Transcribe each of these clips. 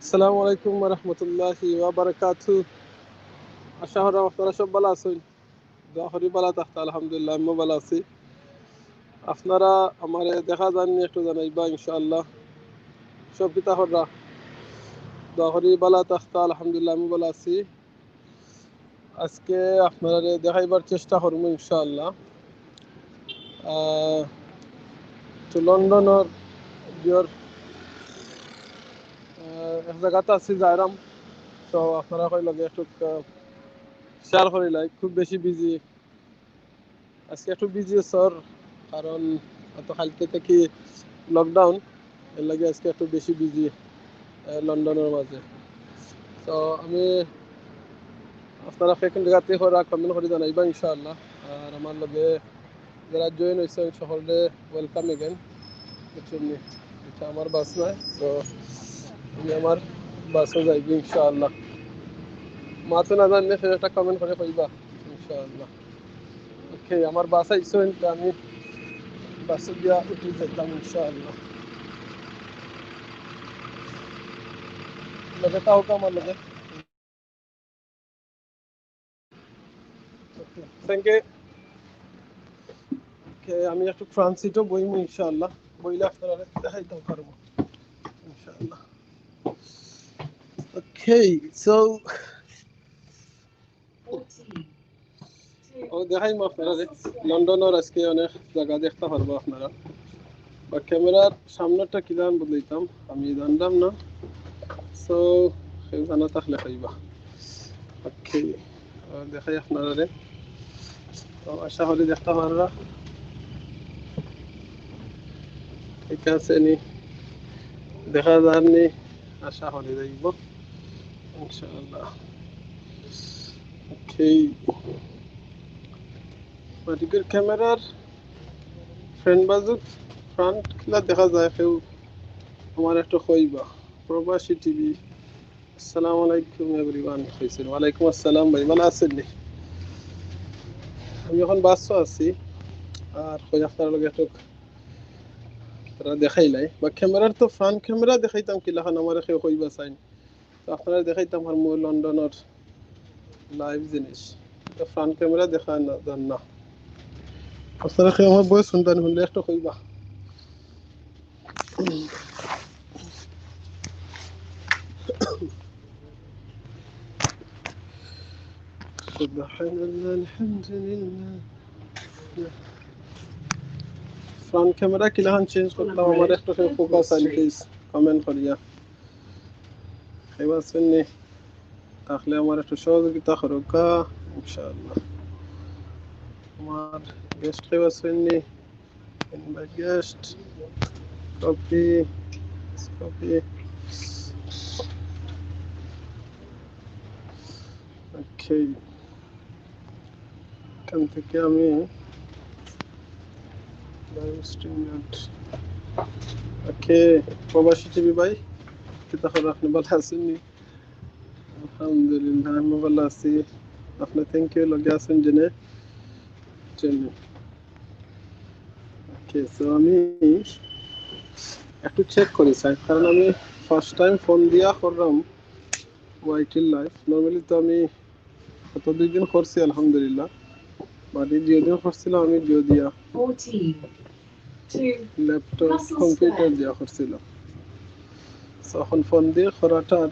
আসসালামু আলাইকুম ওয়া রাহমাতুল্লাহি ওয়া বারাকাতুহু। আশা করি আপনারা সব ভালো আছেন। দোয়া করি ভালো থাকতে, আলহামদুলিল্লাহ আমিও ভালো আছি। আপনারা আমারে দেখা যাননি একটু জানাইবা ইনশাআল্লাহ। সব কিতা হররা দোয়া করি ভালো থাকতে, আলহামদুলিল্লাহ আমি ভালো আছি। আজকে আপনারা দেখাইবার চেষ্টা করবো ইনশাআল্লাহ। তো লন্ডনের বিয়র এক জায়গাতে আছি যাইরাম। তো আপনারা কই লাগে একটু শেয়ার করি লাইক। খুব বেশি বিজি আজকে, একটু বিজি স্যার, কারণ এত কালকে থেকে লকডাউন, এর লাগে আজকে একটু বেশি বিজি লন্ডনের মাঝে। তো আমি আপনারা সেখান জায়গাতে করা কমেন্ট করে জানাইবা ইনশাআল্লাহ। আর আমার লগে যারা জয়েন হয়েছে সকলে ওয়েলকাম এগেন। বুঝছেন, এটা আমার বাস নয়, তো আমি আমার বাসে যাইবি ইনশাআল্লাহ। মাথা না জানলে সে একটা কমেন্ট করে কইবা ইনশাআল্লাহ। ওকে, আমার বাস আইসো, আমি বাসে গিয়া উঠে যাইতাম ইনশাআল্লাহ। লগে তাও তো আমার লগে। Thank you. ওকে, আমি একটু ট্রানজিটও বইমু ইনশাআল্লাহ। বইলে আপনারা দেখাইতে পারবো ইনশাআল্লাহ। ওকে, সো দেখাইমু আপনারা লন্ডনের আজকে অনেক জায়গা দেখতে পারবো আপনারা। বা ক্যামেরার সামনেটা কি দান বদলাইতাম আমি জানতাম না, সো সেই জানা থাকলে খাইবা। ওকে, দেখাই আপনারা তো আশা করি দেখতে পারবা। ঠিক আছে নি, দেখা যাননি, আশা করি যাইব ইনশাআল্লাহ। ওকে, বাদিকের ক্যামেরার ফ্রন্ট বাজু ফ্রন্ট খিলা দেখা যায় কেউ আমার একটু কইবা। প্রবাসী টিভি, আসসালামু আলাইকুম এভরিওয়ান। কইছেন ওয়ালাইকুম আসসালাম ভাই, ভালো আছেন নি? আমি এখন বাসও আছি আর কই আপনার লগে একটু তারা দেখাইলাই বা ক্যামেরার তো ফ্রন্ট ক্যামেরা দেখাইতাম কি লাখান আমার কেউ কইবা চাইন, তো আপনারা দেখাইতাম আর মই লন্ডনের লাইভ জিনিস। তো ফ্রন্ট ক্যামেরা দেখা না জান না আপনারা কেউ আমার বয়স শুনতেন শুনলে একটু কইবা। সুবহানাল্লাহ, আলহামদুলিল্লাহ। ফ্রন্ট ক্যামেরা কি লাখান চেঞ্জ করতাম আমার একটু ফোকাস আইন প্লিজ কমেন্ট করিয়া কইবা শুননি, তাহলে আমার একটু সহযোগিতা করুকা ইনশাআল্লাহ। আমার গেস্ট কইবা শুননি, ইনভাইট গেস্ট, কপি কপি। ওকে, এখান থেকে আমি লাইভ স্ট্রিম। ওকে, প্রবাসী টিভি ভাই কিতা খবর, আপনি ভালো আছেন নি? আলহামদুলিল্লাহ আমি ভালো আছি। আপনি থ্যাংক ইউ লগে আছেন জেনে জেনে। ওকে, সো আমি একটু চেক করি স্যার, কারণ আমি ফার্স্ট টাইম ফোন দিয়া করলাম ওয়াইটির লাইভ। নর্মালি তো আমি গত 2 দিন করছি আলহামদুলিল্লাহ, বাট এই 2 দিন করছিলাম আমি জিও দিয়া, ল্যাপটপ কম্পিউটার দিয়া করছিলাম। এখন ফোন দিয়ে করাটার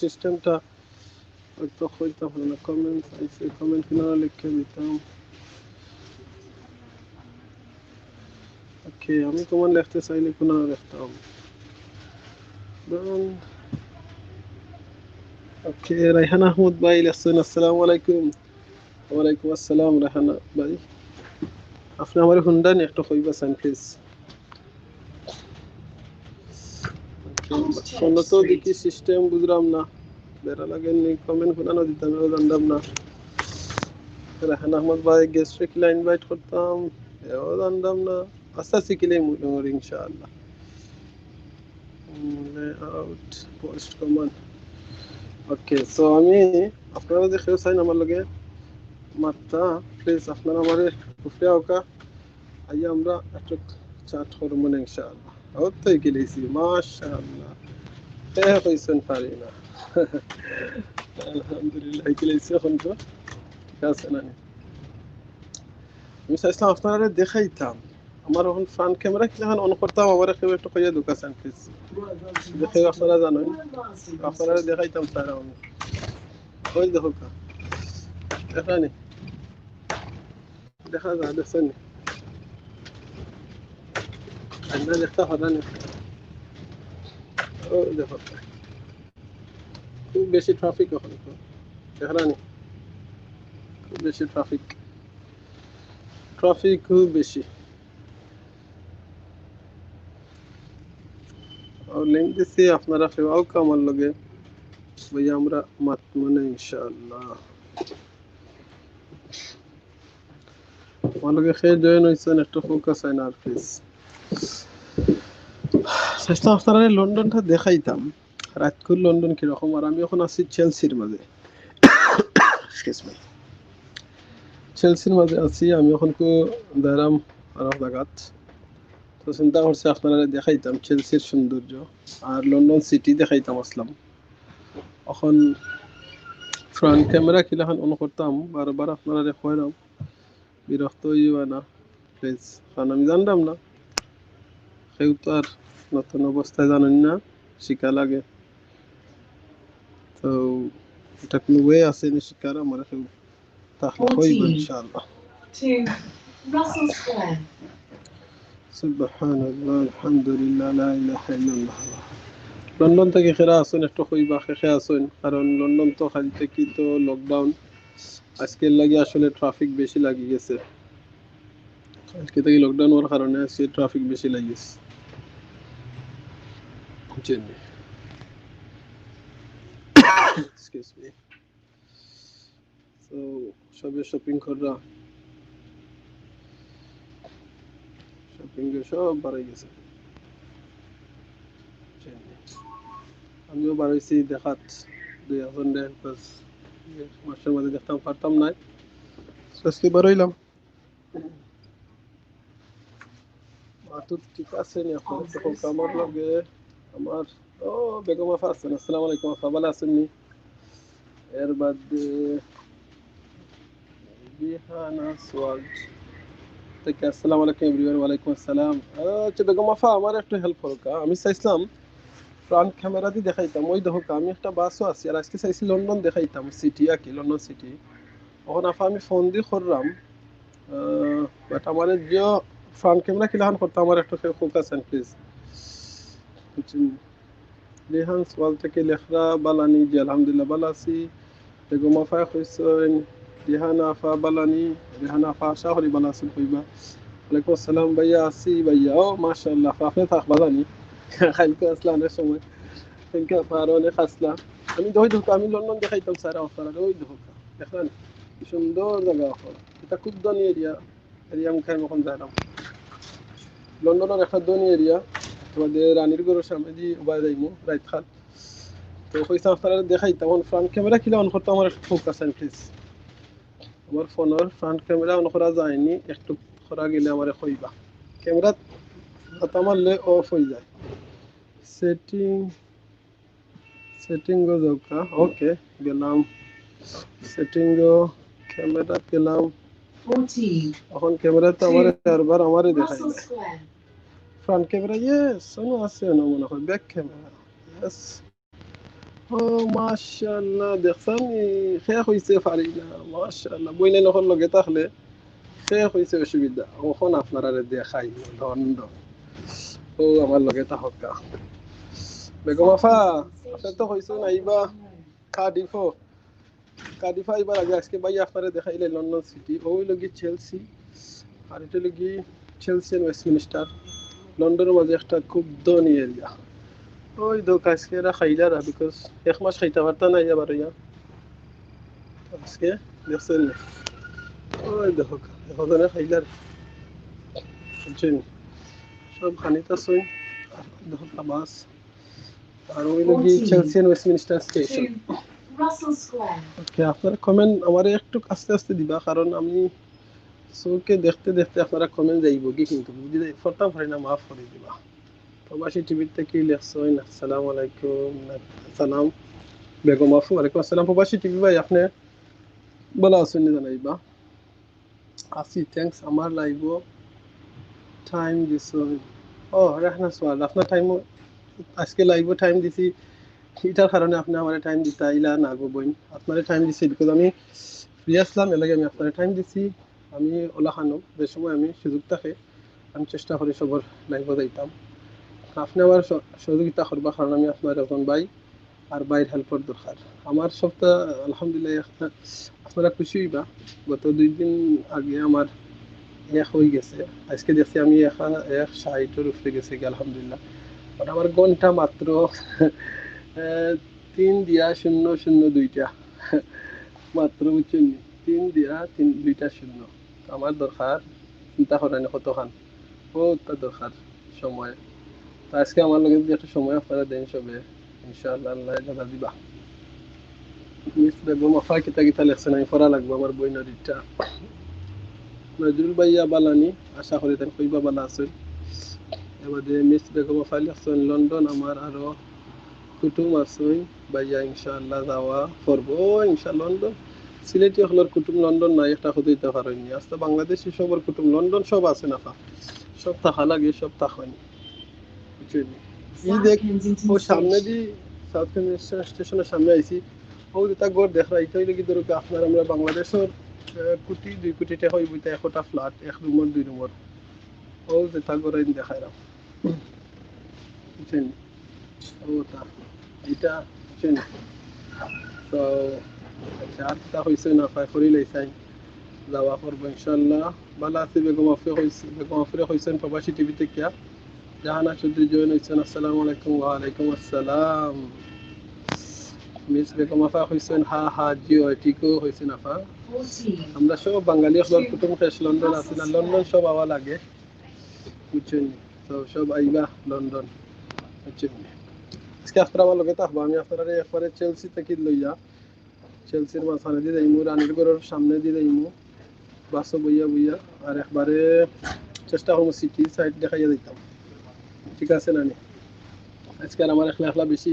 সিস্টেমটা তো হইতাম না। কমেন্ট আইসে, কমেন্ট কিনা লিখে দিতাম। ওকে, আমি তোমার লিখতে চাইলে কোনো লিখতাম। ওকে, রায়হান আহমদ ভাই লিখছেন আসসালামু আলাইকুম। ওয়ালাইকুম আসসালাম রায়হানা ভাই, আপনি আমার হুন্ডানি একটু কইবা চান প্লিজ। ফোন তো দেখি সিস্টেম বুঝলাম না, বেড়া লাগেন নি কমেন্ট শোনানো দিতাম, জানতাম না। রায়হান আহমদ ভাই গেস্ট রেখে ইনভাইট করতাম, এও জানতাম না। আস্তে আস্তে কিলে মুড়ি ইনশাআল্লাহ। লেআউট পোস্ট কমান। ওকে, সো আমি আপনারা যে কেউ চাইন আমার লগে মাত্রা প্লিজ আপনারা আমার উপরে ওকা আইয়া আমরা একটু চাট করবো ইনশাআল্লাহ। ওই তো গেলেছি মাশাআল্লাহ। কইছেন পারি না। আলহামদুলিল্লাহ কিলাইছে এখন তো ঠিক আছে না। আমি চাইছিলাম আপনারা দেখাইতাম আমার এখন ফ্রন্ট ক্যামেরা কিলাখান অন করতাম আমার কেউ একটু কইয়া ঢুকাছেন প্লিজ দেখে আপনারা জানেন আপনারা দেখাইতাম স্যার আমি ওই দেখো দেখা নি দেখা যায় দেখছেন না দেখতে হবে না ও দেখো খুব বেশি ট্রাফিক এখন দেখা নি খুব বেশি ট্রাফিক খুব বেশি और लिंक दिसी আপনারা সেবাও কামার লগে ভাই আমরা মাত মানে ইনশাআল্লাহ আমার লগে খেয়ে জয়েন হইছেন একটা ফোকাস আইন আর প্লিজ চেষ্টা আপনারা লন্ডনটা দেখাইতাম রাতকুর লন্ডন কিরকম আর আমি এখন আছি চেলসির মাঝে এক্সকিউজ মি চেলসির মাঝে আছি আমি এখন কো দাঁড়াম আর জায়গাত তো চিন্তা করছি আপনারা দেখাইতাম চেলসির সৌন্দর্য আর লন্ডন সিটি দেখাইতাম আসলাম এখন ফ্রন্ট ক্যামেরা কিলাখান অন করতাম বারবার আপনারা দেখাইলাম বিরক্ত হইবা না প্লিজ কারণ আমি জানতাম না কেউ তো আর নতুন অবস্থায় জানেন না শিখা লাগে তো এটা কোনো ওয়ে আছে না শিকার আমার কেউ তাহলে হইব ইনশাআল্লাহ সুবহানাল্লাহ আলহামদুলিল্লাহ লা ইলাহা ইল্লাল্লাহ লন্ডন থেকে খেরা আসুন একটু কইবা খেখে আসুন কারণ লন্ডন তো খালি থেকে তো লকডাউন আজকের লাগে আসলে ট্রাফিক বেশি লাগি গেছে আজকে থেকে লকডাউন হওয়ার কারণে আজকে ট্রাফিক বেশি লাগিয়েছে জেনে এক্সকিউজ মি সো সবে শপিং করা শপিং এর সব বাড়াই গেছে আমিও বাড়াইছি দেখাত 2000 মাসের মধ্যে দেখতাম পারতাম না আজকে বাড়াইলাম তো ঠিক আছে নি এখন তখন আমার লগে আমার ও বেগম আফা আছেন আসসালামু আলাইকুম আফা ভালো আছেন নি এর বাদে বিহানা সোয়াল্ড থেকে আসসালামু আলাইকুম এভরিওয়ান ওয়ালাইকুম আসসালাম আচ্ছা বেগম আফা আমার একটু হেল্প করো আমি চাইছিলাম ফ্রন্ট ক্যামেরা দিয়ে দেখাইতাম ওই দেখো আমি একটা বাসও আছি আর আজকে চাইছি লন্ডন দেখাইতাম সিটি আর কি লন্ডন সিটি ওখানে আফা আমি ফোন দিয়ে করলাম বাট আমার যে ফ্রন্ট ক্যামেরা কিলাখান করতে আমার একটু ফোকাস আন প্লিজ রেহান সোয়াল থেকে লেখরা বালানি জি আলহামদুলিল্লাহ ভালো আছি বেগম আফা কইছেন রেহানা আফা বালানি রেহানা আফা আশা করি ভালো আছেন কইবা ওয়ালাইকুম আসসালাম ভাইয়া আছি ভাইয়া ও মাশাআল্লাহ আপনি থাকবা জানি কালকে আসলামের সময় কালকে আফার অনেক আসলাম আমি দেখো আমি লন্ডন দেখাইতাম স্যার আপনারা ওই দেখো দেখেন কি সুন্দর জায়গা আপনারা এটা খুব ধনী এরিয়া মুখে এখন যাইলাম লন্ডনের একটা ধনী এরিয়া তোমাদের রানীর গড়ের সামনে দিয়ে উবাই যাইমু রাইত খাল তো কইসা আপনারা দেখাইতাম ফ্রন্ট ক্যামেরা কিলা অন করতে আমার একটু ফোকাস আন প্লিজ আমার ফোনের ফ্রন্ট ক্যামেরা অন করা যায়নি একটু করা গেলে আমার কইবা ক্যামেরা হাত মারলে অফ হয়ে যায় সেটিং গো যাওকা ওকে গেলাম সেটিং গো ক্যামেরা গেলাম এখন ক্যামেরা তো আমার বারবার আমারে দেখাই দেয় ফ্রন্ট ক্যামেরা ইয়েস সোনো আছে না মনে হয় ব্যাক ক্যামেরা ইয়েস ও মাশাআল্লাহ দেখছেন শেষ হইছে পারি না মাশাআল্লাহ বইনে নখন লগে তাহলে শেষ হইছে অসুবিধা এখন আপনারা দেখাই দন্ড ও আমার লগে তাহকা বেগম আফা আপনি তো কইছেন আইবা কার্ডিফ আইবার আগে আজকে ভাই আপনারা দেখাইলে লন্ডন সিটি ওই লগি চেলসি আর এটা লগি চেলসি এন্ড ওয়েস্টমিনিস্টার লন্ডনের মাঝে একটা খুব ধনী এরিয়া ওই দোক আজকে এরা খাইলারা বিকজ এক মাস খাইতে পারতা না এবার ইয়া আজকে দেখছেন ওই দেখো এখন খাইলার বুঝছেন সব খানিতা সই দেখো বাস আর ওই লগি Chelsea and Westminster station okay আপনারা কমেন্ট আমার একটু আস্তে আস্তে দিবা কারণ আমি চোখে দেখতে দেখতে আপনারা কমেন্ট যাইব কি কিন্তু বুঝি ফরতাম পারি না মাফ করে দিবা প্রবাসী টিভিতে কি লেখছেন? আসসালামু আলাইকুম। সালাম বেগম আফু। ওয়ালাইকুম আসসালাম। প্রবাসী টিভি ভাই আপনি ভালো আছেন জানাইবা? আছি, থ্যাংকস। আমার লাইভ টাইম দিছেন? ও রেখনা সোয়াল আপনার টাইম আজকে লাইভ টাইম দিছি, এটার কারণে আপনি আমার টাইম দিতে আইলা না গো বইন। আপনার টাইম দিছি বিকজ আমি ফ্রি আসলাম, এর লাগে আমি আপনার টাইম দিছি। আমি ওলা খানো যে সময় আমি সুযোগ থাকে আমি চেষ্টা করি সবার লাইভ যাইতাম। আপনি আমার সহযোগিতা করবার কারণ আমি আপনার একজন ভাই, আর বাইর হেল্পর দরকার আমার সবটা। আলহামদুলিল্লাহ আপনারা খুশি হইবা, গত 2 দিন আগে আমার এক হয়ে গেছে। আজকে দেখছি আমি 160-এর উপরে গেছে কি আলহামদুলিল্লাহ। বাট আমার ঘন্টা মাত্র 3 দিয়া 002টা মাত্র, বুঝছেন? 3 দিয়া 2টা 0। আমার দরকার চিন্তা করেন কতখান, বহুত দরকার সময়। তো আজকে আমার লগে যদি একটা সময় আপনারা দেন সবে, ইনশাআল্লাহ আল্লাহ দাদা দিবা। মিস বেগম আফা কিতা কিতা লেখছেন আমি পড়া লাগবো আমার বই নদীটা। নজরুল ভাইয়া বালানি, আশা করি তার কইবা বালা আছেন। এবারে মিস বেগম আফা লেখছেন লন্ডন আমার আরো কুটুম আছেন ভাইয়া, ইনশাআল্লাহ যাওয়া করবো ইনশাআল্লাহ। লন্ডন সিলেটি হলের কুটুম লন্ডন নাই একটা হতে পারেননি। আজকে বাংলাদেশি সবার কুটুম লন্ডন সব আছে না, সব থাকা লাগে, সব থাকেনি, বুঝছেন? ই দেখ ও সামনে দি সাউথ কেনিস্টার স্টেশনের সামনে আইছি, ও যেটা গড় দেখা এটা হইলে কি ধরুক আপনার আমরা বাংলাদেশের কোটি 2 কোটি টাকা হইব, এটা 100টা ফ্ল্যাট 1 রুমের 2 রুমের, ও যেটা গড় আইন দেখায় রাম, বুঝছেন? ওটা এটা, বুঝছেন? তো আচ্ছা আটটা হয়েছে না পায় করিলেই চাই যাওয়া করবো ইনশাল্লাহ। ভালো আছি। বেগম আফরে হয়েছে, বেগম আফরে হয়েছেন প্রবাসী টিভিতে কিয়া জাহানা চৌধুরী জয়েন হয়েছেন। আসসালামু আলাইকুম। ওয়ালাইকুম আসসালাম। মিস বেগম আফা হয়েছেন হা হা জিও ঠিকও হয়েছেন আফা। আমরা সব বাঙালি হল কুটুম শেষ লন্ডন আছি না, লন্ডন সব আওয়া লাগে, বুঝছেন? তো সব আইবা লন্ডন, বুঝছেন? আজকে আপনারা আমার লগে থাকবো, আমি আপনারা একবারে চেলসি থেকে লইয়া চেলসির মাঝখানে দিয়ে যাইমু, রানীর ঘরের সামনে দিয়ে যাইমু বাসও বইয়া বইয়া, আর একবারে চেষ্টা করবো সিটি সাইড দেখাইয়া দিতাম, ঠিক আছে নানি? আজকে আমার একলা একলা বেশি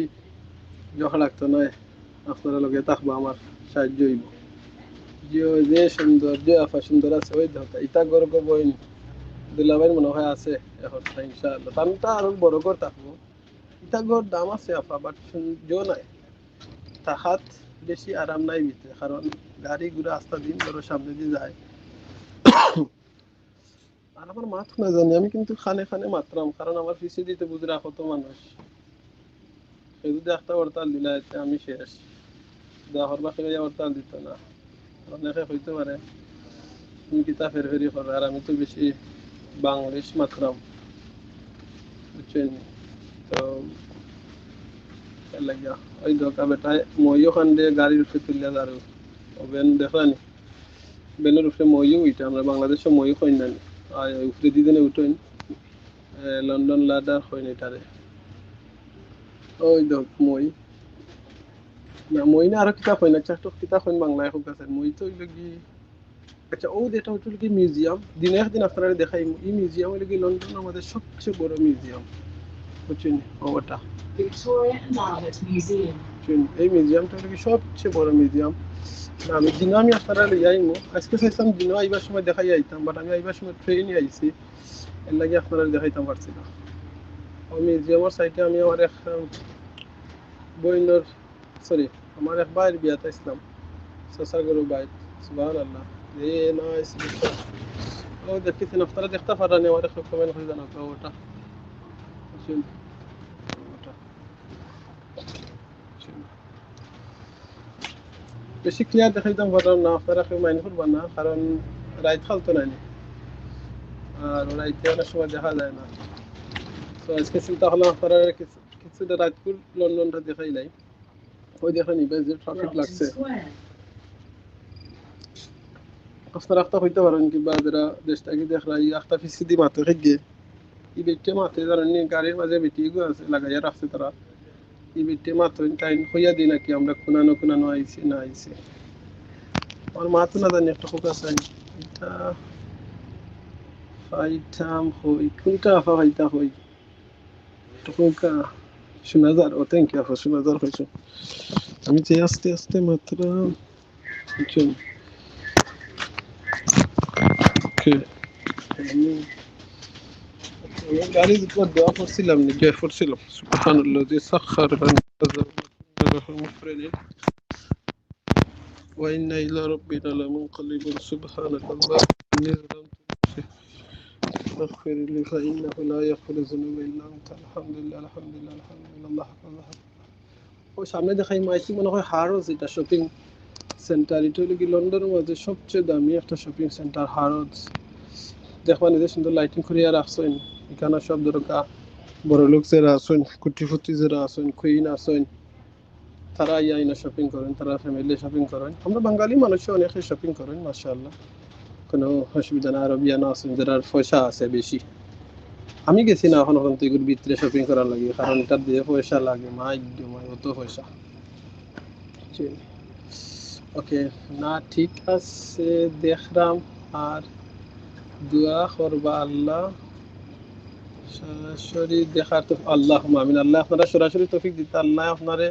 জখা লাগতো নয়, আপনারা লগে থাকবো আমার সাহায্য হইব। যে সুন্দর যে আফা সুন্দর আছে ওই দেখা ইটা গর্ব বইন দুলাভাইয়ের মনে হয় আছে এখন, ইনশাআল্লাহ তানটা আরো বড় ঘর থাকবো। ইটা ঘর দাম আছে আফা, বাট সৌন্দর্য নাই, তাহাত বেশি আরাম নাই ভিতরে, কারণ গাড়ি ঘুরে আস্তা দিন ধরো সামনে দিয়ে যায়। আর আমার মাথ না জানি, আমি কিন্তু খানে খানে মাত্রাম, কারণ আমার পিছিয়ে দিতে বুঝরা কত মানুষ, সে যদি একটা হরতাল দিলা এতে আমি শেষ। দেওয়ার বাকি হরতাল দিত না, অনেকে হইতে পারে তুমি কিতা ফেরি করো, আর আমি তো বেশি বাংলাদেশ মাত্রাম, বুঝছেন? তো লাগিয়া ওই দরকার বেটায় মইও খান দিয়ে গাড়ির উপরে তুলিয়া দাঁড়ো, বেন দেখানি বেনের উপরে মইও উইটা, আমরা বাংলাদেশে মইও খাই না, আর উপরে দিদিনে উঠেন লন্ডন লাদার হয় না তারে, ওই দেখ মই না, মই না আরো কিতাব হয় না, একটা কিতাব হয় বাংলায় হোক আছে মই তো ওই কি। আচ্ছা ও যেটা হচ্ছে কি মিউজিয়াম, দিনে একদিন আপনারা দেখাই, এই মিউজিয়াম হলো কি লন্ডন আমাদের সবচেয়ে বড় মিউজিয়াম, বুঝছেন? ওটা এই মিউজিয়ামটা হলো কি সবচেয়ে বড় মিউজিয়াম। আমি দিনে আমি আপনারা যাইমু, আজকে চাইছিলাম দিনও আইবার সময় দেখাই আইতাম, বাট আমি আইবার সময় ট্রেনে আইছি, এর লাগে আপনারা দেখাইতাম পারছি না। ওই মিউজিয়ামের সাইডে আমি আমার এক বইনের সরি আমার এক ভাইয়ের বিয়াতে আসলাম, সসার গরু ভাই, সুবহানাল্লাহ এ নাইস। ও দেখতেছেন আপনারা দেখতে পারেন, আমার একটা কমেন্ট করে জানাতো ওটা, বুঝছেন? ওটা বেশি ক্লিয়ার দেখাইতাম পারলাম না, আপনারা কেউ মাইন্ড করবেন না, কারণ রাইত খালতো নাই, আর রাইতে অনেক সময় দেখা যায় না। তো আজকে চিন্তা হলো আপনারা কিছুটা রাতপুর লন্ডনটা দেখাই নাই, ওই দেখেন ইবেজ যে ট্রাফিক লাগছে, আপনারা একটা হইতে পারেন কিংবা যারা দেশটাকে দেখরা এই একটা ফিসিদি মাথা খেয়ে এই বেটে মাথে জানেন গাড়ির মাঝে বেটিগুলো আছে লাগাইয়া রাখছে তারা, এই বেটে মাথা টাইম হইয়া দিই নাকি আমরা কোনানো কোনানো আইছি না আইছি, আমার মাথা না জানি একটা ফোকাস আই এটা ফাইটাম হই কোনটা আফা ফাইটা হই টুকুকা শোনা যার ও থ্যাংক ইউ শোনা যার হয়েছে আমি যে আস্তে আস্তে মাত্র বুঝছেন ওকে আমি গাড়ি উপর দেওয়া করছিলাম নিজে করছিলাম সুবহানাল্লাহ যে সাখার وإنا إلى ربنا لمنقلبون سبحانك اللهم إني ظلمت نفسي فاغفر لي فإنه لا يغفر الذنوب إلا أنت الحمد لله الحمد لله الحمد لله الله أكبر ও সামনে দেখাই মাইছি মনে হয় হারোজ এটা শপিং সেন্টার এটা হলো কি লন্ডনের মধ্যে সবচেয়ে দামি একটা শপিং সেন্টার হারোজ দেখবা নিজে সুন্দর লাইটিং করিয়া রাখছেন এখানে সব দরকার বড় লোক যারা আছেন কুটিপতি যারা আছেন কুইন আছেন তারা আইনা শপিং করেন তারা ফ্যামিলি শপিং করেন আমরা বাঙালি মানুষ অনেকে শপিং করেন মাশাআল্লাহ কোনো অসুবিধা না আরবিয়ান আছেন যারা পয়সা আছে বেশি আমি গেছি না এখন তো এগুলোর ভিতরে শপিং করার লাগে কারণ এটা দিয়ে পয়সা লাগে মাই অত পয়সা ওকে না ঠিক আছে দেখলাম আর দোয়া করবা আল্লাহ সরাসরি দেখার তো আল্লাহ আমিন আল্লাহ আপনারা সরাসরি তৌফিক দিতে আল্লাহ আপনারে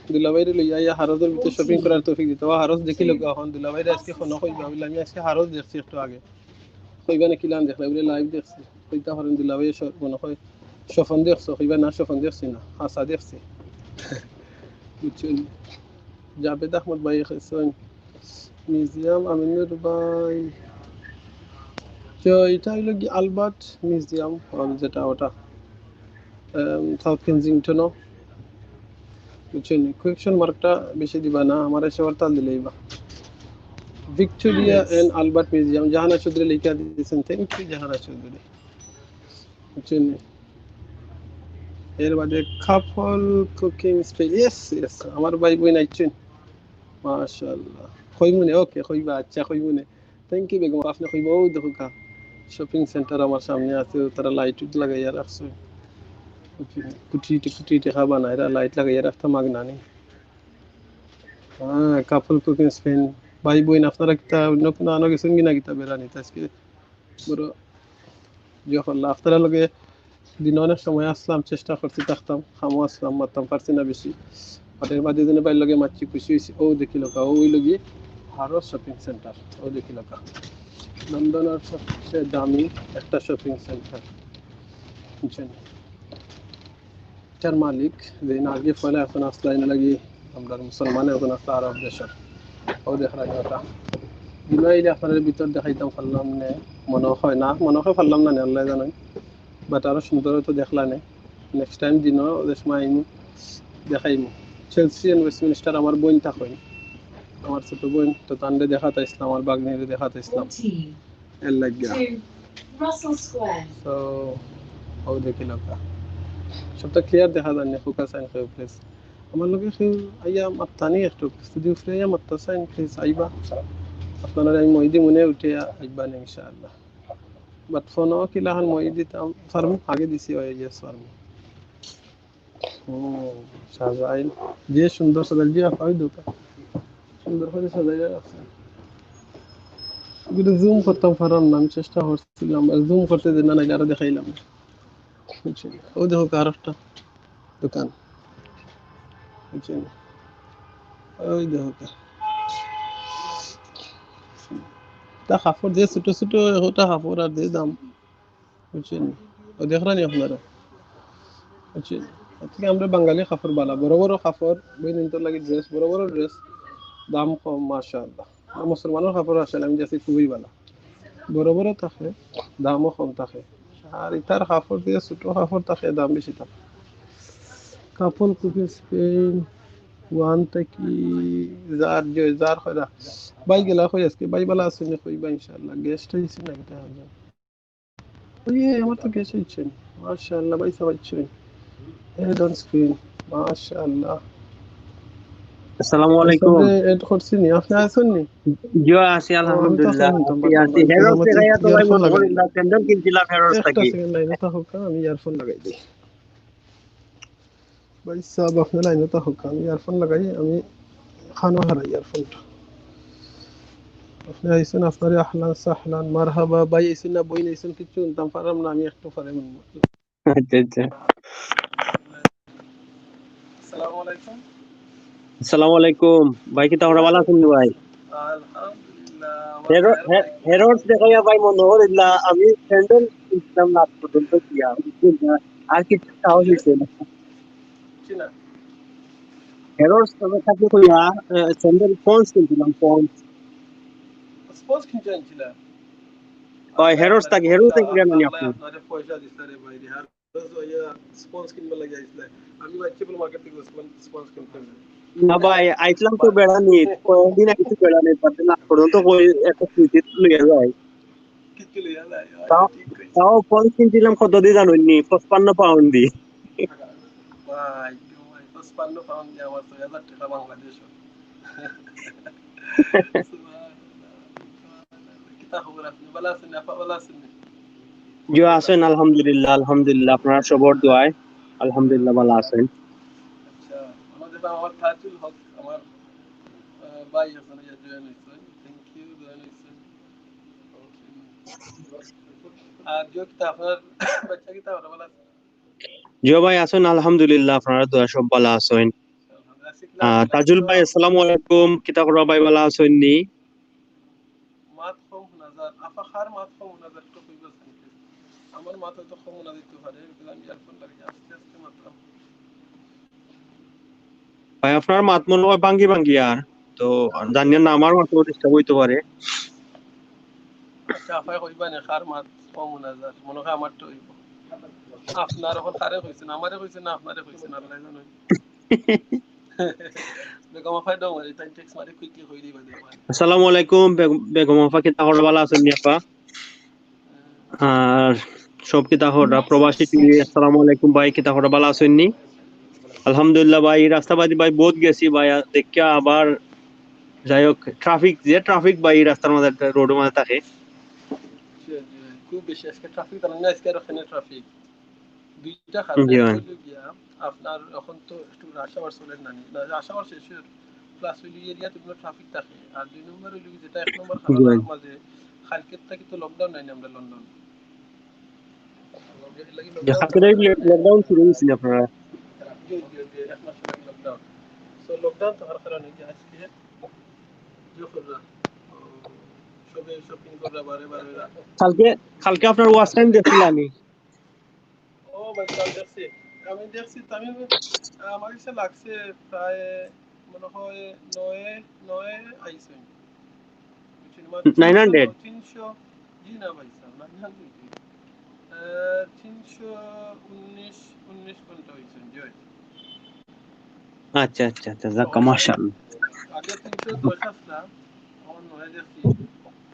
দুলাভাইরে লইয়া ইয়া হারজের ভিতরে শপিং করার তৌফিক দিতে ও হারজ দেখি লোক এখন দুলাভাইরে আজকে ফোন কইবা বলে আমি আজকে হারজ দেখছি একটু আগে কইবা না কিলাম দেখলা বলে লাইভ দেখছি কইতা হরেন দুলাভাই মনে হয় সফন দেখছো কইবা না সফন দেখছি না হাসা দেখছি বুঝছেন জাবেদ আহমদ ভাই খেছেন মিউজিয়াম আমিনুর ভাই তো এটা হলো কি আলবার্ট মিউজিয়াম যেটা ওটা সাউথ কেনজিংটনও বুঝছেন কোয়েকশন মার্কটা বেশি দিবা না আমার এসে তাল দিলেই বা Victoria and Albert Museum Jahana Chowdhury লিখা দিয়েছেন থ্যাংক ইউ জাহানা চৌধুরী বুঝছেন এর বাদে couple cooking style yes yes আমার ভাই বোন আইছেন মাশাআল্লাহ কইমুনে ওকে কইবা আচ্ছা কইমুনে থ্যাংক ইউ বেগম আপনি কইবা ও দেখো কা শপিং সেন্টার আমার সামনে আছে তারা লাইট লাগাইয়া রাখছে কুটি খাবা না এরা লাইট লাগাইয়া রাখতে মাগনা নেই হ্যাঁ কাপল কুকিং স্পেন ভাই বোন আপনারা কিতা অন্য কোনো আনো গেছেন কিনা কিতা বেড়ানি আজকে বড় যখন আপনারা লগে দিন অনেক সময় আসলাম চেষ্টা করতে থাকতাম খামো আসলাম মারতাম পারছি না বেশি হটের মাঝে দিনে বাইর লগে মারছি খুশি হয়েছি ও দেখি লোকা ওই লগে আরো শপিং সেন্টার ও দেখি লোকা লন্ডনের সবচেয়ে দামি একটা শপিং সেন্টার বুঝছেন এটার মালিক যে আগে ফলে এখন আসলাই না লাগি আমরা মুসলমান এখন আসলে আরব দেশের ও দেখা যায় দিনাইলে আপনাদের ভিতর দেখাইতাম পারলাম না মনে হয় না মনে হয় পারলাম না আল্লাহ জানেন বাট আরো সুন্দর তো দেখলা নেই নেক্সট টাইম দিনও ওদের সময় আইমু দেখাইমু চেলসি এন্ড ওয়েস্টমিনিস্টার আমার বোন থাকই আমার ছোট বোন তো তান্ডে দেখাতে ইসলাম আমার বাগনিরে দেখাতে ইসলাম এর লাগিয়া তো ও দেখি লোকা সবটা ক্লিয়ার দেখা যায় না ফোকাস আইন কেউ প্লিজ আমার লোকে কেউ আইয়া মাত্তানি একটু স্টুডিও ফ্রে আইয়া মাত্তা সাইন প্লিজ আইবা আপনারা আমি মহিদি মনে উঠে আইবা না ইনশাআল্লাহ বাট ফোনও কিলাহান মই দিতাম ফার্ম আগে দিছি হয়ে গেছে ফার্ম সাজাইল যে সুন্দর সাজাইল যে আপাই দোকা সুন্দর করে সাজাইয়া রাখছে এগুলো জুম করতাম পারাম না আমি চেষ্টা করছিলাম জুম করতে দিন না আরো দেখাইলাম ও দেখো কার একটা দোকান বুঝছেন ওই দেখো তা কাপড় দিয়ে ছোট ছোট ওটা কাপড় আর দিয়ে দাম বুঝছেন ও দেখলেন আপনারা বুঝছেন আজকে আমরা বাঙালি কাপড় বালা বড় বড় কাপড় বইনিন্তর লাগে ড্রেস বড় বড় ড্রেস দাম কম মাশাআল্লাহ মুসলমানের কাপড় আসলে আমি যাচ্ছি খুবই ভালো বড় বড় থাকে দামও কম থাকে আর ইতার কাপড় দিয়ে ছোট কাপড় থাকে দাম বেশি থাকে কাপড় কুকিং স্পেন ওয়ান থেকে যার হয় না বাই গেলা কই আজকে বাই বালা আছে না কইবা ইনশাআল্লাহ গেস্ট হইছে না এটা হবে ওই আমার তো গেস্ট হইছে মাশাআল্লাহ বাই সবাই ছিলেন হেড অন স্ক্রিন মাশাআল্লাহ আসসালামু আলাইকুম এড করছি নি আপনি আছেন নি জি আছি আলহামদুলিল্লাহ আছি হেরোস লাগাইয়া তো ভাই মনে করি না টেন্ডার কিনছিলাম হেরোস থেকে একটা সেকেন্ড লাইনে তো হোক আমি ইয়ারফোন লাগাই দিই ভাই সাহেব আপনি লাইনে তো হোক আমি ইয়ারফোন লাগাই আমি খানো হারাই ইয়ারফোনটা আপনি আইসেন আপনার আহলান সাহলান মারহাবা ভাই আইসেন না বই নাইছেন কিছু শুনতাম পারলাম না আমি একটু পারে আচ্ছা আচ্ছা আলাইকুম। আসসালামু আলাইকুম ভাই, কি তাহলে ভালো আছেন ভাই? আলহামদুলিল্লাহ, আমার ভাইয়ের ভাই হেরোস দেখাইয়া ভাই মনে হইলা আমি স্যান্ডেল কিনলাম না পর্যন্ত দিয়া বুঝছেন না? আর কিছু সাহস হইছে না। চিনা হেরোস তবে থাকলে কইয়া স্যান্ডেল পন্স কিনছিলাম পন্স। স্পোর্টস কিনতে আনছিলা। ওই হেরোস থেকে জানি আল্লাহ আপনি? আপনারে পয়সা দিছে রে ভাই, আর ওইয়া স্পোর্টস কিনতে লাগি আইছিলা। আমি ভাইছিলাম মার্কেট থেকে স্পোর্টস কিনতে। না ভাই, আইছিলাম তো বেড়ানি, কয়েকদিন আইছি বেড়ানি, তাতে না পর্যন্ত কই একটা স্মৃতি লইয়া যায়। কিছু লইয়া যায়, তাও ঠিক কইছ তাও পন্স কিনছিলাম কত দিয়ে জানুননি? 55 পাউন্ড দিয়ে। ভাই। ভাই 55 পাউন্ড দিয়ে আমার 6000 টাকা বাংলাদেশ। কিতা খবর, আপনি ভালো আছেন? আপা ভালো আছেন? জি আছেন, আলহামদুলিল্লাহ আলহামদুলিল্লাহ, আপনার সবর দোয়ায় আলহামদুলিল্লাহ ভালো আছেন। আচ্ছা, আমাদের আমার তাজুল হক, আমার ভাই এখন জয়েন হয়েছেন। থ্যাংক ইউ, জয়েন হয়েছেন। আর যে কিতা আপনার বাচ্চা কিতা ভালো আছে? জিও ভাই আছেন আলহামদুলিল্লাহ, আপনারা দোয়া সব ভালো আছেন। আজকে ক্লাস তাজুল লাগতো। ভাই আসসালামু আলাইকুম, কিতা করা ভাই ভালো আছেন নি? মাত কম নাজার আপা খার মাত কম নাজার তো কইবা শুনতে। আমার মাথা তো কম না দিতে পারে, আমি ইয়ারফোন লাগিয়ে আস্তে আস্তে মাত্রা। ভাই আপনার মাত মনে হয় ভাঙ্গি ভাঙ্গি আর তো জানিয়েন না, আমার মাত্র ডিস্টার্ব হইতে পারে। আচ্ছা, আপায় কইবা না খার মাত কম নাজার, মনে হয় আমার তো হইব। আপনার এখন খারে কইছেন, আমারে কইছেন না আপনারে কইছেন, আল্লাহ জানে। বেগম আপায় দাও মানে টাইম টেক্স মারি কুইকলি কই দিবা দেবা। আসসালামু আলাইকুম বেগম আফা, কিতা করা ভালো আছেন নি আপা? আর সব কিতা করা প্রবাসী টিভি, আসসালামু আলাইকুম ভাই, কিতা করা ভালো আছেন নি? আলহামদুলিল্লাহ ভাই, রাস্তাবাদী ভাই বহুত গেছি ভাই, দেখিয়া আবার যাই হোক, ট্রাফিক ভাই রাস্তার মধ্যে রোডের মধ্যে থাকে। খুব বেশি আজকে ট্রাফিক, কারণ আজকে আর ওখানে ট্রাফিক দুইটা খাতে। জি একটা ভাই। হইল গিয়া আপনার এখন তো একটু রাশ আওয়ার চলে না, রাশ আওয়ার শেষের প্লাস হইল এরিয়াতে কোনো ট্রাফিক থাকে। আর দুই নম্বর হইল যেটা এক নম্বর জি ভাই। খারাপ মাঝে কালকের থেকে তো লকডাউন নাই আমরা লন্ডন লকডাউন তো লকডাউন শুরু হয়েছিল আপনারা? এক মাস লাগে লকডাউন। সো লকডাউন তো হওয়ার কারণে কি আজকে সবে শপিং করা বারে বারে। কালকে কালকে আপনার ওয়াচ টাইম দেখছিলাম আমি। ও ভাই কাল দেখছি, আমি দেখছি তো আমি, আমার কাছে লাগছে প্রায় মনে হয় নয় নয় আইসেন 900। 300। জি না ভাই স্যার, 319 19 ঘন্টা হয়েছেন জি ভাই। আচ্ছা আচ্ছা আচ্ছা, যাক মাশাআল্লাহ। আগে 310 আসলাম, এখন নয় দেখছি।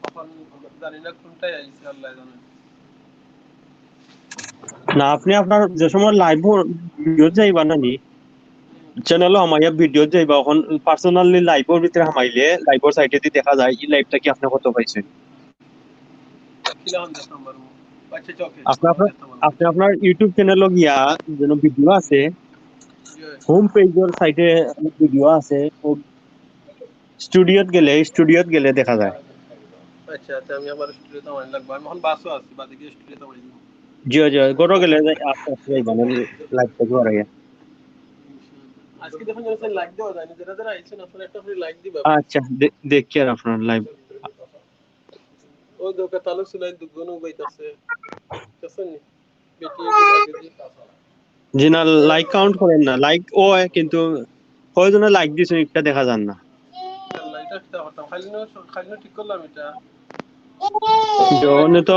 এখন জানি না কোনটাই আইসে, আল্লাহ জানে। না আপনি আপনার যে সময় লাইভ ভিডিও যাইবা নানি চ্যানেলও আমাইয়া ভিডিও যাইবা, এখন পার্সোনালি লাইভের ভিতরে হামাইলে লাইভের সাইটে দিয়ে দেখা যায় এই লাইভটা কি আপনি কত পাইছেন। কিলাম দেখতাম পারবো। আচ্ছা চকে আপনি তখন আপনার দেখতাম পারবো। আপনি আপনার ইউটিউব চ্যানেলও গিয়া যেন ভিডিও আছে, জি ভাই। হোম পেজের সাইটে ভিডিও আছে, স্টুডিওত গেলে দেখা যায়। আচ্ছা আচ্ছা, আমি আমার স্টুডিওতে মাইন লাগবো, আমি এখন বাসও আছি, বাদে গিয়ে স্টুডিওতে মাইন দিব। জি জি, গরো গেলে আস্তে আস্তে যাইবা লাইভটা করা। আজকে দেখুন যেন লাইক দেওয়া যায় না, যারা যারা আইছেন আপনারা একটা করে লাইক দিবা। আচ্ছা দেখি আর আপনার লাইভ। ওই দোকা তালুক সুলাই দুগুনো বাইতাছে কেসন নি বেটি এগুলো আগে দি। জি না, লাইক কাউন্ট করেন না, লাইক ও কিন্তু কয়জনে লাইক দিছেন একটা দেখা যান না। আল্লাহ, এটা কিটা হতাম খালি ঠিক করলাম এটা। জনে তো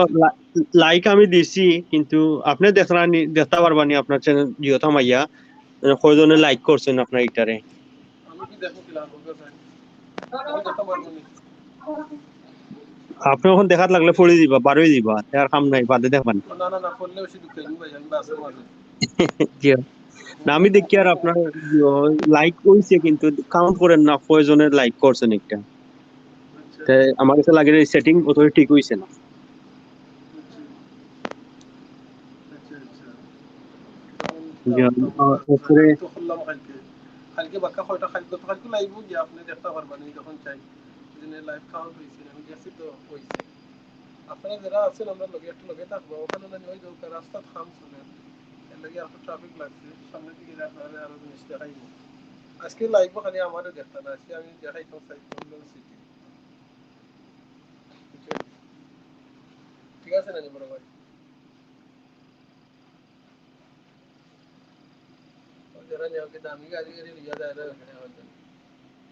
লাইক আমি দিছি, কিন্তু আপনি দেখতে পারবানি আপনার চ্যানেল জিওতা মাইয়া কয়জনে লাইক করছেন আপনার এটারে। আমি কি দেখো কিলাম তখন দেখতে পারবো নি। আপনি এখন দেখাত লাগলে পড়ে দিবা, বারোই দিবা, আর কাম নাই, বাদে দেখবান। না না না, ফোনলে বেশি দুঃখ ভাই, আমি বাসের মাঝে। জি না, আমি দেখি আর আপনার লাইক হইছে কিন্তু কাউন্ট করেন না কয়জনের লাইক করছেন একটা। আচ্ছা তাই আমার কাছে লাগে সেটিং অতটা ঠিক হইছে না। আচ্ছা আচ্ছা। জি, উপরে আমি তো খুললাম কালকে, কালকে বাক্কা কয়টা খাদ্য তো কালকে লাইভ গিয়ে আপনি দেখতে পারবেন যখন চাই দিনে লাইভ কাউন্ট হয়েছে, আমি গেছি তো হয়েছে। আপনারা যারা আছেন আমরা লগে একটু লগে থাকবো, ওখানে না ওই দরকার রাস্তা থাম শুনেন এর লাগে এত ট্রাফিক লাগছে, সামনের দিকে আপনারা আরো জিনিস দেখাইব। আজকে লাইভ খালি আমারে দেখতা না, আজকে আমি দেখাইতাম সাইকেল সিটি। ঠিক আছে না বড় ভাই? যারা নিয়ে দামি গাড়ি গাড়ি লিয়া যায় না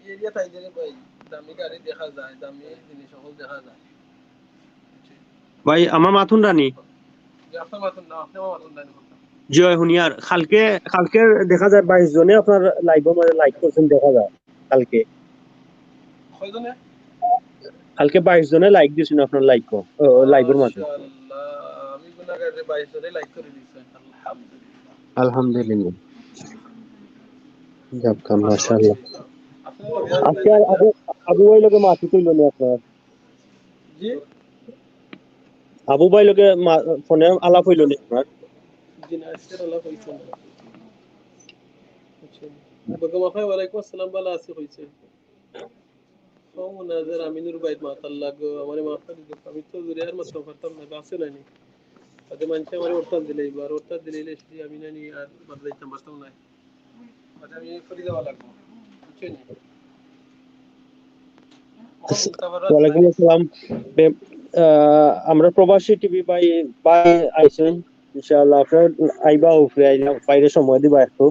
এই এরিয়া তাই জানি ভাই, দামি গাড়ি দেখা যায়, দামি জিনিস সকল দেখা যায়। ভাই আমার মাথুন রানী আপনার মাতুন না, আপনি আমার মাতুন না। জয় হুনিয়ার কালকে কালকে দেখা যায় 22 জনে আপনার লাইভের মধ্যে লাইক করছেন দেখা যায় কালকে কয়জনে? কালকে 22 জনে লাইক দিয়েছেন আপনার লাইভের মধ্যে। মাশাআল্লাহ, আমি গুনাহগার 22 জনে লাইক করে দিয়েছেন, আলহামদুলিল্লাহ। আলহামদুলিল্লাহ, যাক ধন্যবাদ। মাশাআল্লাহ। আপনার লগে আছে আজকে লাইক আবু আবু ভাই লোকে মাতি কইল না আপনার? জি আবু ভাই লোকে ফোনে আলাপ হইল না আপনার? জি না, আজকে আলাপ হইছে না। বেগম আপা ওয়ালাইকুম আসসালাম, ভালো আছি হইছে। ও মুনাজার আমিনুর বাইত মাতাল্লাহ গো, আমারে মাফ করে দিও, আমি তো জুরিয়ার মত করতাম না, বাসে নানি তাতে মানুষে আমার ওরতাদ দিলে, এবার ওরতাদ দিলে সেই আমি নানি আর বাদ যাইতাম পারতাম না, আচ্ছা আমি ফরি দেওয়া লাগবো, বুঝছেন? ওখান মুক্তাবারাত ওয়ালাইকুম নাই। আসসালাম। আমরা প্রবাসী টিভি ভাই ভাই আইছেন ইনশাআল্লাহ, আপনার আইবা উপরে আইনা বাইরে সময় দিবা একটু,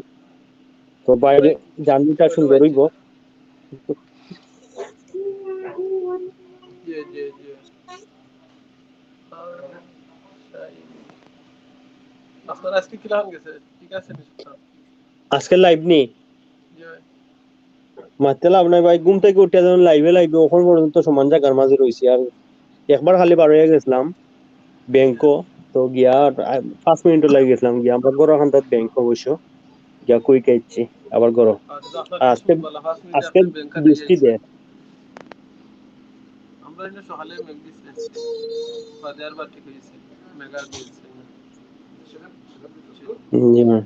তো বাইরে ভাই জার্নিটা কয়টা সুন্দর বাজছে? হইব। জি জি জি। আপনার আজকে কিরকম গেছে? ঠিক আছে নিশ্চয়? আজকে লাইভ নেই জি মারতে লাভ নাই ভাই, ঘুম থেকে উঠে যখন লাইভে লাগবে ওখান পর্যন্ত সমান জায়গার মাঝে রয়েছি। আর একবার খালি বার হয়ে গেছিলাম ব্যাংকও, তো গিয়া 5 মিনিট লাগে গেছিলাম গিয়া আমরা গড় খান্দাত ব্যাংক অবশ্য গিয়া কুইক আইছি আবার গড়। আচ্ছা, আপনার আজকে কিসমত ভালো, 5 মিনিটে আজকে আপনি ব্যাংক কাটে বৃষ্টি যাইছেন। দেয়। আমরা এনে সকালে মেঘ দিচ্ছে আজকে, বাজার বা ঠিক হয়েছে, মেঘা দিয়েছে। জি ম্যাম।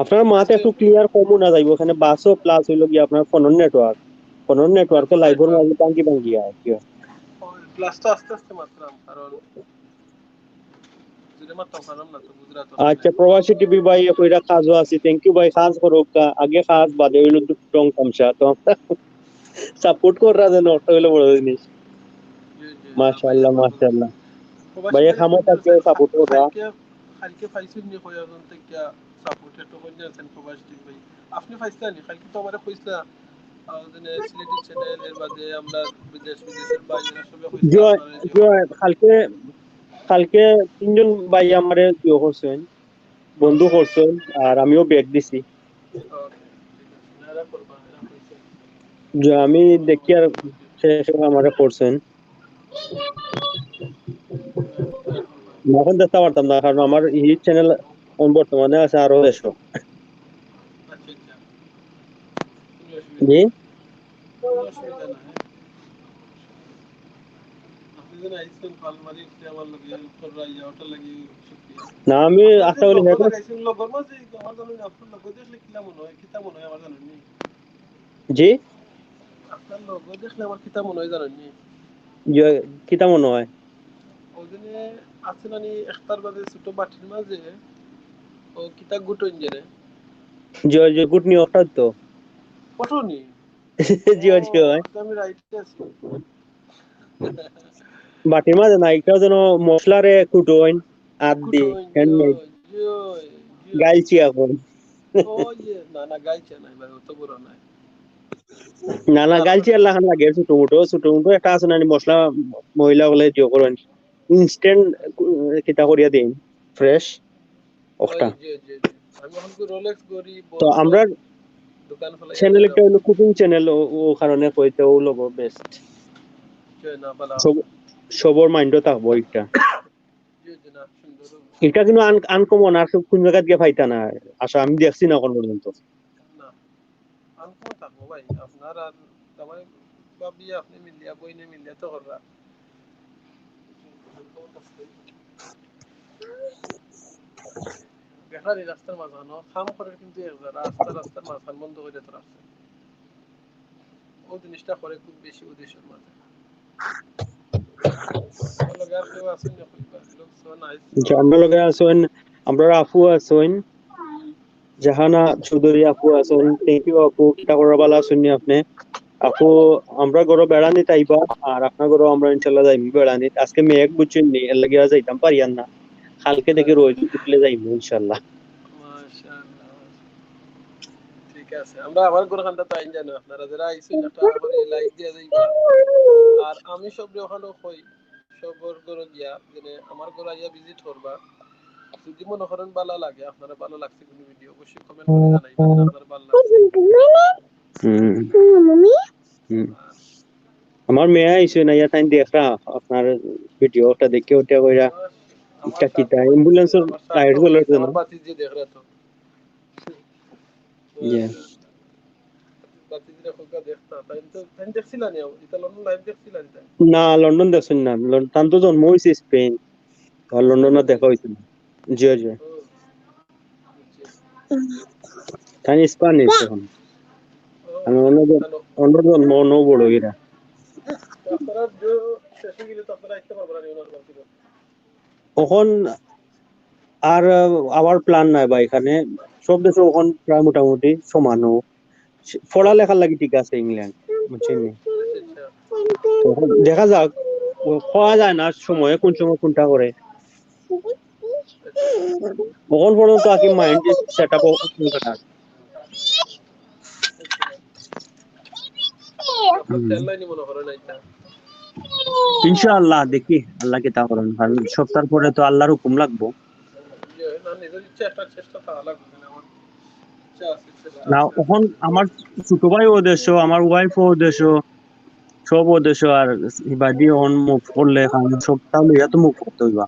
আপনার মাতে আজকে একটু ক্লিয়ার কমও না যাইব, ওখানে বাসও প্লাস হইলো গিয়া আপনার ফোনের নেটওয়ার্কে লাইভের নেটওয়ার্ক মাঝে ভাঙ্গি ভাঙ্গি আয় কি হয়। ক্লাসটা আস্তে আস্তে মাত্রাম, কারণ যদি মাত্রাম কারণ না তো গুজরাট আচ্ছা প্রবাসী টিভি ভাই কইরা কাজও আছে, থ্যাংক ইউ ভাই, কাজ করুক আগে কাজ বাদে হইলো রং তামসা, তো আমরা সাপোর্ট করা যেন ওটা হইলো বড় জিনিস। জি জি না ভাই, মাশাআল্লাহ আমার মাশাআল্লাহ প্রবাসী ভাইয়া ভাই খামো কোন থাকবে দিয়েছেন? সাপোর্ট করা। খালকে পাইছেন নি কয়জন থেকে সাপোর্ট একটু কোন দিয়েছেন প্রবাসী ভাই? আপনি পাইছেন নি? খালকে তো আমারে কইছিলা সিলেটি চ্যানেল এর বাদে আমরা বিদেশের বাইরে সবাই কইছিলা জয় আপনারা দিও। জয় কালকে কালকে 3জন ভাই আমারে ইয়ে করছেন, বন্ধু করছেন, আর আমিও ব্যাগ দিছি। ওকে, ঠিক আছে, নারা করবা, নারা কইছে যে আমি ভালো দেখি আর মানুষ কইছে। শেষ আমারে করছেন, নারা করবা। এখন দেখতে পারতাম না কারণ আমার এই চ্যানেল বর্তমানে আছে আরো 100। আচ্ছা আচ্ছা, কোনো অসুবিধা জি নাই, কোনো অসুবিধা নাই। আপনি যেন আইসেন পালমারি উঠতে আমার লগে উত্তর রাইয়া ওটা লাগি শুক্রিয়া। না আমি আপনারা যে আশা করি লগ হ্যাঁ। লাগাইছেন, লগর মাঝে আমার জানেন আপনার লগ দেখলে কিলা মনে হয়, কিতা মনে হয় আমার জানেন নি? জি আপনার লগ দেখলে আমার কিতা মনে হয় জানেন নি? কিতা মনে হয়? ওই দিনে আছে নানি একটার বাদে ছোট বাটির মাঝে ও কিতা গুটন জেরে জয় জয় গুড নিউ অফার তো। পটনি। ও জিও জিও আজকে আমি রাইটে আছি। বাটির মাঝে না একটা যেন মশলারে কুটোইন আর দি কুটন হ্যান্ডমেড জয় জয় জয়। গাইছি এখন। ও ইয়ে না না, গাইছে নাই ভাই, অত বড় নাই। না না গাইছি আর লাগান লাগে ছোট মুটো একটা আছে না মশলা মহিলা বলে জিও করেন ইনস্ট্যান্ট কিতা করিয়া দেন ফ্রেশ ওই ওটা। জি জি জি, আমি এখন রোলেক্স গড়ি তো বড় বড় আমরা দোকান ফেলাইয়া চ্যানেল জায়গা একটা হলো কুকিং চ্যানেল, ও কারণে কইতে ও লোক বেস্ট জয় না বলা সব সবর মাইন্ডও থাকবো এটা। জি জি না সুন্দর। এটা কিন্তু আনকমন আর কোন জায়গায় গিয়ে পাইতা না, আশা আমি দেখছি না কোনো পর্যন্ত। না আমি তো থাকবো ভাই, আপনার আর আমার ভাবি আপনি মিলিয়া বইনে মিলিয়া তো কররা বেকারি রাস্তার মাঝানো খাম করে, কিন্তু রাস্তার মাঝখান বন্ধ করে তো রাখছে, ও জিনিসটা করে খুব বেশি উদ্দেশ্যের মাঝে। আমার লগে আর কেউ আসেন না কইবা লোক সো নাইস। আমরা লগে আছেন, আমরা আফু আছেন, জাহানা চৌধুরী আপু আছেন, থ্যাংক ইউ আপু। কিতা করা ভালো আছেন নি আপনি? আপু আমরা গরো বেড়ানি তাইবা, আর আপনার গরো আমরা ইনশাল্লাহ যাইব বেড়ানি। আজকে মেঘ বুঝছেন নি, এর লাগিয়া যাইতাম পারিয়ান না। কালকে থেকে রোজ উঠলে যাইব ইনশাল্লাহ। মাশাআল্লাহ, ঠিক আছে। আমরা আমার গোরখানটা তাই জানো, আপনারা যারা আইছেন একটা করে লাইক দিয়া যাইবা। আর আমি সব ওখানে কই সবর গরো গিয়া মানে আমার গরো আইয়া ভিজিট করবা। যদি মনে করেন ভালো লাগে, আপনারা ভালো লাগছে কোনো ভিডিও, অবশ্যই কমেন্ট করে জানাইবেন যে আপনার ভালো লাগছে। আর আমার মেয়ে আইছে না, ইয়া তাই দেখা আপনার ভিডিওটা দেখে ওটা কইরা আমার ইটা সাথ কিটা হয়ে গেছে, অ্যাম্বুলেন্সের আমার সাথ টায়ার তো হয়ে চলে গেছে, না। আমার বাতিজি দেখ রা তো ইয়া বাতিজিরা খোকা দেখতা তাই তো, তাই দেখছিলা নি এটা লন্ডন লাইভ দেখছিলা নি তাই? না লন্ডন দেখছেন না, তান তো জন্ম হয়েছে স্পেন, আর লন্ডনে দেখা হয়েছে না। জি জি, ও, বুঝছি। তাই স্প্যানিশ এখন। ও, আমি হ্যালো। অন্য জন্ম অন্য বড় এরা। তো আপনারা যে শেষে গেলে তো আপনারা আসতে পারবেন না ওনার বাড়িতে। এখন আর আবার প্ল্যান নাই বা এখানে সব দেশে এখন প্রায় মোটামুটি সমানও। পড়ালেখার লাগি ঠিক আছে ইংল্যান্ড, বুঝছেন নি? আচ্ছা আচ্ছা। তো এখন দেখা যাক, খাওয়া যায় না সময়ে কোন সময় কোনটা করে। আচ্ছা আচ্ছা। এখন পর্যন্ত আর কি মাইন্ড সেট আপ আচ্ছা। আপনার ডেডলাইনই মনে করেন এটা। ইনশাআল্লাহ দেখি আল্লাহ কি তা করেন, কারণ সপ্তাহ পরে তো আল্লাহর হুকুম লাগবো। যে না নিজের ইচ্ছা, একটা চেষ্টা থাকা লাগবে না, আমার ইচ্ছা আছে, চেষ্টা না আছে। এখন আমার ছোট ভাই ও দেশ, আমার ওয়াইফ ও দেশ, সব ও দেশ। আর ইবাদি অন মুভ করলে কারণ সপ্তাহ লইয়া তো মুভ করতে হইবা।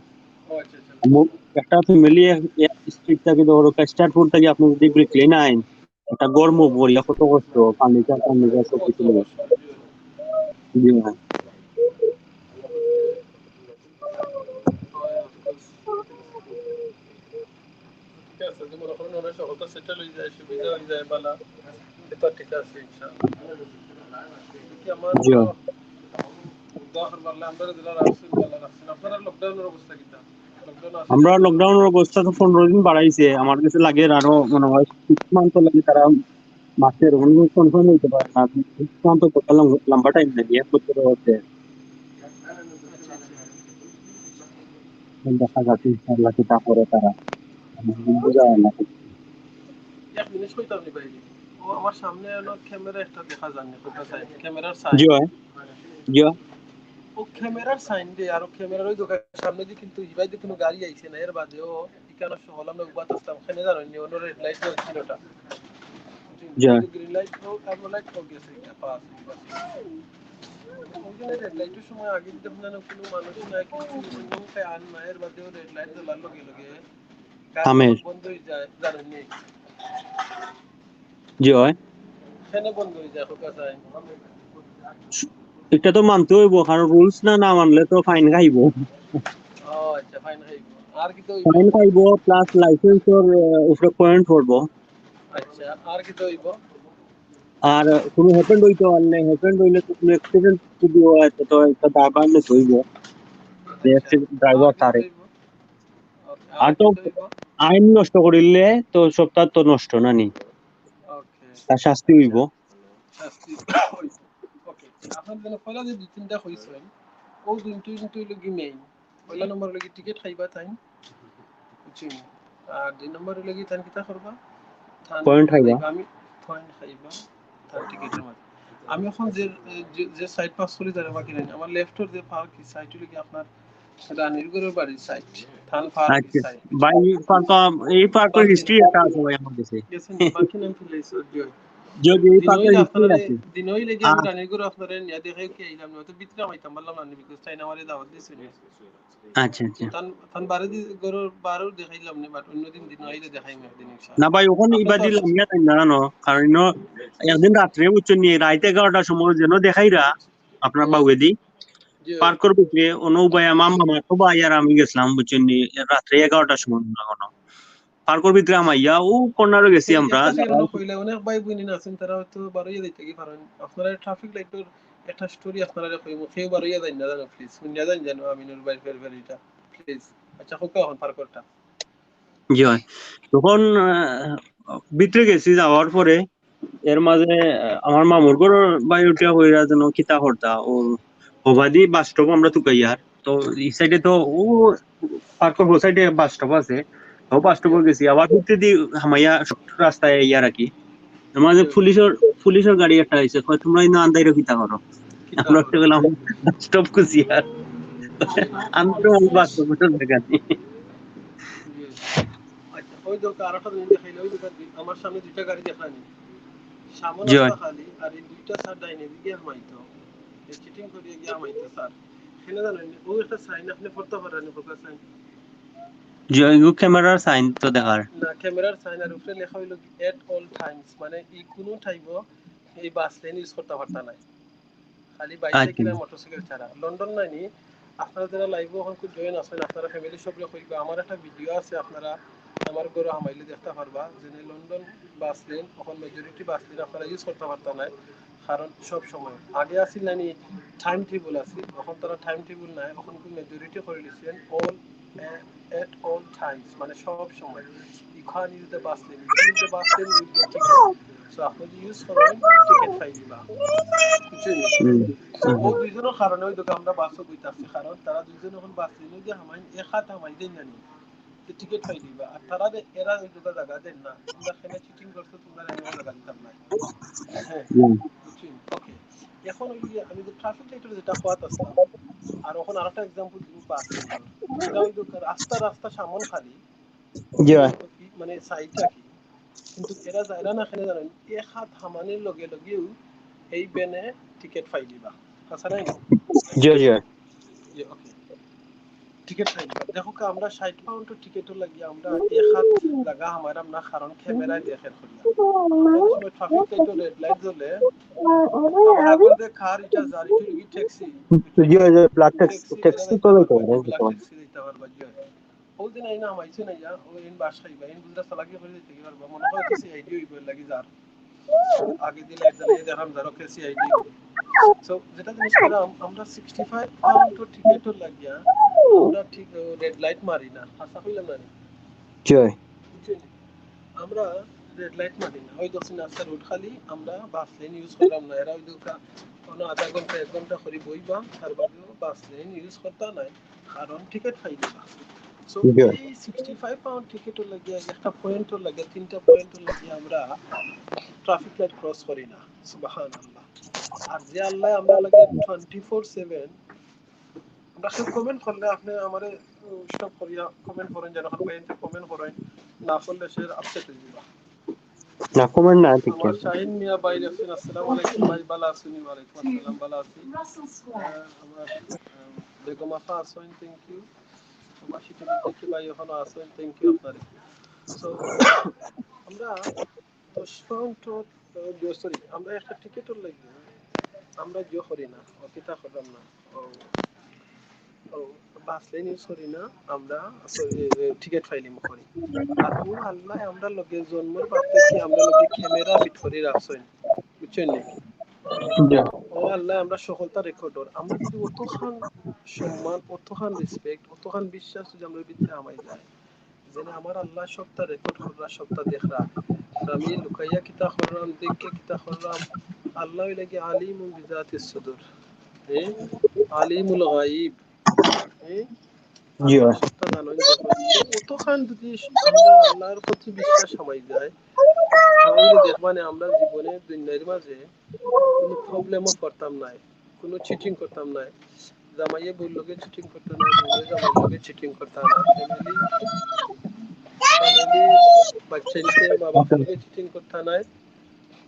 ও আচ্ছা আচ্ছা। একটা ফ্যামিলি স্ট্রিট থেকে ধরো স্টার্ট করতে গিয়ে আপনি যদি ব্রিকলি না আইন, একটা গড় মুভ করিয়া কত কষ্ট, ফার্নিচার ফার্নিচার সব কত কিছু লইয়া। কষ্ট। জি হ্যাঁ। ঠিক আছে, যদি মনে করেন অনেক সহজে সেটেল হয়ে যায়, সুবিধা হয়ে যায়, বালা, এটা ঠিক আছে ইনশাআল্লাহ। কি আমার জি তো হ্যাঁ। উদাহরণ বললে আমরা যারা রাখছেন বালা রাখছেন, আপনারা লকডাউনের অবস্থা কিটা? লকডাউন আছে আমরা নাকি? লকডাউনের অবস্থা তো 15 দিন বাড়াইছে, আমার কাছে লাগে আরো মনে হয় 6 মান্থ লাগে। তারা মাসের কনফার্ম হইতে পারে না, 6 মান্থ কত লম্বা টাইম নাকি, 1 বছর হচ্ছে। দেখা যাচ্ছে ইনশাআল্লাহ কি তা করে তারা, বোঝা যায় না। এক জিনিস কইতাম নি ভাই, ও আমার সামনে হলো ক্যামেরা একটা দেখা যায় না, কোথা সাইড ক্যামেরার জি সাইড, হয়, জি হয়। ও ক্যামেরার সাইন দিয়ে আর ক্যামেরার ওই দোকানের সামনে দিয়ে কিন্তু ইবাই দিয়ে কোনো গাড়ি আইছে না, এর বাদেও ইকানো সহল আমরা উবাত আসতাম, এখানে জানেন নি ওর রেড লাইট ছিল ওটা, জি হয়। গ্রিন লাইট হোক আর লাইট হোক গেছে এটা পাস। ওখানে রেড লাইটের সময় আগে যদি আপনার কোনো মানুষ না কিছু অন্য আন না, এর বাদেও রেড লাইট জ্বলার লগে লগে গাড়ি আমের। যখন বন্ধ হয়ে যায় জানেন নি, জি হয়। এখানে বন্ধ হয়ে যায় হোক আছে। এটা তো মানতে হইব, কারণ রুলস না না মানলে তো ফাইন খাইব। ও আচ্ছা, ফাইন খাইব। আর কি তো হইব? ফাইন খাইব প্লাস লাইসেন্সের উপরে পয়েন্ট পড়বো। আচ্ছা, আর কি তো হইব? আর কোনো হ্যাপেন্ড হইতে পারলে, হ্যাপেন্ড হইলে তো কোনো অ্যাক্সিডেন্ট যদি হয় তো একটা দাবার নিতে হইব, যে আচ্ছা, অ্যাক্সিডেন্ট আর ড্রাইভার কি তো তারে। হইব? ওকে, আর আর তো কি তো হইব? আইন নষ্ট করিলে তো সপ্তাহ তো নষ্ট না নি, ওকে, তার শাস্তি হইব। আচ্ছা, শাস্তি হইব। ওকে, আপনার জন্য পয়লা যে দুই তিনটা হইছেন, ও দুইটো কিন্তু লগি মেইন। পয়লা নম্বর লগি টিকিট খাইবা তাই, বুঝছেন? আর দুই নম্বর লগি তান কিতা করবা? থান পয়েন্ট খাইবা। যাইবা, আমি পয়েন্ট খাইবা থান টিকিটের মাঝে। আমি এখন যে যে সাইড পাস করি তার বাকি নাই, আমার লেফটের যে পার্ক সাইড লগি আপনার রানীরগড়ের বাড়ির সাইড, থান পার্ক আচ্ছা সাইড, ভাই, বুঝছেন? এই পার্কের বাকি হিস্ট্রি একটা আছে ভাই আমার কাছে। গেছেন নি? বাকি নাম ফেলাইছো দিও। যদি এই দিন পার্কের হইলে হিস্ট্রি আপনারা আছে। দিন হইলে কি আমি আ- রানীরগড় আপনারা নিয়ে দেখাই কি আইলাম না, তো ভিতরে হইতাম বললাম না, বিকজ তাই না আমারে দাওয়াত দিছিল। আচ্ছা আচ্ছা। তান তান বারে দি গরুর বারও দেখাইলাম না, বাট অন্যদিন দিন হইলে দেখাইম একদিন না ইনশাআল্লাহ। ভাই ওখানে আপনি ইবা তো দিলাম ইয়া তাই না, কারণ একদিন রাত্রে বুঝছেন নি, রাত 11টার সময় যেন দেখাইরা আপনার হুম, বাউেদি জি পার্কের ভিতরে অন্য ভাই আমার মামা তো ভাই আর আমি গেছিলাম, বুঝছেন নি, রাত্রে 11টার সময় না কোনো পার্কের ভিতরে আমাইয়া ও কর্নারে গেছি এই আমরা। একটা সেকেন্ড কইলে অনেক ভাই বোন আছেন, তারা হয়তো বারোইয়া যাইতে কি পারেন, আপনারা ট্রাফিক লাইটের একটা স্টোরি আপনারা কইব, কেউ বারোইয়া যাই না জানো, প্লিজ শুনিয়া যান জানো আমিনুর ভাই ফেরফেরিটা প্লিজ। আচ্ছা হোক, এখন পার্করটা জি হয়। তখন ভিতরে গেছি, যাওয়ার পরে এর মাঝে আমার মামুর ঘর বায়ুটা হইরা যেন কিতা হরতা ও হবাদি বাস স্টপ আমরা তুকাইয়ার। তো এই সাইডে তো ও পার্কের ও সাইডে বাস স্টপ আছে। ও বাস স্টপে গেছি, আবার ভিতরে দি হামাইয়া রাস্তায় ইয়া রাখি। এর মাঝে পুলিশের গাড়ি একটা আইছে, কয় তোমরা ইনো আন্দাইরো কিতা করো? আমরা তো গেলাম বাস স্টপ খুঁজি আর আন্দাইরো বাস স্টপ জায়গা নেই। আচ্ছা ওই দোকান আরেকটা জিনিস দেখাইলে ওই দোকান আমার সামনে দুইটা গাড়ি দেখানি সামনে জি রাস্তা খালি আর এই দুইটা স্যার ডাইনে দিকে হামাইতো এই চিটিং করিয়ে গিয়ে হামাইতো স্যার সেটা জানেন ও একটা সাইন আপনি পড়তে পারেন প্রকার সাইন জি, ক্যামেরার সাইন তো দেখার না ক্যামেরার সাইন আর উপরে লেখা হইলো এট অল টাইমস মানে এই কোনো টাইমও এই বাস লাইন ইউজ করতে পারতা নাই খালি বাইসাইকেল আর মোটরসাইকেল ছাড়া লন্ডন নাইনি আপনারা যারা লাইভে এখন খুব জয়েন আছেন আপনারা ফ্যামিলি সব লোক হইবা আমার একটা ভিডিও আছে আপনারা আমার গরু হামাইলে দেখতে পারবা যে লন্ডন বাস লেন এখন মেজরিটি বাস লেন আপনারা ইউজ করতে পারতা নাই কারণ সব সময় আগে আসিল নানি টাইম টেবিল আছে এখন তারা টাইম টেবিল নাই এখন মেজরিটি করে দিয়েছেন অল at all times মানে সব সময় you can't use the bus lane if you use the bus lane you will get ticket so আপনি যদি ইউজ করেন টিকেট পাইবা বুঝছেন ও দুইজনের কারণে ওই দোকান আমরা বাসও বইতাছি কারণ তারা দুইজন এখন বাস লেনে যে হামাই এক হাত হামাই দেন জানি টিকিট পাই দিবা আর তারা এরা ওই দোকান জায়গা দেন না তোমরা এখানে চিটিং করছো তোমরা এমন জায়গা দিতাম না হ্যাঁ বুঝছেন ওকে এখন ওই যে আমি যে ট্রাফিক লাইটের যেটা হওয়াত আসলাম আর এখন আরেকটা এক্সাম্পল দিব বাস লেনের এটা ওই দোকান রাস্তা সামন খালি মানে সাইডটা কি কিন্তু এরা যায় না এখানে জানেন এক হাত হামানের লগে লগেও এই বেনে টিকিট পাই দিবা আচ্ছা নাই জি জি ওকে টিকিট পাই দিবা দেখো আমরা 60 পাউন্ড টিকিটও লাগি আমরা এক হাত লাগা আমার আমরা কারণ ক্যামেরায় দেখেন করিয়া আমরা সময় ট্রাফিক লাইট রেড লাইট জ্বলে আমরা আগর দে কার এটা জারি টু গি ট্যাক্সি জি জি ব্ল্যাক ট্যাক্সি তো ব্ল্যাক ট্যাক্সি দিতে পারবা জি ওই দিন আইনা আমাইছে না ইয়া ওই ইন বাসাই বা ইন বুঝরা সালাকি করে দিতে পারবা মনে হয় তো সিআইডি হইব লাগি যার আগে দিলে একদম এই দেখাম যার ওকে সিআইডি সো যেটা জিনিস করে আমরা 65 পাউন্ড টিকিটও লাগিয়া আমরা ঠিক রেড লাইট মারি না আশা কইলাম না জয় আমরা রেড লাইট মারি না ওই দক্ষিণ রাস্তা রোড খালি আমরা বাস লেন ইউজ করলাম না এরা ওই দোকান কোনো আধা ঘন্টা 1 ঘন্টা করে বইবা তারপরেও বাস লেন ইউজ করতে নাই কারণ টিকিট পাই দিবা সো এই 65 পাউন্ড টিকিটও লাগিয়া একটা পয়েন্টও লাগিয়া তিনটা পয়েন্টও লাগিয়া আমরা ট্রাফিক লাইট ক্রস করি না সুবহানাল্লাহ আর যে আল্লাহ আমরা লাগে 24/7 আমরা সব কমেন্ট করলে আপনি আমারে স্টপ করিয়া কমেন্ট করেন যখন পয়েন্টে কমেন্ট করেন না করলে সে আপসেট হয়ে যাবে না কমেন্ট না ঠিক আমার শাহিন মিয়া ভাই রাখছেন আসসালামু আলাইকুম ভাই ভালো আছেন ওয়া আলাইকুম আসসালাম ভালো আছি আমার বেগম আফা আসেন থ্যাংক ইউ আমার শিক্ষা বিদ্যার্থী ভাই এখনো আসেন থ্যাংক ইউ আপনারে সো আমরা 10 পাউন্ড সরি আমরা একটা টিকিটও লাগি আমরা জিও করি না অকিতা করলাম না বাস লাইন ইউজ করি না আমরা টিকিট ফাইলিং করি আর ও আল্লাহ আমরা লগে জন্মের পর থেকে আমরা লগে ক্যামেরা ফিট করে রাখছেন বুঝছেন নি ও আল্লাহ আমরা সকলটা রেকর্ডর আমরা যদি অতখান সম্মান অতখান রেসপেক্ট অতখান বিশ্বাস যদি আমরা ভিতরে আমায় যায় যেন আমার আল্লাহ সবটা রেকর্ড করা সবটা দেখরা আমি লুকাইয়া কিতা করলাম দেখে কিতা করলাম আল্লাহ লাগে আলিমুল বিজাতিস সুদূর আলিমুল গায়ব সবটা জানেন অতখান যদি আমরা আল্লাহর প্রতি বিশ্বাস আমায় যায় তাহলে দেখবানে আমরা জীবনে দুনিয়ার মাঝে কোনো প্রবলেমও করতাম না কোনো চিটিং করতাম না জামাইয়ে বউর লগে চিটিং করতাম না বউয়ে জামাইয়ের লগে চিটিং করতাম না ফ্যামিলি বাচ্চাইতে মা বাপের লগে চিটিং করতাম না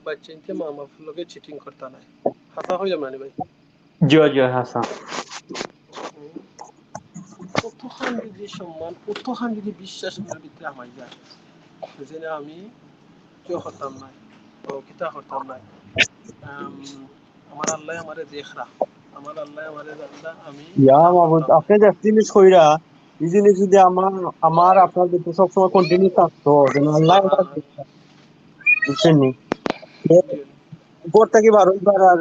বাচ্চাইতে মা বাপের লগে চিটিং করতাম না হাসা হইলাম না ভাই জয় জয় হাসা কতখান যদি সম্মান কতখান যদি বিশ্বাস আমার ভিতরে আমায় যায় যে আমি কেউ হতাম না ও কিতা হতাম না আমার আল্লাহ আমারে দেখরা আমার আল্লাহ আমারে জানলা আমি ইয়া মাহমুদ আপনি যে জিনিস কইরা এই জিনিস যদি আমার আপনার ভিতরে সব সময় কন্টিনিউ থাকতো যেন আল্লাহ বুঝছেন নি উপর থেকে বারবার আর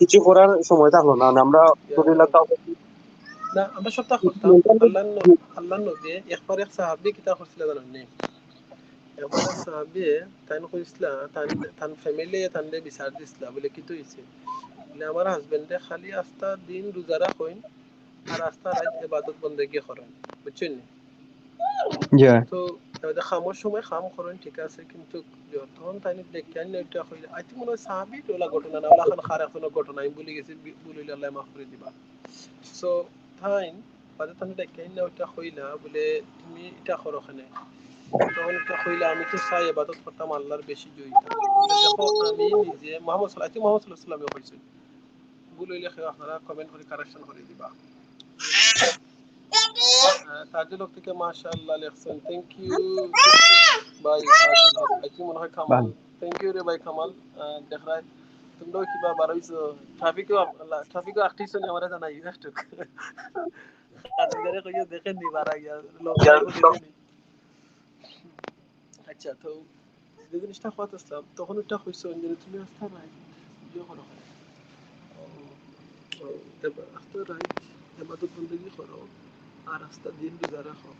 কিছু করার সময় থাকলো না আমরা না আমরা সপ্তাহ করতাম আল্লাহ নবী একবার এক সাহাবী কিতা করছিল জানেন নি এবারে সাহাবে তান কইসলা তান ফ্যামিলি তানলে বিচার দিসলা বলে কি হইছে বলে আমার হাজবেন্ডে খালি আস্তা দিন রোজা রাখেন আর আস্তা রাত ইবাদত বন্দেগি করেন বুঝছেন জি তো খামর সময় খাম করেন ঠিক আছে কিন্তু যখন তাই দেখেন এটা হইলে আই থিঙ্ক মনে হয় সাহাবি ওলা ঘটনা না ওলা খান খারাপ কোনো ঘটনা আমি বলে গেছি বলিলে আল্লাহ মাফ করে দিবা সো তাই বাদে তান দেখেন না ওটা হইলা বলে তুমি এটা করো ওখানে তখন একটা হইলা আমি তো চাই ইবাদত করতাম আল্লাহর বেশি জয়িতা বলে দেখো আমি নিজে মোহাম্মদ সাল্লাল্লাহু কইছেন বলিলে আপনারা কমেন্ট করে কারেকশন করে দিবা তাজুল হক থেকে মাশাআল্লাহ লেখছেন থ্যাংক ইউ ভাই তাজুল হক আই মনে হয় কামাল থ্যাংক ইউ রে ভাই কামাল দেখরা তোমরাও কিবা বাড়াইছো ট্রাফিকও আটটিছো নি আমারে জানাই একটু কাজগারে কইও দেখেন নি বাড়া গিয়া লং ড্রাইভও গেছে নি আচ্ছা তো যে জিনিসটা কথা আসলাম তখন একটা হইছে যে তুমি আসতে নাই ইয়ে করো আস্তে রাইট ইবাদত বন্দেগি করো আর আস্তে দিন রোজা রাখো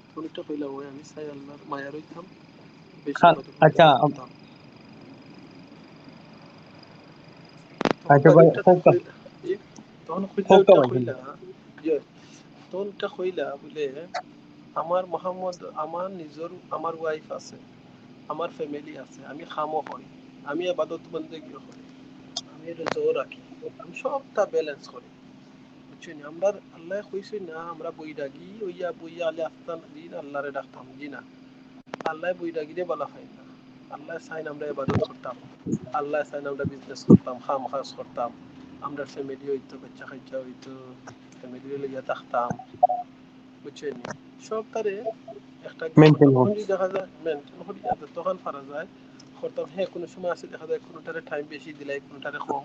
তখন একটা কইলাম ওই আমি চাই আল্লাহর মায়ার হইতাম বেশি ইবাদত আচ্ছা বন্দেগি করতাম তখন আচ্ছা বাদে ভাই একটা তখন খুঁজলে হোক ওইটা ভাই কইলা ইয়ে তখন ওইটা কইলা বলে আমার মোহাম্মদ আমার নিজের আমার ওয়াইফ আছে আমার ফ্যামিলি আছে আমি খামো করি আমি ইবাদত বন্দেগিও করি আমি রোজাও রাখি আমি সবটা ব্যালেন্স করি বুঝছেন আমরা আল্লাহ কইছে না আমরা বইডাগি ওইয়া বইয়া আলে আস্তান দিন আল্লাহরে ডাকতাম জি না আল্লাহ বইডাগি দিয়ে বলা হয় না আল্লাহ চাইন আমরা ইবাদত করতাম আল্লাহ চাইন আমরা বিজনেস করতাম খাম খাস করতাম আমরা ফ্যামিলি হইতো বাচ্চা কাচ্চা হইতো ফ্যামিলি লইয়া থাকতাম বুঝছেন সব তারে একটা গিয়ে মেনটেন করতাম হোক এখন যদি দেখা যায় মেনটেন করি তখন পারা যায় করতাম হ্যাঁ কোনো সময় আছে দেখা যায় কোনোটারে টাইম বেশি দিলাই কোনোটারে কম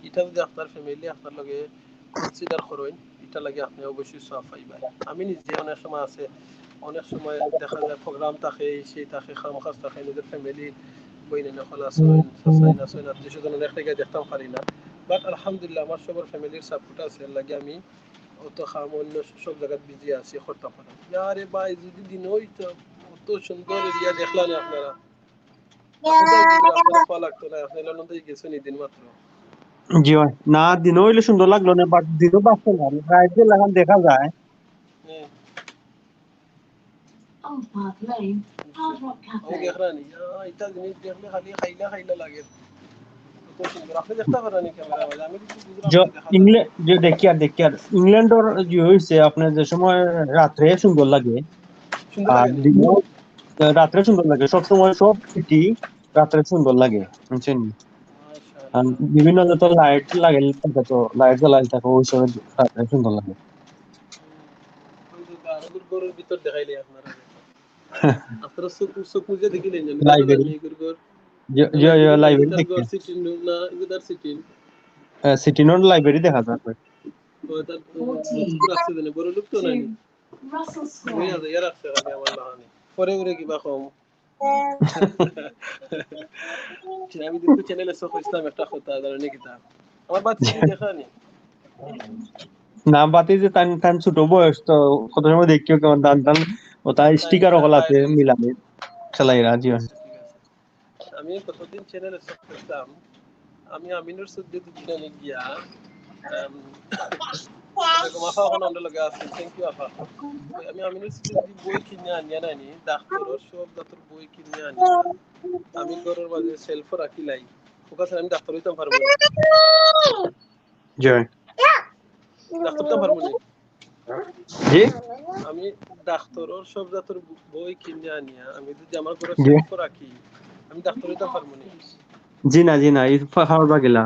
এটা যদি আপনার ফ্যামিলি আপনার লগে কনসিডার করেন এটা লাগে আপনি অবশ্যই সব পাইবেন আমি নিজে অনেক সময় দেখা যায় প্রোগ্রাম থাকে সেই থাকে খাম খাস থাকে নিজের ফ্যামিলি বইনে নকল আসেন সাসাইন আসেন আত্মীয় স্বজন অনেক থেকে দেখতাম পারি না বাট আলহামদুলিল্লাহ আমার সবার ফ্যামিলির সাপোর্ট আছে লাগে আমি অত খাম অন্য সব জায়গায় বিজি আছি করতে পারি আরে ভাই যদি দিন হইতো অত সুন্দর এরিয়া দেখলেন আপনারা আপনারা ফল লাগতো না আপনারা নদী গেছেন এই দিন মাত্র জি ভাই না দিনও হইলে সুন্দর লাগলো না বাট দিনও বাঁচতে না রাইট দিয়ে লাগান দেখা যায় এটা জিনিস দেখলে খালি খাইলা খাইলা লাগে আপনি দেখতে পারেন ক্যামেরা আমি কিন্তু বুঝলাম না দেখা যায় ইংল্যান্ড যে দেখি আর ইংল্যান্ডর যে হয়েছে আপনার যে সময় রাত্রে সুন্দর লাগে সুন্দর আর লাগে নি দিনও রাত্রে সুন্দর লাগে সব সময় সব সিটি রাত্রে সুন্দর লাগে বুঝছেন আর মাশাআল্লাহ বিভিন্ন যত লাইট লাগে থাকে তো লাইট জ্বালাই থাকে ওই সময় রাত্রে সুন্দর লাগে গরুর ভিতর দেখাইলে আপনারা আপনারা চোখ মুজে দেখিলেন আমি দেখা যায় লাইব্রেরি নি গরুর লাইব্রেরি না লাইব্রেরি ইদার দেখি গর সিটি না either city city note library দেখা যায় ও তার ভূতপুর আসছে দেনে বড় লোক তো নাই বই আছে ইয়ার আসছে খালি আমার লাহানি পরে উরে কিবা কম আমি দেখো চ্যানেলে সখ ইসলাম একটা কথা জানেন কি তা আমার বাচ্চা কি দেখানি না বাতি যে টান টান ছোট বয়স তো কত সময় দেখিও কেমন টান টান ও তার স্টিকার ওগুলো আছে মিলাবে খেলাইরা জি আচ্ছা ঠিক আছে আমি কতদিন চ্যানেলে সখ ইসলাম আমি আমিনুর সুদ্দি দুদিনে গিয়া বেগম আফা এখন আমরা লগে আছেন থ্যাংক ইউ আফা আমি আমিনুর সুদ্দি বই কিনে আনিয়া নাইনি ডাক্তারের সব ডাক্তার বই কিনে আনিয়া আমি ঘরের মাঝে সেলফ রাখি লাই ওখানে আমি ডাক্তার হইতাম পারবো না জয় ডাক্তার হইতাম পারবো না জি আমি ডাক্তারের সব ডাক্তার বই কিনে আনিয়া আমি যদি আমার ঘরে জি সেলফ রাখি আমি ডাক্তার হইতাম পারবো না জি না এই খাওয়ার বাগিলা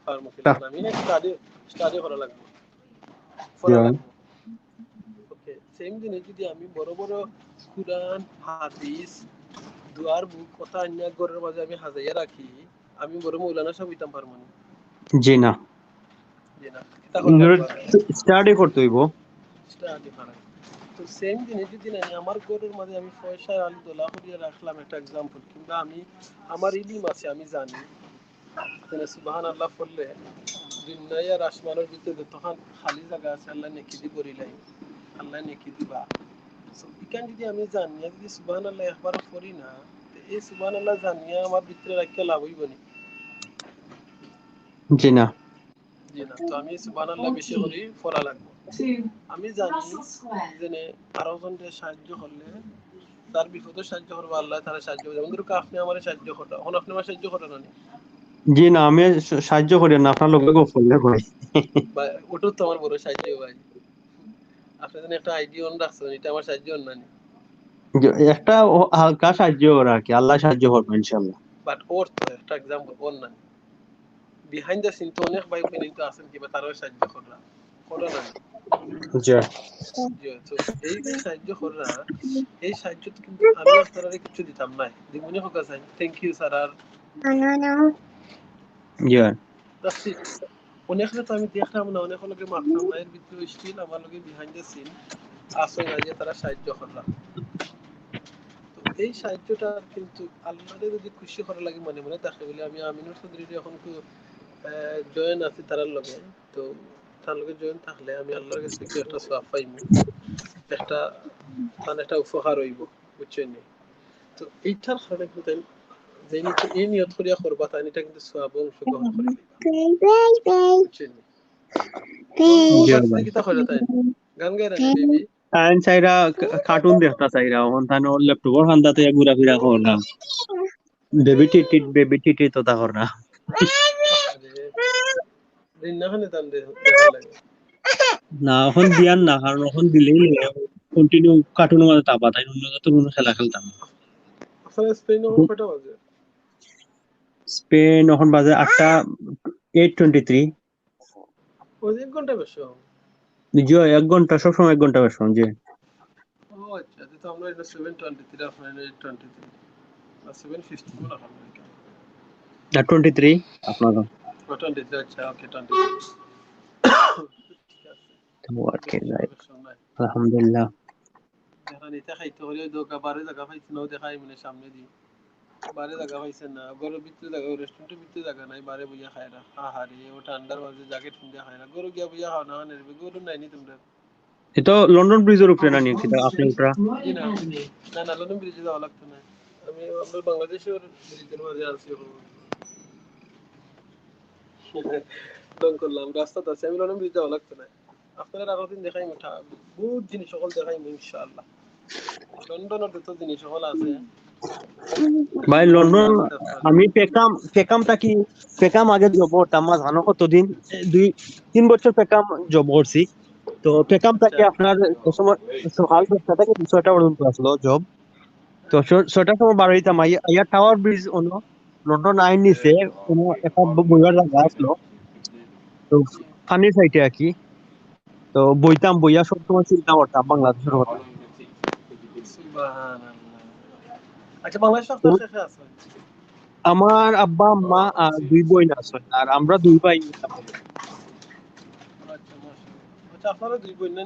পারবো কিলা আমি স্টাডি করা লাগবে পড়া জয় লাগবে ওকে সেম জিনিস যদি আমি বড় বড় কুরআন হাদিস দুয়ার বুক কথা আনিয়া ঘরের মাঝে আমি হাজাইয়া রাখি আমি বড় মৌলানা সব হইতাম পারবো না জি না জি না এটা করা লাগবে স্টাডি করতে হইব স্টাডি করা তো সেম জিনিস যদি না আমার ঘরের মাঝে আমি পয়সা আলু দোলা করিয়া রাখলাম একটা এক্সাম্পল কিংবা আমি আমার ইলিম আছে আমি জানি সুবহান আল্লাহ বললে দুনিয়া আর আসমানের ভিতরে তখন খালি জায়গা আছে আল্লাহ নেকি দি করিলাই আল্লাহ নেকি দিবা এখান যদি আমি জানিয়া যদি সুবহানাল্লাহ একবার করি না, এই সুবহানাল্লাহ জানিয়া আমার ভিতরে রাখিয়া লাভ হইব না। জি না। তো আমি সুবহানাল্লাহ বেশি করে পড়া লাগবে। আমি জানি যে আরো জনকে সাহায্য করলে তার বিপদে সাহায্য করবো, আল্লাহ তারা সাহায্য করবে। যেমন ধরুন আপনি আমার সাহায্য করেন, এখন আপনি আমার সাহায্য করেন না। জি না, আমি সাহায্য করি না, আপনার লগে গো করলে ভাই। ওটাও তো আমার বড় সাহায্য ভাই। আপনি যেন একটা আইডিয়া অন রাখছেন, এটা আমার সাহায্য না। একটা হালকা সাহায্য করা আর কি, আল্লাহ সাহায্য করবে ইনশাআল্লাহ। বাট ওর তো একটা এক্সাম্পল ওর না, বিহাইন্ড দ্য সিন তো অনেক ভাই কিন্তু আছেন কিবা তারও সাহায্য করা করো না। জি তো এই যে সাহায্য করা, এই সাহায্য তো কিন্তু আমি আপনারা কিছু দিতাম না, দিমুনি হোক আছে থ্যাংক ইউ স্যার আর জি অনেক তো আমি দেখলাম না, অনেক লোকে মারতাম না, এর ভিতরে স্টিল আমার লোকে বিহাইন্ড দ্য সিন আসে না যে তারা সাহায্য করা। তো এই সাহায্যটা কিন্তু আল্লাহরে যদি খুশি করা লাগে মনে মনে থাকে বলে আমি আমিনুর চৌধুরী এখন জয়েন আছি তার লগে। তো তার লগে জয়েন থাকলে আমি আল্লাহর কাছে কি একটা সওয়াব পাইব, একটা মানে একটা উপকার হইব, বুঝছেন? তো এইটার কারণে কিন্তু যে এই নিয়ত করিয়া করবা তাই এটা কিন্তু সওয়াব অংশগ্রহণ করে বুঝছেন? গান গায় না বেবি টাইম চাইরা কার্টুন দেখতা চাইরা ওখান তানো ল্যাপটপের হান্দাতে ঘুরা ফিরা করলাম। বেবি টিটি তো তা কররা দেখার লাগে না, এখন দিয়ান না, কারণ এখন দিলেই কন্টিনিউ কার্টুনের মধ্যে তাপা, তাই অন্য তো কোনো খেলা খেলতাম না। আসলে স্পেন এখন কয়টা বাজে? স্পেন এখন বাজে 8:23। ওই 1 ঘন্টা বেশি। জি 1 ঘন্টা, সবসময় 1 ঘন্টা বেশি। জি ও আচ্ছা, তো আমরা এটা 7:23 আপনার 8:23 না 7:50 মনে হয় না 23 আপনার 23। আচ্ছা ওকে 23 ওকে রাইট। আলহামদুলিল্লাহ। দেখা নিতে খাইতে হলে দোকা বারে জায়গা পাইছে না, দেখাই মানে সামনে দি বারে জায়গা পাইছে না, গরুর ভিতরে জায়গা, রেস্টুরেন্টের ভিতরে জায়গা নাই, বারে বইয়া খায় না। আহারে ও ঠান্ডার মাঝে জ্যাকেট কিনতে খায় না, গরু গিয়া বইয়া খাও না, গরু নাই নি তোমরা? এটা লন্ডন ব্রিজের উপরে না নিয়ে আপনি ওটা? না না লন্ডন ব্রিজে যাওয়া লাগতো না, আমি আমরা বাংলাদেশের ব্রিজের মাঝে আছি। করলাম রাস্তাতে আছে, আমি লন্ডন ব্রিজ যাওয়া লাগতো না। আপনারা আরো দিন দেখাই মিঠা বহুত জিনিস সকল দেখাই ইনশাআল্লাহ। লন্ডনের যত জিনিস সকল আছে ভাই। লন্ডন আমি পেকাম আগে জব করতাম, জানো কতদিন, 2-3 বছর পেকাম জব করছি। তো পেকাম থেকে আপনার সময় সকাল 10টা থেকে 6টা পর্যন্ত আসলো জব। তো 6টার সময় বার হইতাম, আইয়া টাওয়ার ব্রিজ অন্য লন্ডন আইন নিচে কোনো একটা বইয়ার জায়গা আসলো, তো পানির সাইডে আর কি। তো বইয়া সবসময় চিন্তা করতাম বাংলাদেশের কথা। আচ্ছা বাংলাদেশ তো আপনার শেষে আছে? আমার আব্বা আম্মা আর 2 বোন আছে, আর আমরা 2 ভাই। আচ্ছা আপনারা 2 বোন না?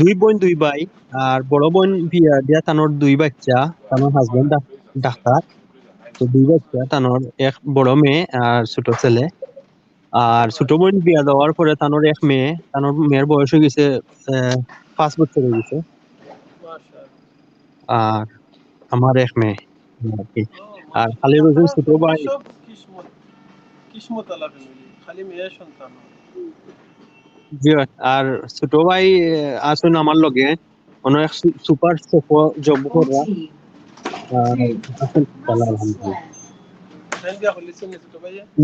2 বোন 2 ভাই। আর বড় বোন বিয়া দিয়া, তানোর 2 বাচ্চা, তানোর হাজবেন্ড ডাক্তার। তো 2 বাচ্চা, তানোর এক বড় মেয়ে আর ছোট ছেলে। আর ছোট বোন বিয়া দেওয়ার পরে তানোর এক মেয়ে, তানোর মেয়ের বয়স হয়ে গেছে 5 বছর হয়ে গেছে। আর আমার এক মেয়ে আর কি। আর খালি রয়েছে ছোট ভাই। কিসমত আলা ফ্যামিলি, খালি মেয়ে সন্তান। জি। আর ছোট ভাই আসুন আমার লগে, অনেক সুপার জব করা। আলহামদুলিল্লাহ।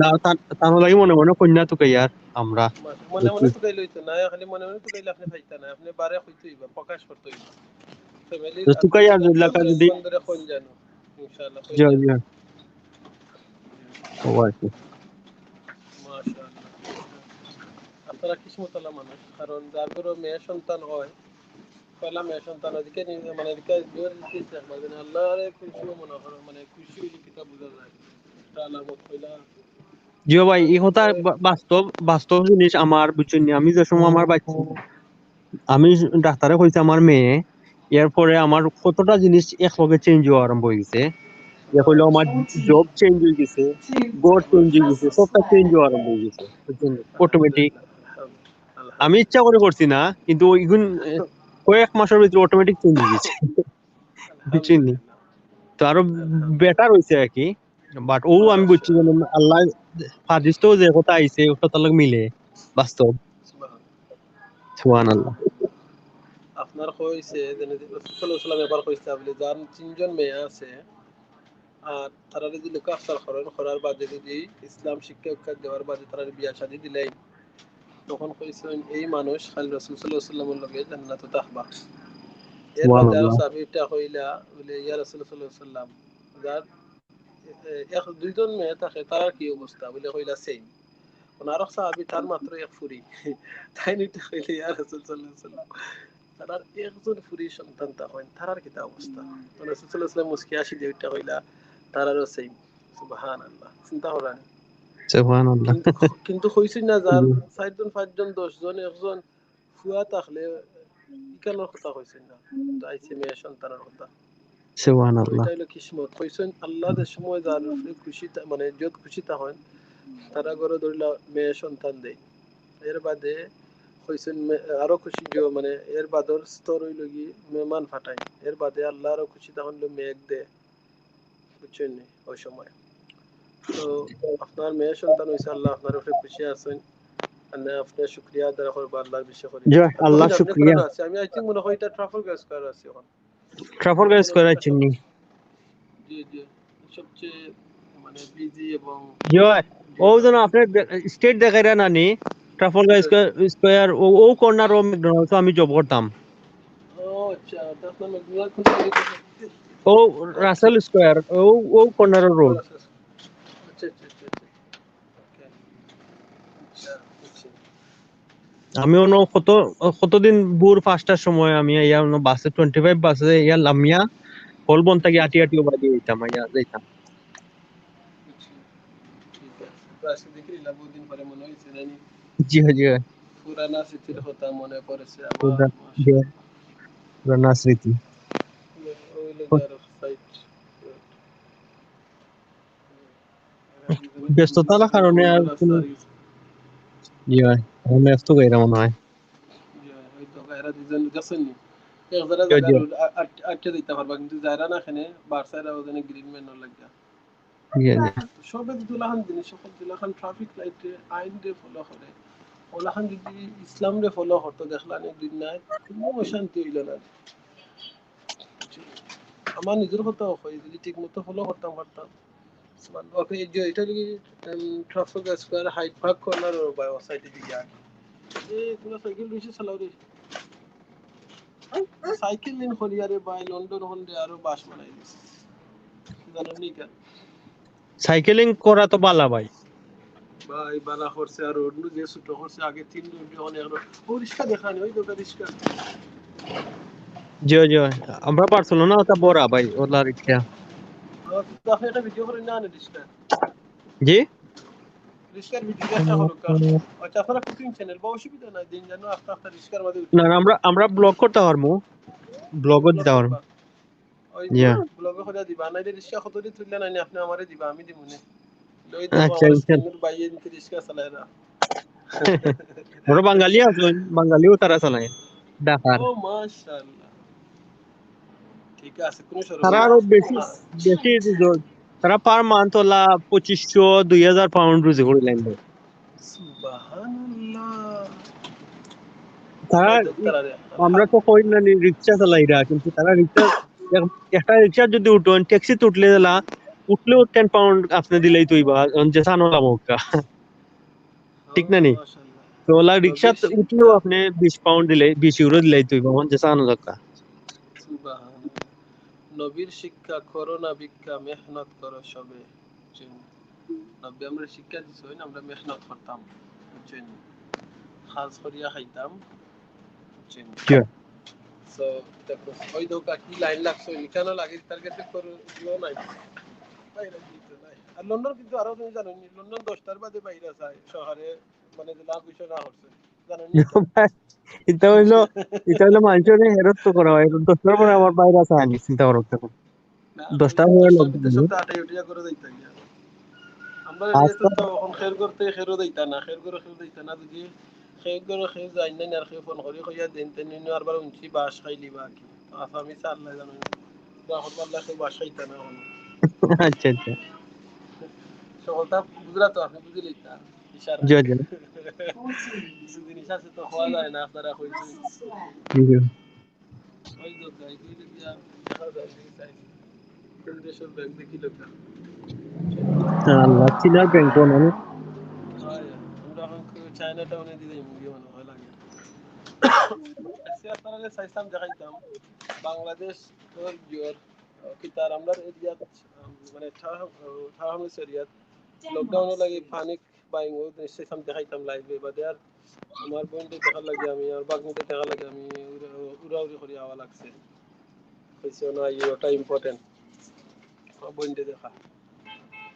না, তার লাগে মনে মনে কন্যা তো আর আমরা মনে মনে তো গাইল হইতো না, খালি মনে মনে তো গাইলে আপনি পাইতা না, আপনি বারে হইতো হইবা, প্রকাশ করতে হইবা ফ্যামিলির তুকাই আর এলাকা যদি বন্ধুরা কোন জানো ইনশাআল্লাহ জি জি ও আর কি। মাশাআল্লাহ আপনারা কিসমতওয়ালা মানুষ, কারণ যার ঘরে মেয়ে সন্তান হয়, পয়লা মেয়ে সন্তান ওদিকে মানে এদিকে জোর দিতে মানে আল্লাহর খুশি মনে করো, মানে খুশি হইলে কিতা বোঝা যায় এটা আলামত হইলা। জি ভাই, এই কথা বাস্তব বাস্তব জিনিস আমার বুঝছেন। আমি যে সময় আমার বাচ্চা, আমি ডাক্তারে কইছে আমার মেয়ে, এরপরে আমার কতটা জিনিস একলগে চেঞ্জ হওয়া আরম্ভ হয়ে গেছে। এ হইলো আমার জব চেঞ্জ হয়ে গেছে, গড় চেঞ্জ হয়ে গেছে, সবটা চেঞ্জ হওয়া আরম্ভ হয়ে গেছে অটোমেটিক। আমি ইচ্ছা করে করছি না, কিন্তু ওইগুন কয়েক মাসের ভিতরে অটোমেটিক চেঞ্জ হয়ে গেছে বুঝছেন নি? আলহামদুলিল্লাহ তো আরো আলহামদুলিল্লাহ বেটার হয়েছে আর কি, বাট ও আমি বুঝছি যে মাশাআল্লাহ আল্লাহ ফাজিস তো যে কথা আইছে ওটা তার লগে মিলে বাস্তব। সুবহানাল্লাহ। আপনার কইছে যে রাসূল সাল্লাল্লাহু আলাইহি ওয়াসাল্লাম এবার কইছে আপনি যার তিনজন মেয়ে আছে আর তারা যদি লোক আফসার করার বাদে যদি ইসলাম শিক্ষা দেওয়ার বাদে তারা বিয়া শাদী দিলেই তখন কইছেন এই মানুষ খালি রাসূল সাল্লাল্লাহু আলাইহি ওয়াসাল্লামের লগে জান্নাতে তাহবা। এর বাদে আরো সুবহানাল্লাহ। সাহাবীটা কইলা বলে ইয়া রাসূল সাল্লাল্লাহু আলাইহি ওয়াসাল্লাম যার এক দুইজন মেয়ে থাকে তার কি অবস্থা বলে কইলা সেম। আর সাহাবী তার মাত্র এক ফুরি তাই নিতে কইলে ইয়া রাসূল সাল্লাল্লাহু আলাইহি ওয়াসাল্লাম তার একজন ফুরি সন্তান তখন তার কি অবস্থা। রাসূল সাল্লাল্লাহু আলাইহি ওয়াসাল্লাম মুস্কি হাসি দিয়ে উঠা কইলা তারারও সেম। সুবহানাল্লাহ চিন্তা করেন। সুবহানাল্লাহ। কিন্তু কিন্তু কইছি না যার চারজন পাঁচজন 10 জন একজন ফুয়া থাকলে ইকানোর কথা কইছেন না আইছে মেয়ে সন্তানের কথা। তো সুবহানাল্লাহ। এটা হলো কিসমত কইছেন আল্লাহ যে সময় যার খুশি মানে যত খুশি তখন তারা ঘরে ধরিলা মেয়ে সন্তান দেয়। এর বাদে কইছেন আরো খুশি মানে এর বাদর স্তর হইল কি মেহমান ফাটাই এর বাদে আল্লাহ আরো খুশি তখন মেঘ দে বুঝছেন নি ওই সময়। তো আপনার মেয়ে সন্তান হইছে আল্লাহ আপনার উপরে খুশি আছেন মানে আপনি শুকরিয়া আদায় করবেন আল্লাহর বিষয় করে। জয় আর আল্লাহ কই আপনি শুকরিয়া। কোন আছে আমি আই থিংক মনে হয় এটা ট্রাফল গ্যাস করার আছে এখন ট্রাফলগার মনে হয় স্কয়ার এটা সব চিনি। জি জি সবচেয়ে মানে বিজি এবং জয় ও ইয়ে যেন আপনার স্টেট দেখাইরা নানি ট্রাফলগার স্কয়ার ও ও কর্নার ও ম্যাকডোনাল্ডস আমি জব করতাম। ও আচ্ছা এটা আপনার মেঘনা কোন ও আচ্ছা রাসেল স্কয়ার ও ও কর্নার রোড। আচ্ছা আচ্ছা আচ্ছা ওকে আচ্ছা আচ্ছা আমি অন্য কতদিন ভোর 5টার সময় আমি ইয়া অন্য বাসে 25 বাসে ইয়া লামিয়া হলবন থেকে আটি আটি ওবা দিয়ে যাইতাম ইয়া যাইতাম। আচ্ছা ঠিক আছে তো আজকে দেখি বহুদিন পরে মনে হয়েছে জানি জি জি পুরানা স্মৃতির কথা মনে পড়েছে আবার পুরা মাশাআল্লাহ পুরানা স্মৃতি। ওই লোকের সাইট ব্যস্ততার কারণে আর রাস্তা কোনো আর কিছু জি হয় আমি ব্যস্ত কইরা মনে হয়। হয়তো এরা দুজন গেছেন নি এক জায়গা জি জায়গা জি রোড আটকে দিতে পারবা কিন্তু যারা না এখানে বারসাইরা ওখানে গ্রিন ম্যান লাগিয়া জি জি সবে দুলাহান জিনিস সকল দুলাহান ট্রাফিক লাইটে আইন রে ফলো করে ওলাহান যদি ইসলাম রে ফলো করতো দেখলাম একদিন নাই কোনো অশান্তি হইল না। আমার নিজের কথাও হয় যদি ঠিক মতো ফলো করতাম পারতাম ওকে এটা যদি traffic square Hyde park corner by সাইডে দিকে এই পুরো সাইকেল বেশি চালাও রে সাইকেল নিন হলিয়ারে বাই লন্ডন হলে আরো বাস বানাই দিছে জানেন নি কেন সাইকেলিং করা তো বালা ভাই। ভাই বালা করছে আর রোড যে ছোট করছে আগে 3 রোড অনেক ও রিক্সা দেখানি ওই দুটো রিক্সা জি জি আমরা বার্সেলোনা ওটা বড় ভাই ওলা রিক্সা। আপনি একটা ভিডিও করে না আনে রিক্সা জি রিক্সার ভিডিও একটা হলো কা আচ্ছা আপনারা কুকিং চ্যানেল বা অসুবিধা নাই দিন জানো আস্তে আস্তে রিক্সার মাঝে না উঠে না, আমরা ব্লগ করতে পারবো, ব্লগও ব্লগ দিতে পারবো। করবা ওই ইয়া ব্লগে করে দিবা না রিক্সা কত দিন তুললে নাই আপনি আমারে দিবা আমি দিব না লই দেবো আচ্ছা আমার ইনশাল্লাহ। স্ক্রিনের বাইরে নিতে রিক্সা চালায় না ওরা বাঙালি আছেন, বাঙালিও তারা চালায় ঢাকার। ও মাশাআল্লাহ ঠিক আছে কোনো তারা সমস্যা আরো বেশি নাই বেশি তারা পার মান্থ ওলা 2500-2000 পাউন্ড রুজি করে লাইন দেয়। সুবহানাল্লাহ তারা আল্লাহ তারা আমরা তো কই না রিক্সা চালাইরা, কিন্তু তারা রিক্সা একটা রিক্সা যদি উঠেন ট্যাক্সিতে উঠলে উঠলেও 10 পাউন্ড আপনি দিলেই তুইবা যে সানো লামকা ঠিক না নি? মাশাআল্লাহ তো ওলা রিক্সা নবীর উঠলেও শিক্ষা আপনি 20 পাউন্ড দিলে 20 ইউরো দিলেই তুইবা যে সানো দরকার। সুবহানাল্লাহ নবীর শিক্ষা করো না ভিক্ষা মেহনত করো সবে বুঝছেন নবী আমরা শিক্ষা দিছেন আমরা মেহনত করতাম বুঝছেন খাস করিয়া খাইতাম বুঝছেন সো দেখো ওই দোকা কি লাইন লাগছে এখানে লাগে তার কাছে করো দিও নাই বাইরে দিতে নাই আর লন্ডন কিন্তু আরো তুমি জানো নি লন্ডন 10টার বাদে বাইরে যায় শহরে মানে যে লাভ বিষয় না হচ্ছে জানেন নি এটা এটা হইলো এটা হইলো মানুষের হেরত করা হয় 10টার পরে আমার বাইরে আসা আনি চিন্তা করো তখন না 10টার ওই পরে 10টার ভিতরে লকডাউন সব আটাই উঠিয়া করে দিতে গিয়া আমরা এরিয়াতে আজকে তো এখন খের করতে খেরও দিতা না খের করে খের দিতা না যদি খেয়ে গরো খেয়ে যাই না আর খেয়ে ফোন করি কইয়া দেন তেন আর বার উনছি বাস খাইলি বাকি আমি চাল্লা জানো এখন পাল্লা খেয়ে বাস খাইতা না এখন আচ্ছা আচ্ছা সকলটা বুঝলা তো আপনি বুঝলি তা ইশারা জি জি কিছু জিনিস আছে তো হওয়া যায় না আপনারা কইছেন জি ওই তো গাই কইলে দিয়া দেখা যায় চাই কোন দেশের ব্যাংক দেখি লোকটা আল্লাহ চিনার ব্যাংক কোন আমি আমরা এখন চায়না টাউনে দিলে মুগি মনে হয় লাগে আপনারা চাইতাম দেখাইতাম বাংলাদেশ তোর জোর কিতার আমরা এরিয়াত মানে ঠাহামিস এরিয়াত লকডাউনে লাগে পানি বাইং ও নিশ্চয় দেখাইতাম লাইভে বাদে আর আমার বোনকে দেখা লাগে আমি আর বাগনিতে দেখা লাগে আমি উড়াউড়ি করে আওয়া লাগছে হয়েছে না ওটা ইম্পর্টেন্ট আমার বোনকে দেখা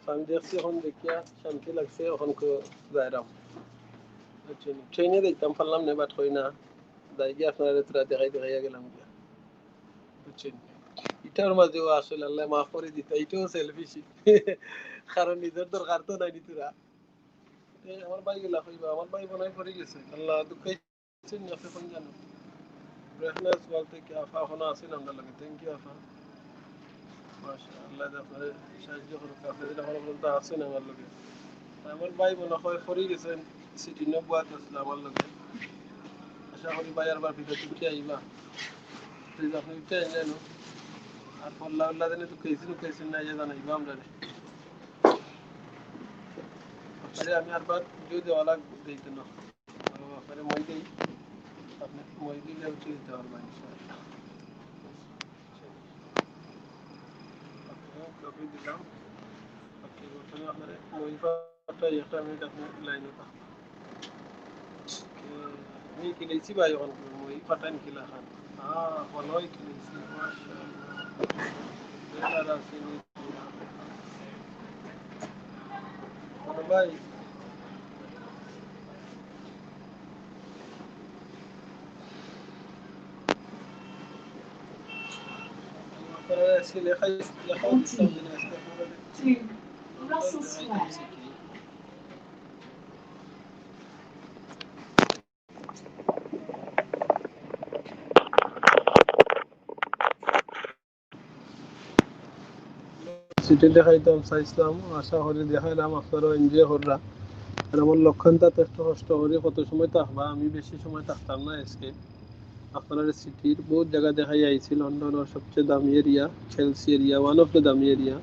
আমি দেখছি এখন দেখিয়া শান্তি লাগছে এখন যাইরাম ট্রেনে দেখতাম পারলাম না বাট হই না যাই গিয়ে আপনার তোরা দেখাইয়া গেলাম গিয়া বুঝছেন এটার মাঝেও আসলে আল্লাহ মাফ করে দিতে এটাও সেলফিশ কারণ নিজের দরকার তো নাই তোরা আমার ভাই গেলা হইবা আমার ভাই বোনাই পড়ে গেছে আল্লাহ দুঃখাইছেন আপনি কোন জানো রেফারেন্স বলতে কি আফা এখন আছেন আমরা লাগে থ্যাংক ইউ আফা মাশাআল্লাহ আপনার সাহায্য করুক আপনাদের আমার বলতে আছেন আমার লগে আমার ভাই বোনা হয় পড়ে গেছেন সিটি নব্বই আসলে আমার লগে আশা করি ভাই আর বার ভিতরে উঠে আইবা প্লিজ আপনি উঠে আইলেন আর পল্লা উল্লা দিনে তো কেসিন না যে জানাইবা আমরা আপনারে আমি আর বার ভিডিও দেওয়া লাগবে দিতে না আপনারে মই দিই আপনি মই দিলে উঠে দিতে পারবেন ইনশাআল্লাহ কপি দিলাম ওকে বলতে আপনারে মই পাটা একটা মিনিট আপনি লাইনে থাকুন আমি কিনেছি ভাই এখন মই পাটান কিলা খান ভালোই কিনেছি মাশাআল্লাহ ভাই লেখাই লেখাও দিতাম দিনে সিটি দেখাইতাম চাইছিলাম আশা করি দেখাইলাম আপনারাও এনজয় কররা আর আমার লক্ষণটা একটু কষ্ট করি কত সময় থাকবা আমি বেশি সময় থাকতাম না আজকে আপনারা সিটির বহুত জায়গা দেখাই আইছি লন্ডনের সবচেয়ে দামি area Chelsea area one of the দামি এরিয়া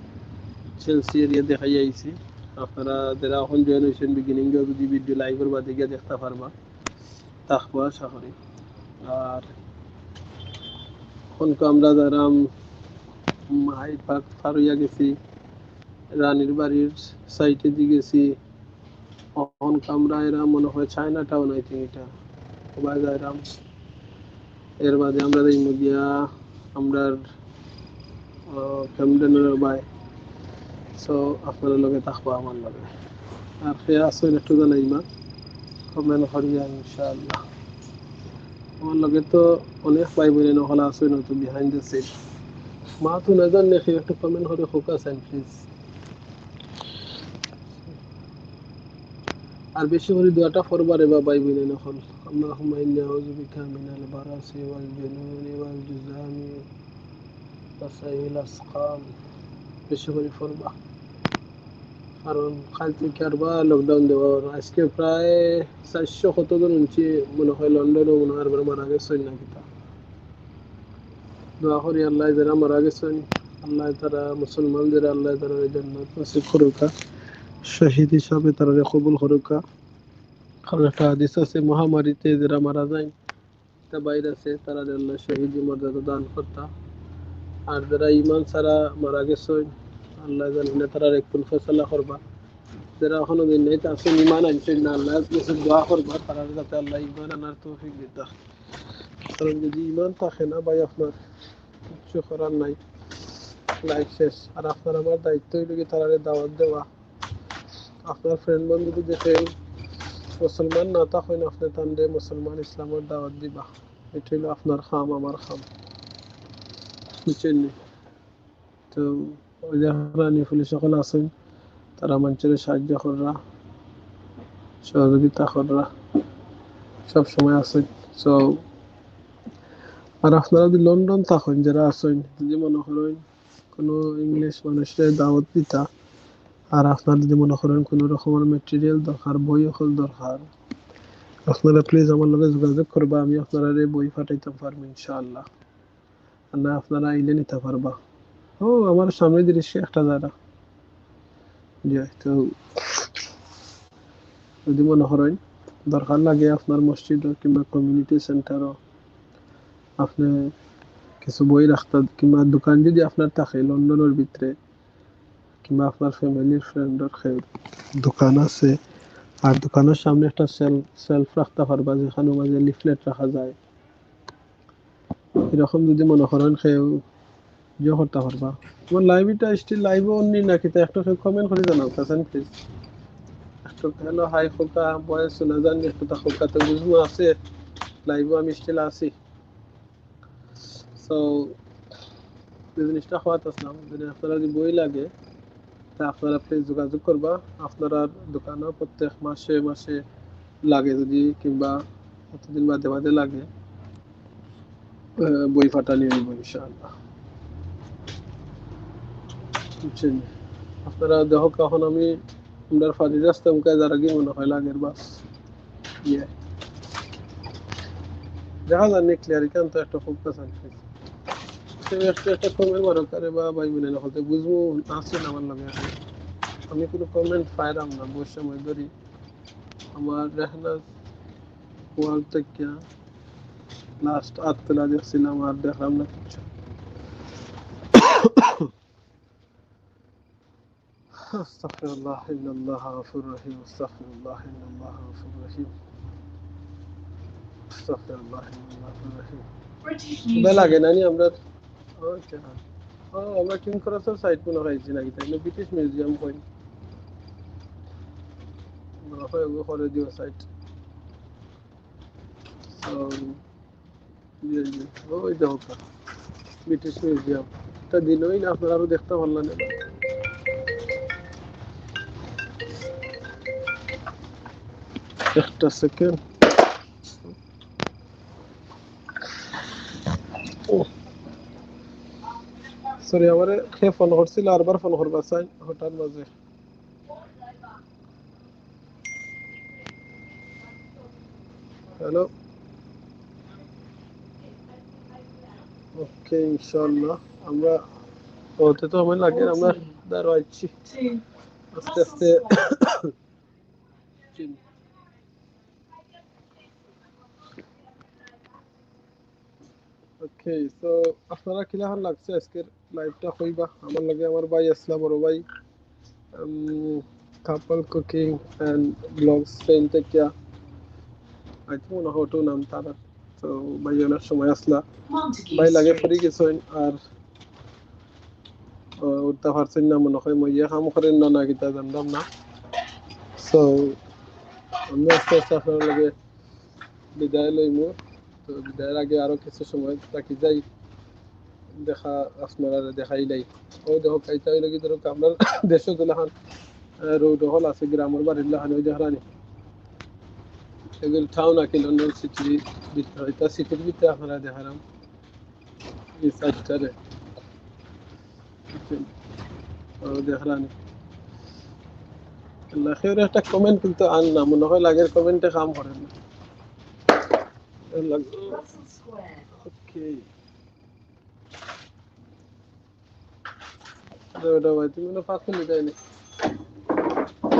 চেলসি এরিয়া দেখাই আইছি আপনারা যারা এখন জয়েন হয়েছেন বিগিনিং যদি ভিডিও লাইভের বাদে গিয়ে দেখতে পারবা থাকবো আশা করি আর এখন আমরা যারা হাই পার্ক পার হইয়া গেছি রানীর বাড়ির সাইটে দিয়ে গেছি এখন আমরা এরা মনে হয় চায়না টাউন আই থিঙ্ক এটা সবাই যাইরাম এর বাদে আমরা এই মুদিয়া আমরা ক্যামডেনের বাই সো আপনার লগে থাকবো আমার লগে আর সে আসেন একটু জানাইমা কমেন্ট করিয়া ইনশাআল্লাহ আমার লগে তো অনেক ভাই বোন নহলা আসেন তো বিহাইন্ড দ্য সিন মা তো না জান নাকি একটু কমেন্ট করে ফোকাস আইন প্লিজ আর বেশি করে দোয়াটা করবারে বা ভাই বোন নহল আল্লাহুম্মা ইন্নী আউযু বিকা মিনাল বারাসি ওয়াল জুনুনি ওয়াল জুযামি ওয়া সাইয়িল আসকাম বেশি করে করবা কারণ কাল থেকে আর বা লকডাউন দেওয়া আজকে প্রায় 400 কতজন উঠছে মনে হয় লন্ডনে মনে হয় আর মারা গেছেন না কিতা দোয়া করি আল্লাহ যারা মারা গেছেন আল্লাহ তারা মুসলমানদের আল্লাহ তারা জান্নাত নসিব করুক শহীদ হিসাবে তারা কবুল করুক কারণ একটা হাদিস আছে মহামারীতে যারা মারা যায় একটা বাইরে আছে তারা আল্লাহ শহীদ মর্যাদা দান করতা আর যারা ইমান ছাড়া মারা গেছেন আল্লাহ জানলে তারা একটু ফয়সালা করবা যারা এখনো দিন নাই তা আসলে ইমান আনছেন না আল্লাহর কাছে দোয়া করবা তারা যাতে আল্লাহ ইমান আনার তৌফিক দিতা কারণ যদি ইমান থাকে না ভাই আপনার কিছু করার নাই লাইফ শেষ আর আপনার আমার দায়িত্ব হইল কি তারা দাওয়াত দেওয়া আপনার ফ্রেন্ড বন্ধু দেখেন মুসলমান না থাকেন আপনি তান্ডে মুসলমান ইসলামের দাওয়াত দিবা এটা হইল আপনার খাম আমার খাম বুঝছেন তো ওই যে পুলিশ সকল আছেন তারা মানুষের সাহায্য কররা সহযোগিতা কররা সব সময় আছেন। সো আর আপনারা যদি লন্ডন থাকেন যারা আছেন, যদি মনে করেন কোনো ইংলিশ মানুষের দাওয়াত দিতা, আর আপনার যদি মনে করেন কোনো রকমের মেটেরিয়াল দরকার, বই হল দরকার, আপনারা প্লিজ আমার লগে যোগাযোগ করবা, আমি আপনারা বই পাঠাইতে পারবো ইনশাআল্লাহ। আর না আপনারা আইলে নিতে পারবা। ও আমার সামনে দৃশ্য একটা জায়গা, তো যদি মনে করেন দরকার লাগে আপনার মসজিদও কিংবা কমিউনিটি সেন্টারও, আপনি কিছু বই রাখতে কিংবা দোকান যদি আপনার থাকে লন্ডনের ভিতরে, কিংবা আপনার ফ্যামিলির ফ্রেন্ডের দোকান আছে, আর দোকানের সামনে একটা সেলফ রাখতে পারবা যেখানে মাঝে লিফলেট রাখা যায়, এরকম যদি মনে করেন কেউ ইয়ে করতে পারবা। তোমার লাইভটা স্টিল লাইভও অন্য নাকি, তা একটা কমেন্ট করে জানাও পেছেন প্লিজ। একটু হ্যালো হাই খোকা, বয়স শোনা যান একটু, তা খোকাতে বুঝবো আছে লাইভও আমি স্টিল আছি। সো যে জিনিসটা খাওয়াতেছিলাম, যদি আপনারা যদি বই লাগে তা আপনারা প্লিজ যোগাযোগ করবা। আপনারা দোকানেও প্রত্যেক মাসে মাসে লাগে যদি, কিংবা কতদিন বাদে বাদে লাগে, বই ফাটানি হইব ইনশাআল্লাহ। বুঝছেন? আপনারা দেখো কখন আমি আমরা ফাঁদি রাস্তা মুখায় যার আগে মনে হয় লাগের বাস ইয়ে দেখা যাননি ক্লিয়ার, কেন তো একটা খুব পছন্দ একটা কমেন্ট মারো করে বা ভাই মনে না হতে বুঝবো আসছেন আমার নামে। আমি কোনো কমেন্ট পাইলাম না, বসে মই ধরি আমার রেহনা ওয়াল থেকে লাস্ট আটতলা দেখছিলাম, আর দেখলাম না কিছু। আস্তাগফিরুল্লাহ ইন্নাল্লাহ গফুরুর রহিম, আস্তাগফিরুল্লাহ ইন্নাল্লাহ গফুরুর রহিম, আস্তাগফিরুল্লাহ ইন্নাল্লাহ গফুরুর রহিম। সুদা লাগে না নি আমরা। ওকে আমরা কিং ক্রসের সাইড মনে হয়েছি নাকি, তাই না? ব্রিটিশ মিউজিয়াম কই মনে হয় ওগুলো করে দিও সাইড। ওই দেখো ব্রিটিশ মিউজিয়াম, একটা দিন ওই না আপনারা আরো দেখতে পারলেন না। একটা সেকেন্ড, সরি আমারে কে ফোন করছিল, আরবার ফোন করবা চাই হঠাৎ মাঝে। হ্যালো, ওকে ইনশাআল্লাহ আমরা ওতে তো সময় লাগে, আমরা দাঁড়াচ্ছি আস্তে আস্তে। ওকে, তো আপনারা কিরকম লাগছে আজকের লাইভটা কইবা। আমার লাগে আমার ভাই আসলা, বড় ভাই, কাপল কুকিং এন্ড ব্লগস পেন থেকে আই থিঙ্ক মনে হয় নাম তারা। তো ভাই অনেক সময় আসলা, ভাই লাগে ফ্রি গেছেন আর উঠতে পারছেন না মনে হয়, মই কাম করেন না না কিতা জানলাম না। সো আমি আস্তে আস্তে আপনার লাগে বিদায় লইমু। তো বিদায়ের আগে আরো কিছু সময় রাখি যাই, দেখা আপনারা দেখাই নাই। ও দেখো কাইতা হইলে কি ধরো আমরা দেশে দুলাহান রোড হল আছে, গ্রামের বাড়ির লাহান ওই দেখানি এগুলো টাউন আকি লন্ডন সিটির ভিতরে, এটা সিটির ভিতরে আপনারা দেখালাম এই সাইডটারে দেখালানি। লাখের একটা কমেন্ট কিন্তু আন না মনে হয়, লাগের কমেন্টে কাম করে না। ওকে ওটা ভাই তুমি না ফাঁক খুলে দেয়নি।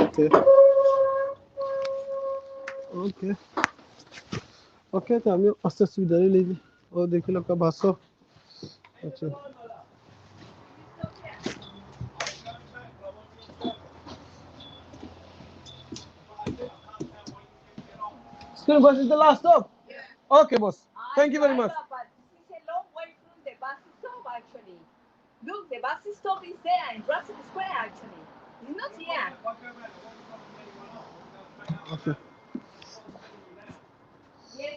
ওকে ওকে ওকে, তো আমি আস্তে আস্তে বিদায় লইবি। ও দেখি লোক বাসো। আচ্ছা still bus is the last stop. Okay boss, thank you very much. But this is a long way from the bus stop actually. Look, the bus stop is there in Russell Square actually. It's not here. Okay. Yes.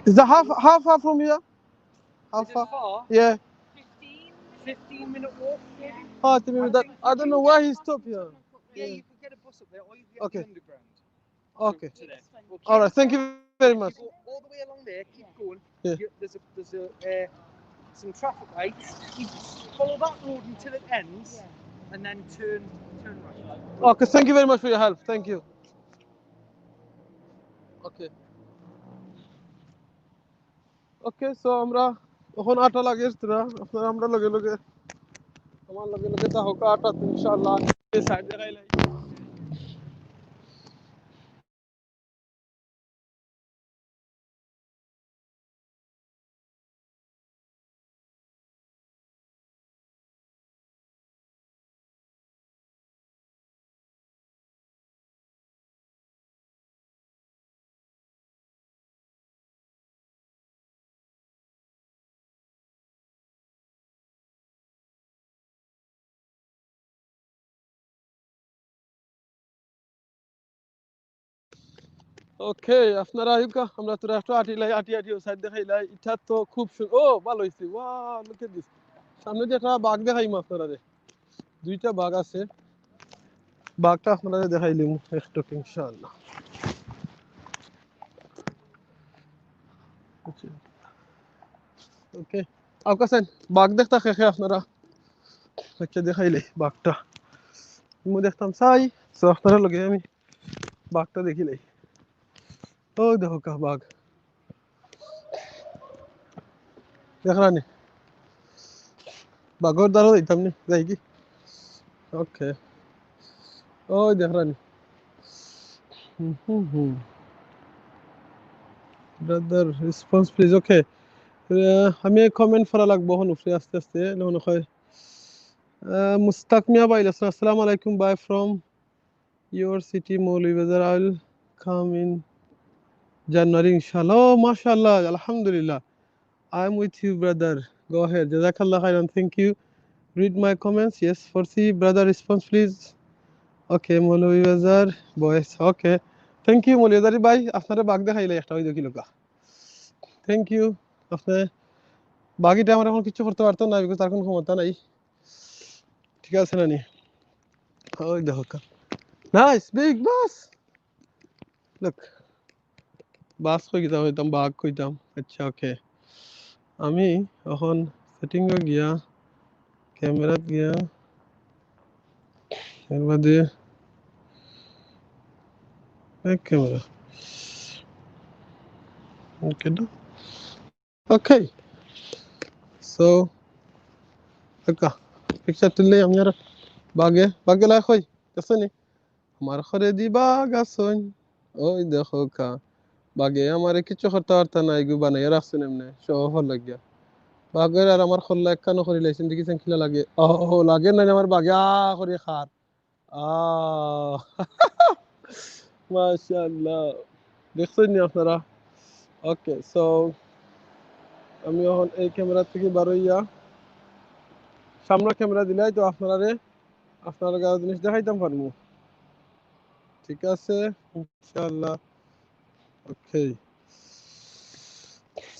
Is the how far from here? How far? Yeah. 15-minute walk, maybe. Oh, maybe that. I don't know why he stopped here. Yeah, you can get a bus up there, or you can get Okay. the underground. Okay. To there. Okay. All right. Thank you very much. You go all the way along there, keep going. Yeah. There's some traffic lights. You follow that road until it ends, and then turn right. Okay. Thank you very much for your help. Thank you. Okay. Okay. So আমরা এখন আটা লাগিয়ে তোরা আপনারা আমরা লগে লগে আমার লগে লগে তা হোক আটা ইনশাআল্লাহ এই সাইড দেখাইলাই ওকে আপনারা আইকা আমরা তোরা একটু আটি আটি সাইড দেখাইলাই এটা তো খুব ও ভালো হইছে ওয়াও লুক এট দিস সামনে দিয়ে একটা বাঘ দেখাইম আপনারা দুইটা বাঘ আছে বাঘটা আপনারা দেখাইলিম একটু ইনশাআল্লাহ ওকে আকাশেন বাঘ দেখতা খেখে আপনারা আচ্ছা দেখাইলে বাঘটা আমি দেখতাম চাই তো আপনারা লগে আমি বাঘটা দেখিলাই ও দেখো কা বাঘ দেখরানি বাঘর দ্বারা যাইতাম নি যাই কি ওকে ও দেখরানি ব্রাদার রেসপন্স প্লিজ ওকে আমি কমেন্ট ফরা লাগবো হন উফরে আস্তে আস্তে নন হয় মুস্তাক মিয়া ভাই আসসালামু আলাইকুম bye from your city Moli whether I'll come in January inshallah oh mashallah alhamdulillah I'm with you brother go ahead jazakallah khairan thank you read my comments yes for see brother response please okay Moli whether boys okay thank you Moli whether bhai আপনারে bug দেখাইলে একটা ওই দেখি লোকা thank you আপনি বাকিটা আমার এখন কিছু করতে পারতো না বিকজ তার কোনো ক্ষমতা নাই ঠিক আছে না নি ওই দেখো কা নাইস বিগ বস লুক বাস কইতাম হইতাম বাঘ কইতাম আচ্ছা ওকে আমি এখন সেটিং এ গিয়া ক্যামেরাত গিয়া এর মধ্যে এক ক্যামেরা ওকে না ওকে সো ওকা পিকচার তুললে আমি আর বাগে লাই কই দেখছ নি আমার ঘরে দি বাঘ আসন ওই দেখো কা বাগে আমারে কিছু করতে পারতা না এগু বানাইয়া রাখছেন এমনি সহ লাগিয়া বাঘের আর আমার খল্লা একখানো করে লাইছেন দেখিছেন কিলা লাগে ও লাগে না আমার বাগে করে খার মাশাআল্লাহ দেখছেন নি আপনারা ওকে সো আমি এখন এই ক্যামেরা থেকে বারইয়া সামনে ক্যামেরা দিলাই তো আপনারা গাছ জিনিস দেখাইতাম পারবো ঠিক আছে ইনশাআল্লাহ ওকে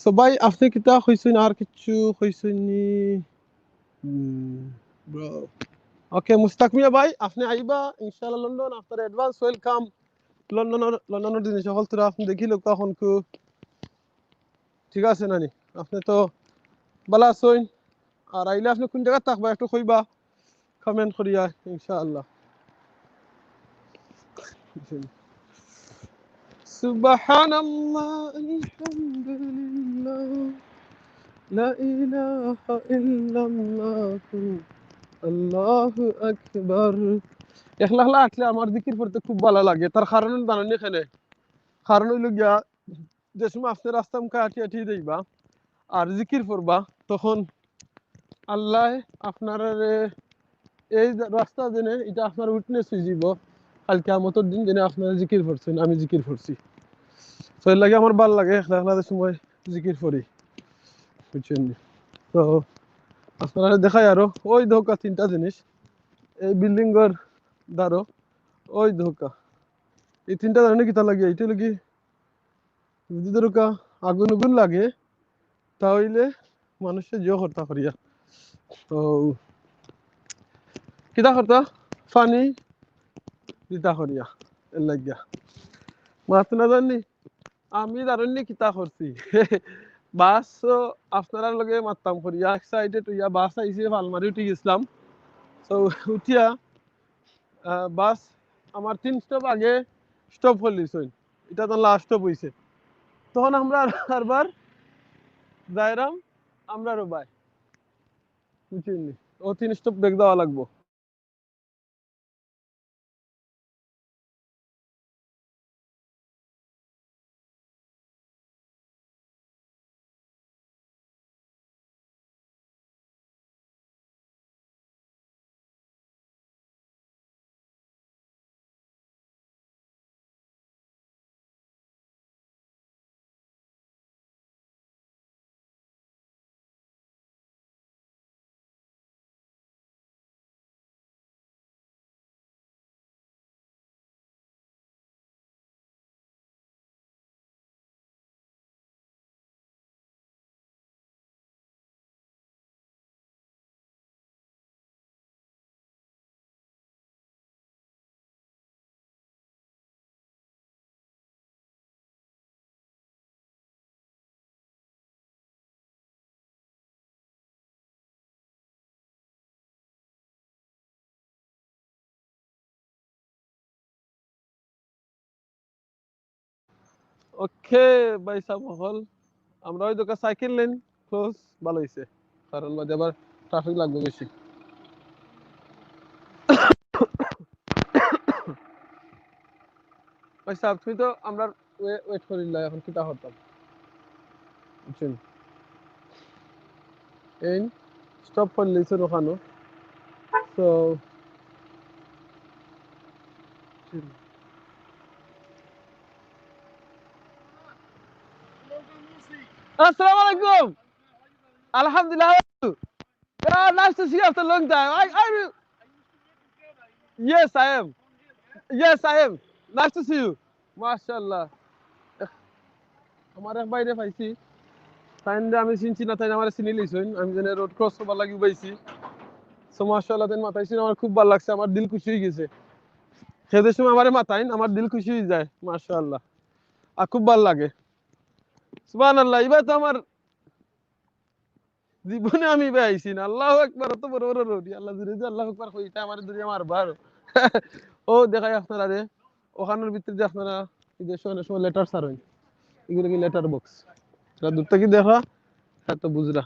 সো ভাই আপনি কিতা কইছেন আর কিছু কইছেন নি ব্রো ওকে মুস্তাক মিয়া ভাই আপনি আইবা ইনশাআল্লাহ লন্ডন আপনার অ্যাডভান্স ওয়েলকাম লন্ডনের জিনিস সকল তোরা আপনি দেখিল কখন কু ঠিক আছে নানি আপনি তো ভালো আছেন আর আইলে আপনি কোন জায়গা থাকবা একটু কইবা কমেন্ট করিয়া ইনশাআল্লাহ সুবহানাল্লাহ আলহামদুলিল্লাহ লা ইলাহা ইল্লাল্লাহ আল্লাহু আকবার একলা আসলে আমার জিকির করতে খুব ভালো লাগে তার কারণ জানেন এখানে কারণ হইল গিয়া যে সময় আপনি রাস্তা মুখে আটি যাইবা আর জিকির করবা তখন আল্লাহ আপনার এই রাস্তা জেনে এটা আপনার উইটনেস হয়ে যাব কাল কিয়ামতের দিন জেনে আপনারা জিকির করছেন আমি জিকির করছি তো এর লাগে আমার ভালো লাগে একলা সময় জিকির করি বুঝছেন তো আপনারা দেখাই আরো ওই ধোকা তিনটা জিনিস এই বিল্ডিং এর দ্বারো ওই ধোকা এই তিনটা জানেন কি তা লাগে এইটা লাগি যদি ধরুকা আগুন উগুন লাগে তাহলে মানুষের জিও হত্যা করিয়া তো কিতা করতা পানি দিতা করিয়া এর লাগিয়া মাছ না জানি আমি জানি কিতা করছি বাস আপনার লগে মারতাম করিয়া এক সাইডে তুইয়া বাস আইসে ফালমারি উঠে গেছিলাম তো উঠিয়া বাস আমার 3 স্টপ আগে স্টপ হলিস এটা তো লাস্ট স্টপ হইছে তখন আমরা আরবার যাইরাম আমরা রবাই বুঝিনি ও 3 স্টপ ব্রেক দেওয়া লাগবো ওকে ভাই সাহেব হল আমরা ওই দোকান সাইকেল লেন ক্লোজ ভালো হয়েছে কারণ মাঝে আবার ট্রাফিক লাগবে বেশি ভাই সাহেব তুমি তো আমরা ওয়েট করিলা এখন কিতা হতাম বুঝছেন এই স্টপ করলিছে ওখানে তো আসসালামু আলাইকুম alhamdulillah nice to see you after a long time yes I am nice to see you mashallah আমার এক বাইরে পাইছি তাই আমি চিনছি না তাই আমার চিনি লিছুন আমি যেন রোড ক্রস করবার লাগি পাইছি সো মাশাআল্লাহ দেন মাথায় ছিল আমার খুব ভালো লাগছে আমার দিল খুশি হয়ে গেছে সেদের সময় আমারে মাথায় আমার দিল খুশি হয়ে যায় মাশাআল্লাহ আর খুব ভালো লাগে সুবহানাল্লাহ এবার তো আমার জীবনে আমি পাইছি না আল্লাহু আকবার তো বড় বড় রোডি আল্লাহ জুড়ে যে আল্লাহু আকবার কইটা আমার দুনিয়া মারবা আর ও দেখাই আপনারা রে ওখানের ভিতরে যে আপনারা ঈদের সময় লেটার সারুন এগুলো কি লেটার বক্স এটা দূর থেকে দেখা এত বুঝরা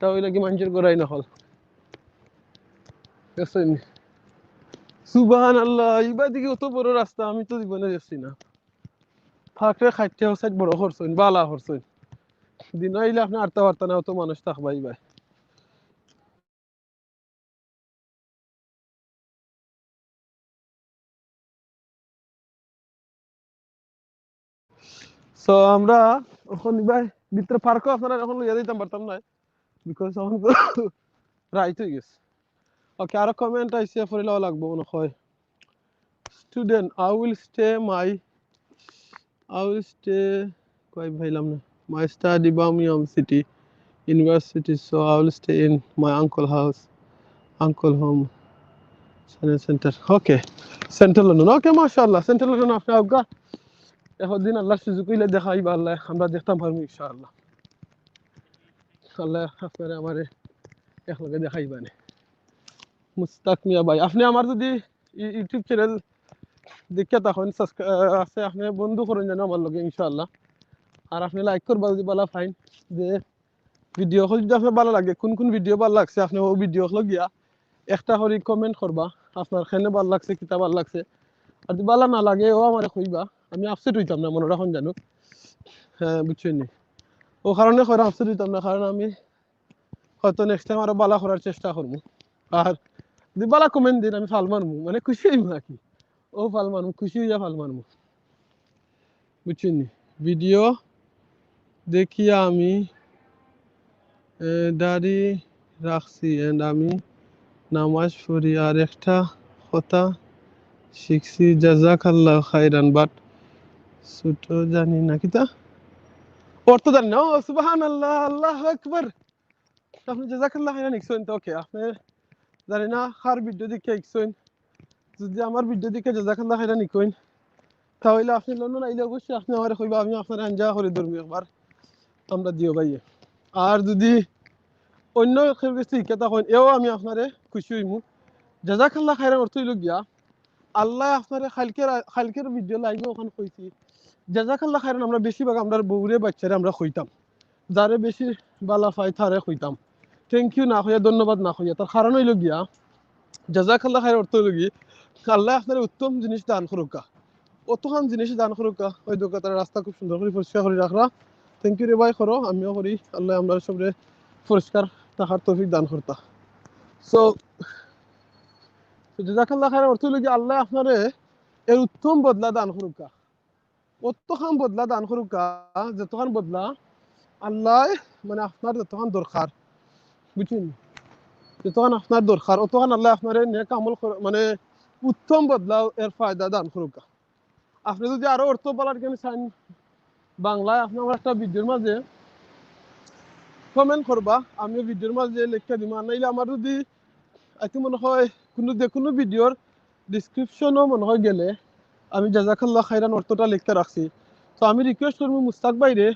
তা ওই লাগি মানুষের গড়াই না হল দেখছেন সুবহানাল্লাহ এবার দিকে অত বড় রাস্তা আমি তো জীবনে দেখছি না থাকলে খাইতে সাইড বড় করছেন বালা করছেন দিন আইলে আপনি আরতা পারতা না অত মানুষ থাকবাই ভাই সো আমরা এখন ভাই ভিতরে পার্কও আপনারা এখন লইয়া দিতাম পারতাম না বিকজ এখন রাইট হয়ে গেছে ওকে আরো কমেন্ট আইসে পড়িলেও লাগবো মনে হয় স্টুডেন্ট I will stay কই ভাইলাম না my study Birmingham City University so I will stay in my uncle home center okay Central London okay mashallah Central London আপনি আবগা এখন দিন আল্লাহ সুযোগ হইলে দেখাইবা আল্লাহ আমরা দেখতাম পারবো ইনশাআল্লাহ আল্লাহ আপনারা আমারে একলগে দেখাইবা না মুস্তাক মিয়া ভাই আপনি আমার যদি ইউটিউব চ্যানেল দেখে তখন আছে আপনি বন্ধু করেন জানো আমার লগে ইনশাআল্লাহ আর আপনি লাইক করবা যদি ভালো ফাইন যে ভিডিও হল যদি আপনার ভালো লাগে কোন ভিডিও ভালো লাগছে আপনি ও ভিডিও হল গিয়া একটা করে কমেন্ট করবা আপনার খেনে ভালো লাগছে কিতা ভালো লাগছে আর যদি ভালো না লাগে ও আমারে কইবা আমি আপসেট হইতাম না মনে রাখুন জানো হ্যাঁ বুঝছেন নি ও কারণে কইরা আপসেট হইতাম না কারণ আমি হয়তো নেক্সট টাইম আরো ভালো করার চেষ্টা করবো আর যদি ভালো কমেন্ট দিন আমি ফাল মারমু মানে খুশি হইমু আর কি ও ফাল মারমু খুশি হইয়া ফাল মারমু বুঝছেন নি ভিডিও দেখিয়া আমি দাড়ি রাখছি এন্ড আমি নামাজ পড়ি আর একটা কথা শিখছি জাযাকাল্লাহ খাইরান বাট ছোট জানি না কিতা অর্থ জানি না। ও সুবহানাল্লাহ, আল্লাহু আকবার। আপনি জাযাকাল্লাহ খাইরান ইকসুন তো ওকে আপনি জানি না কার ভিডিও দেখে ইকসুন, যদি আমার ভিডিও দেখে জাযাকাল্লাহ খাইরান ইকইন তাহলে আপনি লন্ডন আইলে অবশ্যই আপনি আমার কইবা, আমি আপনার আঞ্জা করে ধরবো একবার আমরা দিও ভাইয়ে। আর যদি অন্য কেউ কিছু শিক্ষা কইন এও আমি আপনারে খুশি হইমু। জাযাকাল্লাহ খাইরান অর্থ হইল গিয়া আল্লাহ আপনারে খালকের ভিডিও লাইভে ওখানে কইছি জাযাকাল্লাহ খাইরান আমরা বেশিরভাগ আমরা বউরে বাচ্চারে আমরা কইতাম, যারে বেশি বালা পাই তারে কইতাম থ্যাংক ইউ না কইয়া, ধন্যবাদ না কইয়া। তার কারণ হইল গিয়া জাযাকাল্লাহ খাইর অর্থ হইল কি আল্লাহ আপনার উত্তম জিনিস দান করুকা, অতখান জিনিস দান করুকা। ওই দোকানের রাস্তা খুব সুন্দর করে পরিষ্কার করে রাখরা, থ্যাংক ইউ রে ভাই করো, আমিও করি। আল্লাহ আমরা সবরে পরিষ্কার থাকার তৌফিক দান করতা। সো জাযাকাল্লাহ খাইর অর্থ হইল কি আল্লাহ আপনারে এর উত্তম বদলা দান করুকা, অতখান বদলা দান করুকা যতখান বদলা আল্লাহ মানে আপনার যতখান দরকার, বুঝছেন, যতখান আপনার দরকার অতখান আল্লাহ আপনার নেক আমল মানে উত্তম বদলা এর ফায়দা দান করুক। আপনি যদি আরো অর্থ বলার জন্য চান বাংলায় আপনি আমার একটা ভিডিওর মাঝে কমেন্ট করবা, আমি ভিডিওর মাঝে লেখা দিব। নাইলে আমার যদি আইতে মনে হয় কোনো ভিডিওর ডিসক্রিপশনও মনে হয় গেলে আমি জাযাকাল্লাহ খাইরান অর্থটা লিখতে রাখছি। তো আমি রিকোয়েস্ট করবো মুস্তাক ভাইরে,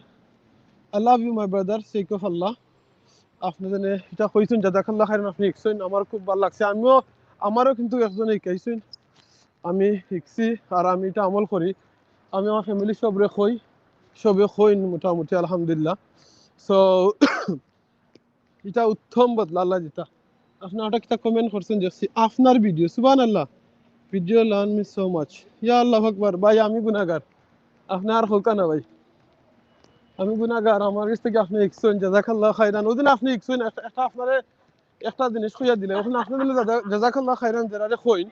I love you my brother, sake of Allah, আপনি জানে এটা কইছেন জাযাকাল্লাহ খাইরান, আপনি শিখছেন, আমার খুব ভালো লাগছে। আমারও কিন্তু একজনে শিখাইছেন, আমি শিখছি আর আমি এটা আমল করি। আমি আমার ফ্যামিলি সবরে সবে কইন মোটামুটি আলহামদুলিল্লাহ। সো এটা উত্তম বদলা আল্লাহ যেটা আপনি ওটা কিতা কমেন্ট করছেন যে আপনার ভিডিও সুবহানাল্লাহ video learn me so much, ইয়া আল্লাহু আকবার। ভাই আমি গুনাহগার, আপনি আর হোকা না ভাই, আমি গুনাহগার। আমার কাছ থেকে আপনি শিখছেন জাযাকাল্লাহ খাইরান। ওদিন আপনি শিখছেন একটা আপনারে একটা জিনিস কইয়া দিলে ওখানে আপনি দিলে জাযাকাল্লাহ খাইরান যারা কইন,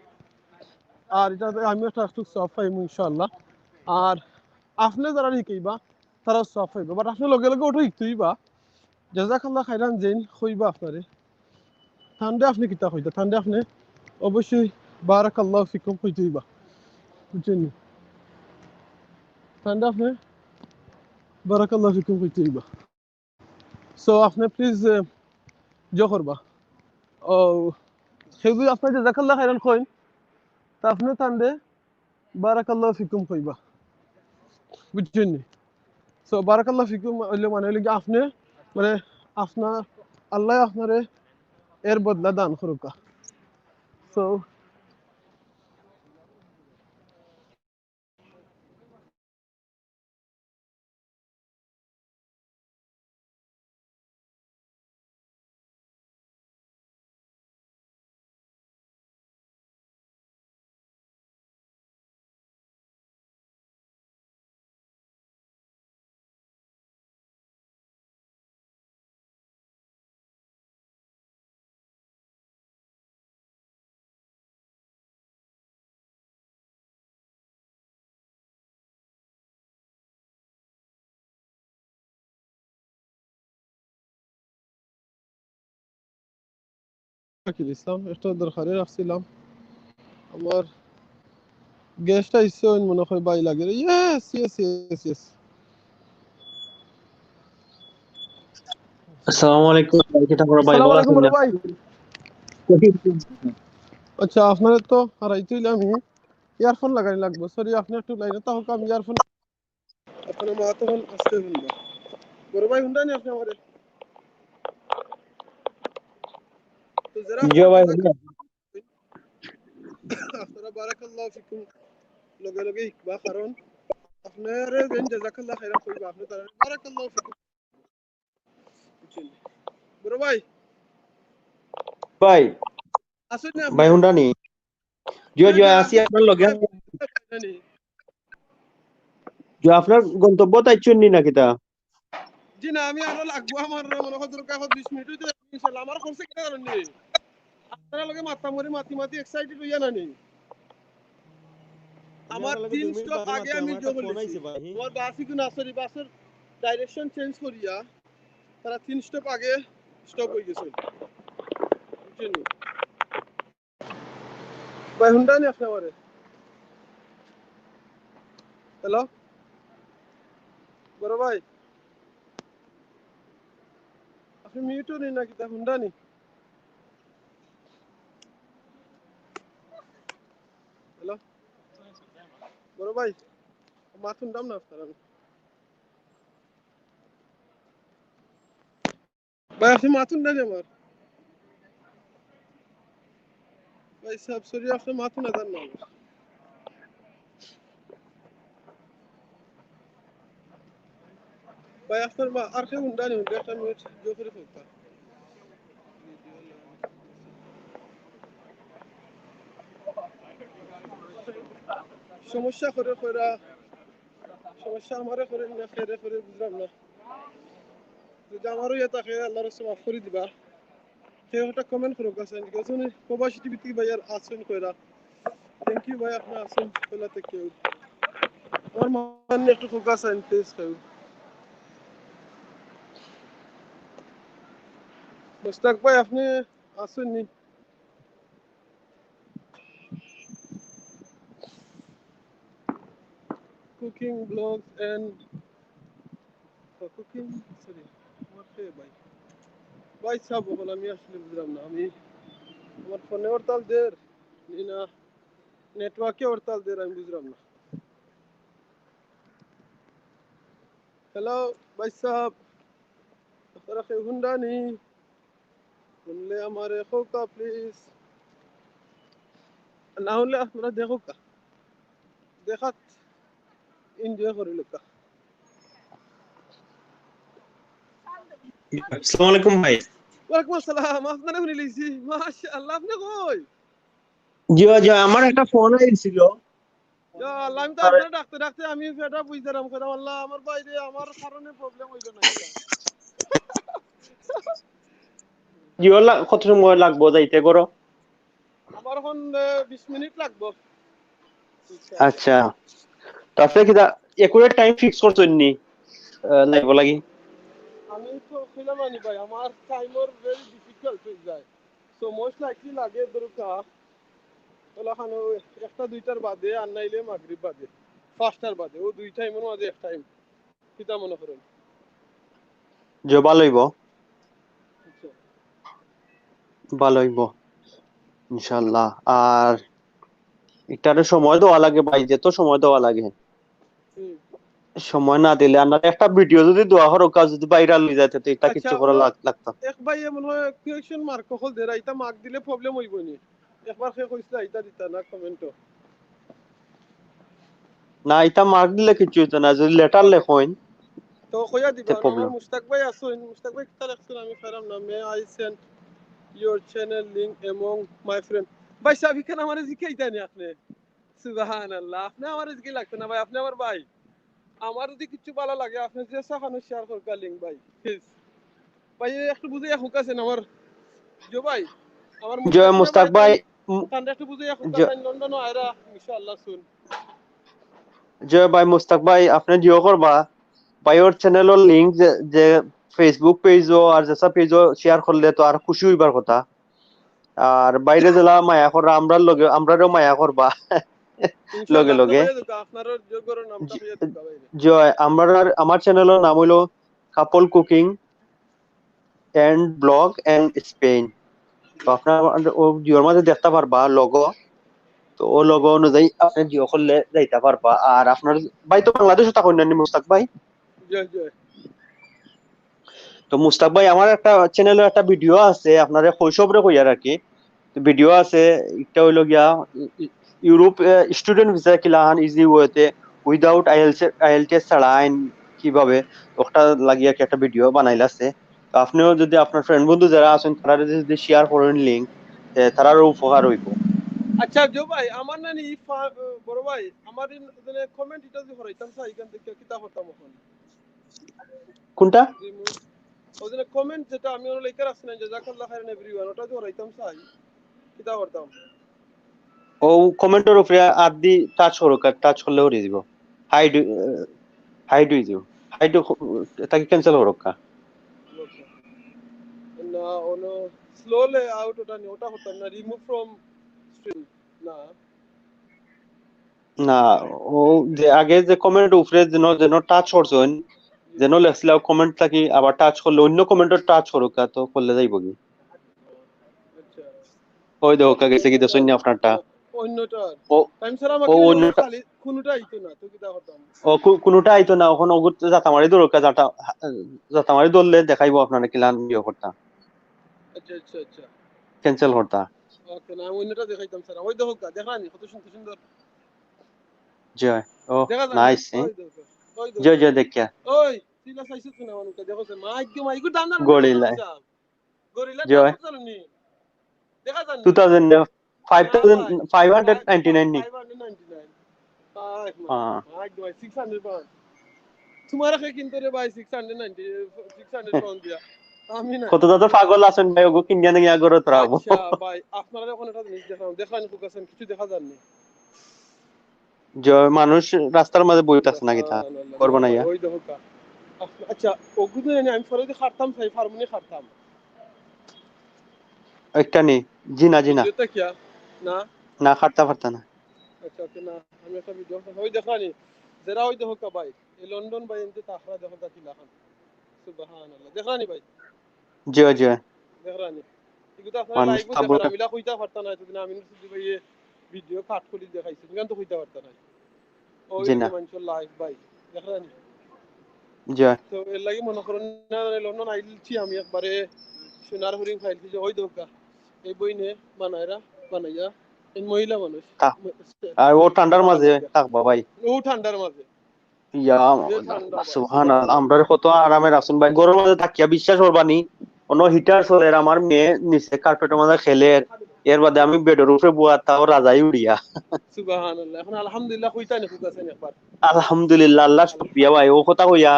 আর এটা আমি একটা একটু সফট পাইমু ইনশাআল্লাহ। আর আপনি যারা শিখাইবা তারা সফট পাইবা, বাট আপনি লগে লগে ওটা শিখতেইবা জাযাকাল্লাহ খাইরান যেন কইবা আপনারে ঠান্ডা আপনি কিতা কইতা ঠান্ডা আপনি অবশ্যই বারাকাল্লাহু ফিকুম কইতেইবা, বুঝছেন, ঠান্ডা আপনি বারাকাল্লাহু ফিকুম কইতেইবা। সো আপনি প্লিজ জো করবা ও সেগুলো আপনি জাযাকাল্লাহ খাইরান কইন তা আপনি ঠান্ডে বারাকাল্লাহু ফিকুম কইবা, বুঝছেন। সো বারাকাল্লাহু ফিকুম হইলে মানে হইলে আপনি মানে আপনার আল্লাহ আপনারে এর বদলা দান করুকা। সো ইসলাম একটা দরকারে রাখছিলাম, আমার গেস্ট আইসে মনে হয় বাই লাগে। Yes yes yes yes. আসসালামু আলাইকুম ভাই, কিতা খবর ভাই, আসসালামু ভালো আলাইকুম আছেন বড় না? ভাই। আচ্ছা আপনার তো হারাইতে হইলে আমি ইয়ারফোন লাগাই লাগবো, সরি আপনি একটু লাইনে তো হোক, আমি ইয়ারফোন আপনার মা তখন আসতে শুনবো। বড় ভাই শুনলেন আপনি আমারে? তো যারা জিও ভাই, আপনারা বারাকাল্লাহু ফিকুম লগে লগে শিখবা, কারণ আপনারে যেন জাযাকাল্লাহ খাইরান কইবা আপনি তারা বারাকাল্লাহু ফিকুম, বুঝছেন। বড় ভাই ভাই আসুন না আপনি ভাই হুন্ডানি জিও জিও আসি আপনি আপনার লগে। জিও আপনার গন্তব্য তাইছুন নি না কিতা? জি না আমি আরো লাগবো, আমার মনে হয় দরকার 20 মিনিট হইতে ইনশাআল্লাহ। আমার করছে কি কারণ নেই, আপনারা লগে মাতি মাতি এক্সাইটেড হইয়া না নেই। আমার 3 স্টপ আগে আমি যোগ বলেছি, আমার বাসই কোন আসরি বাসের ডাইরেকশন চেঞ্জ করিয়া তারা 3 স্টপ আগে স্টপ হয়ে গেছে, বুঝছেন। ভাই হুন্ডা নি আপনি আমারে? হ্যালো বড় ভাই, আপনি মিউটও নি নাকি তা হুন্ডা নি হ্যালো বড় ভাই মাথুন দাম না আপনার ভাই আপনি মাথুন না আমার ভাই সব সরি আপনি মাথুন না দেন না ভাই আপনার আর কেউ হুন্ডা নি হুন্ডা একটা মিনিট জো করে ফেলতা সমস্যা করে কইরা সমস্যা আমারে করে না ফেরে করে বুঝলাম না যদি আমারও ইয়ে থাকে আল্লাহর রাস্তায় মাফ করে দিবা কেউ একটা কমেন্ট করুক আছেন গেছেন প্রবাসী টিভি থেকে ভাইয়ার আসেন কইরা থ্যাংক ইউ ভাই আপনার আসেন কইলাতে কেউ আমার মানে একটু ফোকাস আইন প্লিজ কেউ মুস্তাক ভাই আপনি আসেননি cooking blogs and cooking sorry আমার কে ভাই ভাই সব বল আমি আসলে বুঝলাম না আমি আমার ফোনে হরতাল দের না নেটওয়ার্কে হরতাল দের আমি বুঝলাম না হ্যালো ভাই সাহেব আপনারা কেউ হুন্ডা নি শুনলে আমার হোকা প্লিজ না হলে আপনারা দেখো কা দেখাত এনজয় করি লোকা আসসালামু আলাইকুম ভাই ওয়ালাইকুম আসসালাম আপনারা শুনে লিছি মাশাআল্লাহ আপনি কই জি জি আমার একটা ফোন আইছিল ইয়া আল্লাহ আমি তো আপনারা ডাকতে ডাকতে আমি ফেটা বুঝতাম কইরা আল্লাহ আমার বাইরে আমার কারণে প্রবলেম হইল না এটা জি কত সময় লাগবো যাইতে করো আমার এখন 20 মিনিট লাগবে আচ্ছা তো আপনি কি একুরেট টাইম ফিক্স করছেন নি লাইভ লাগি আমি তো কইলাম আনি ভাই আমার টাইমর ভেরি ডিফিকাল্ট হয়ে যায় সো মোস্ট লাইকলি লাগে দরকা ওলাখানে একটা দুইটার বাদে আর নাইলে মাগরিব বাদে পাঁচটার বাদে ও দুই টাইমের মাঝে এক টাইম কিতা মনে করেন যে ভালো হইব আচ্ছা ভালো হইব ইনশাআল্লাহ আর এটারে সময় দেওয়া লাগে ভাই যেত সময় দেওয়া লাগে সময় না দিলে আমরা একটা ভিডিও যদি দেওয়া হরো কাজ যদি ভাইরাল হয়ে যায় তো এটা আচ্ছা কিছু করা লাগতাম এক ভাই মনে হয় কোয়েশ্চন মার্ক কল দে রাইতা মার্ক দিলে প্রবলেম হইব নি একবার সে কইছিল আইতা দিতা না কমেন্টও না এটা মার্ক দিলে কিছু হইতো না যদি লেটার লেখেন তো কইয়া দিবা আমার প্রবলেম মুস্তাক ভাই আছেন মুস্তাক ভাই কিতা লেখছেন আমি ফেরাম না may I send your channel link among my friend ভাই সাহেব কেন আমারে জিকাইতা নি আপনি সুবহানাল্লাহ আপনি আমারে জিকাই লাগতো না ভাই আপনি আমার ভাই আমার যদি কিছু ভালো লাগে আপনি যে সাখানো শেয়ার করকা লিংক ভাই প্লিজ ভাই একটু বুঝাইয়া হুকাছেন আমার জো ভাই আমার জয় মুস্তাক ভাই কান্ডা একটু বুঝাইয়া হুকাছেন লন্ডন আয়রা ইনশাআল্লাহ সুন জয় ভাই মুস্তাক ভাই আপনি জিও করবা ভাইয়ের চ্যানেলের লিংক যে ফেসবুক পেজও আর যেসব পেজও শেয়ার করলে তো আর খুশি হইবার কথা আর বাইরে জেলা মায়া করা আমরারও মায়া করবা লগে লগে জয় আমার চ্যানেলের নাম হইলো couple cooking and vlog and Spain তো আপনার ও জিওর মাঝে দেখতে পারবা লগো তো ও লগো অনুযায়ী আপনি জিও করলে যাইতে পারবা আর আপনার ভাই তো বাংলাদেশে থাকুন না মুস্তাক ভাই জয় জয় তো মুস্তাক ভাই আমার একটা চ্যানেলে একটা ভিডিও আছে আপনার শৈশবরে কইয়ার আর কি ভিডিও আছে একটা হইলো গিয়া ইউরোপ স্টুডেন্ট ভিসা কিলাহান ইজি ওয়েতে উইদাউট আইএলটিএস ছাড়া আইন কিভাবে ওটা লাগিয়ে একটা ভিডিও বানাইলাছে তো আপনিও যদি আপনার ফ্রেন্ড বন্ধু যারা আছেন তারা যদি শেয়ার করেন লিংক তারারও উপকার হইব আচ্ছা জো ভাই আমার নানি বড় ভাই আমার কমেন্ট এটা যে হরাইতাম চাই এখান থেকে কিতা হতাম এখন কোনটা ওদের কমেন্ট যেটা আমি ওর লেখার আছে না জাযাকাল্লাহ খাইরান এভরিওয়ান ওটা যে হরাইতাম চাই কিতা করতাম ও কমেন্টের উপরে আদি টাচ করলে হয়ে দিব হাইড হাইড হয়ে যাব হাইড তাকে ক্যান্সেল করকা না ওনো স্লোলি আউট ওটা হতাম না রিমুভ ফ্রম স্ট্রিম না না ও যে আগে যে কমেন্ট উপরে যেন টাচ করছেন যেন লেখছিল কমেন্ট থাকি আবার টাচ করলে অন্য কমেন্টও টাচ করুক তো করলে যাইব কি আচ্ছা ওই দেখো গেছে কি দেখছেন আপনারটা অন্যটা ও টাইম স্যার ও আমাকে অন্যটা খালি কোনটা আইতো না তো কি দা করতাম কোনোটা আইতো না এখন ওগুত জাতামারি দরকার জাতামারি ধরলে দেখাইবো আপনারা কিলান ইয়ে করতা আচ্ছা আচ্ছা আচ্ছা ক্যান্সেল করতা ওকে না অন্যটা দেখাইতাম স্যার ওই দেখো দেখানি কত সুন্দর সুন্দর জয় ও দেখা যায় নাইস ওই জয় দেখো জয় দেখিয়া ওই তুই না চাইছিস না মানুষকে দেখো স্যার মাইক দাম না গরিলা গরিলা দাম জয় করছনি দেখা যায় 2000 না ভাই 5599 নি 599 ভাই হ্যাঁ মাইক ভাই 600 পাউন্ড তোমার কাছে কিনতে রে ভাই 690 600 পাউন্ড দিয়া আমি না কত দাদা পাগল আছেন ভাই ওগো কিনিয়া নিয়া গরো তরাবো আচ্ছা ভাই আপনারা এখন একটা জিনিস দেখান ফুকাছেন কিছু দেখা যায়নি জয় মানুষ রাস্তার মাঝে বইতে আছে নাকি তা করবো না ইয়া ওই দেখো কা আচ্ছা ওগুলো আমি পরে খাটতাম তাই ফার্মুনি খাটতাম একটা নি জিনা জিনা ভিডিওটা কি না না খাটতা পারতা না আচ্ছা ওকে না আমি একটা ভিডিও ওই দেখানি যারা ওই দেখো কা ভাই এই লন্ডন ভাই এনতে তাহরা দেখো কা তিলাখান সুবহানাল্লাহ দেখানি ভাই জয় জয় দেখানি এগুলো আপনারা মানুষ লাইভও খাবো দেখান আমি লা কইতা পারতা না এতদিন আমি শুধু ভাই ভিডিও কাট করে দেখাইছি তুমি তো কইতা পারতা না ওই জিনা মানুষ লাইভ ভাই দেখানি জয় তো এর লাগি মনে করেন না লন্ডন আইলছি আমি একবারে সোনার হরিং খাইছি যে ওই দোকা এই বই নে বানাইয়া এই মহিলা মানুষ আর ও ঠান্ডার মাঝে থাকবা ভাই ও ঠান্ডার মাঝে ইয়া যে ঠান্ডা ভাই সুবহানাল্লাহ আমরা কত আরামে আছেন ভাই গরমের মাঝে থাকিয়া বিশ্বাস করবানি কোনো হিটার চলে আমার মেয়ে নিচে কার্পেটের মাঝে খেলে এর বাদে আমি বেডের উপরে বুয়া তাও রাজাই উড়িয়া সুবহানাল্লাহ এখন আলহামদুলিল্লাহ কইতা নে ফুকাছেন একবার আলহামদুলিল্লাহ আল্লাহ শুকরিয়া ভাই ও কথা কইয়া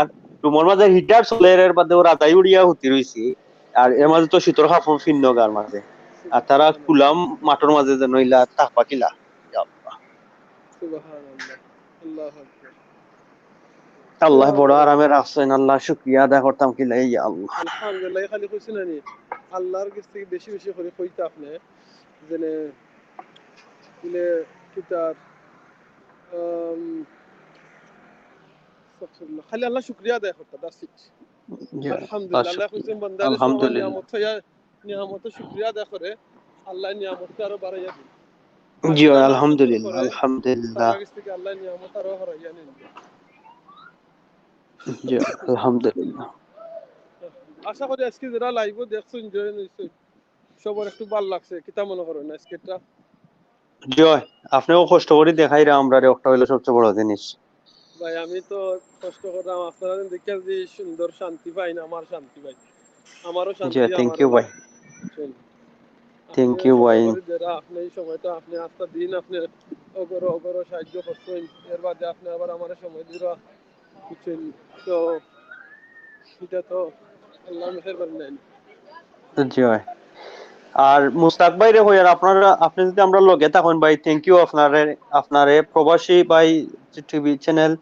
তোমার মাঝে হিটার চলে এর বাদে ও রাজাই উড়িয়া হতি রইছি আর এর মাঝে তো শীতর কাপড় ফিন্ন গার মাঝে আর তারা কুলাম মাঠের মাঝে যেন ইলা তাকবা কিলা সুবহানাল্লাহ আল্লাহু আকবার আল্লাহ বড় আরামে রাখছেন আল্লাহ শুকরিয়া আদায় করতাম কিলা ইয়া আল্লাহ আলহামদুলিল্লাহ খালি কইছেন নি আল্লাহর কাছ থেকে বেশি বেশি করে কইতা আপনি জেনে ইলে কিতার খালি আল্লাহ শুকরিয়া আদায় করতা দ্যাটস ইট আলহামদুলিল্লাহ আল্লাহ কইছেন বান্দারে সমান আলহামদুলিল্লাহ নিয়ামত হইয়া নিয়ামতের শুকরিয়া আদায় করে আল্লাহ নিয়ামতকে আরো বাড়াইয়া দিন জি আলহামদুলিল্লাহ আলহামদুলিল্লাহ তার কাছ থেকে আল্লাহ নিয়ামত আরো হারাইয়া নেন জি আলহামদুলিল্লাহ আশা করি আজকে যারা লাইভও দেখছেন জয়েন হইছেন সবার একটু ভালো লাগছে কিতা মনে করেন আজকেটা জয় আপনিও কষ্ট করে দেখাই রা আমরা রে একটা হইলো সবচেয়ে বড় জিনিস ভাই আমি তো কষ্ট করলাম আপনারা দেখে যে সুন্দর শান্তি পাই না আমার শান্তি পাই আমারও শান্তি থ্যাংক আমার ইউ ভাই থ্যাংক ইউ ভাই যারা আপনি এই সময়টা আপনি আস্তা দিন আপনি অগর সাহায্য করছেন এর বাদে আপনি আবার আমার সময় দিরা বুঝছেন তো এটা তো আল্লাহ মেহেরবানি নেন জয় আর মুস্তাক ভাই রে হইয়ার আপনারা আপনি যদি আমরা লগে থাকুন ভাই থ্যাংক ইউ আপনারে প্রবাসী ভাই টিভি চ্যানেল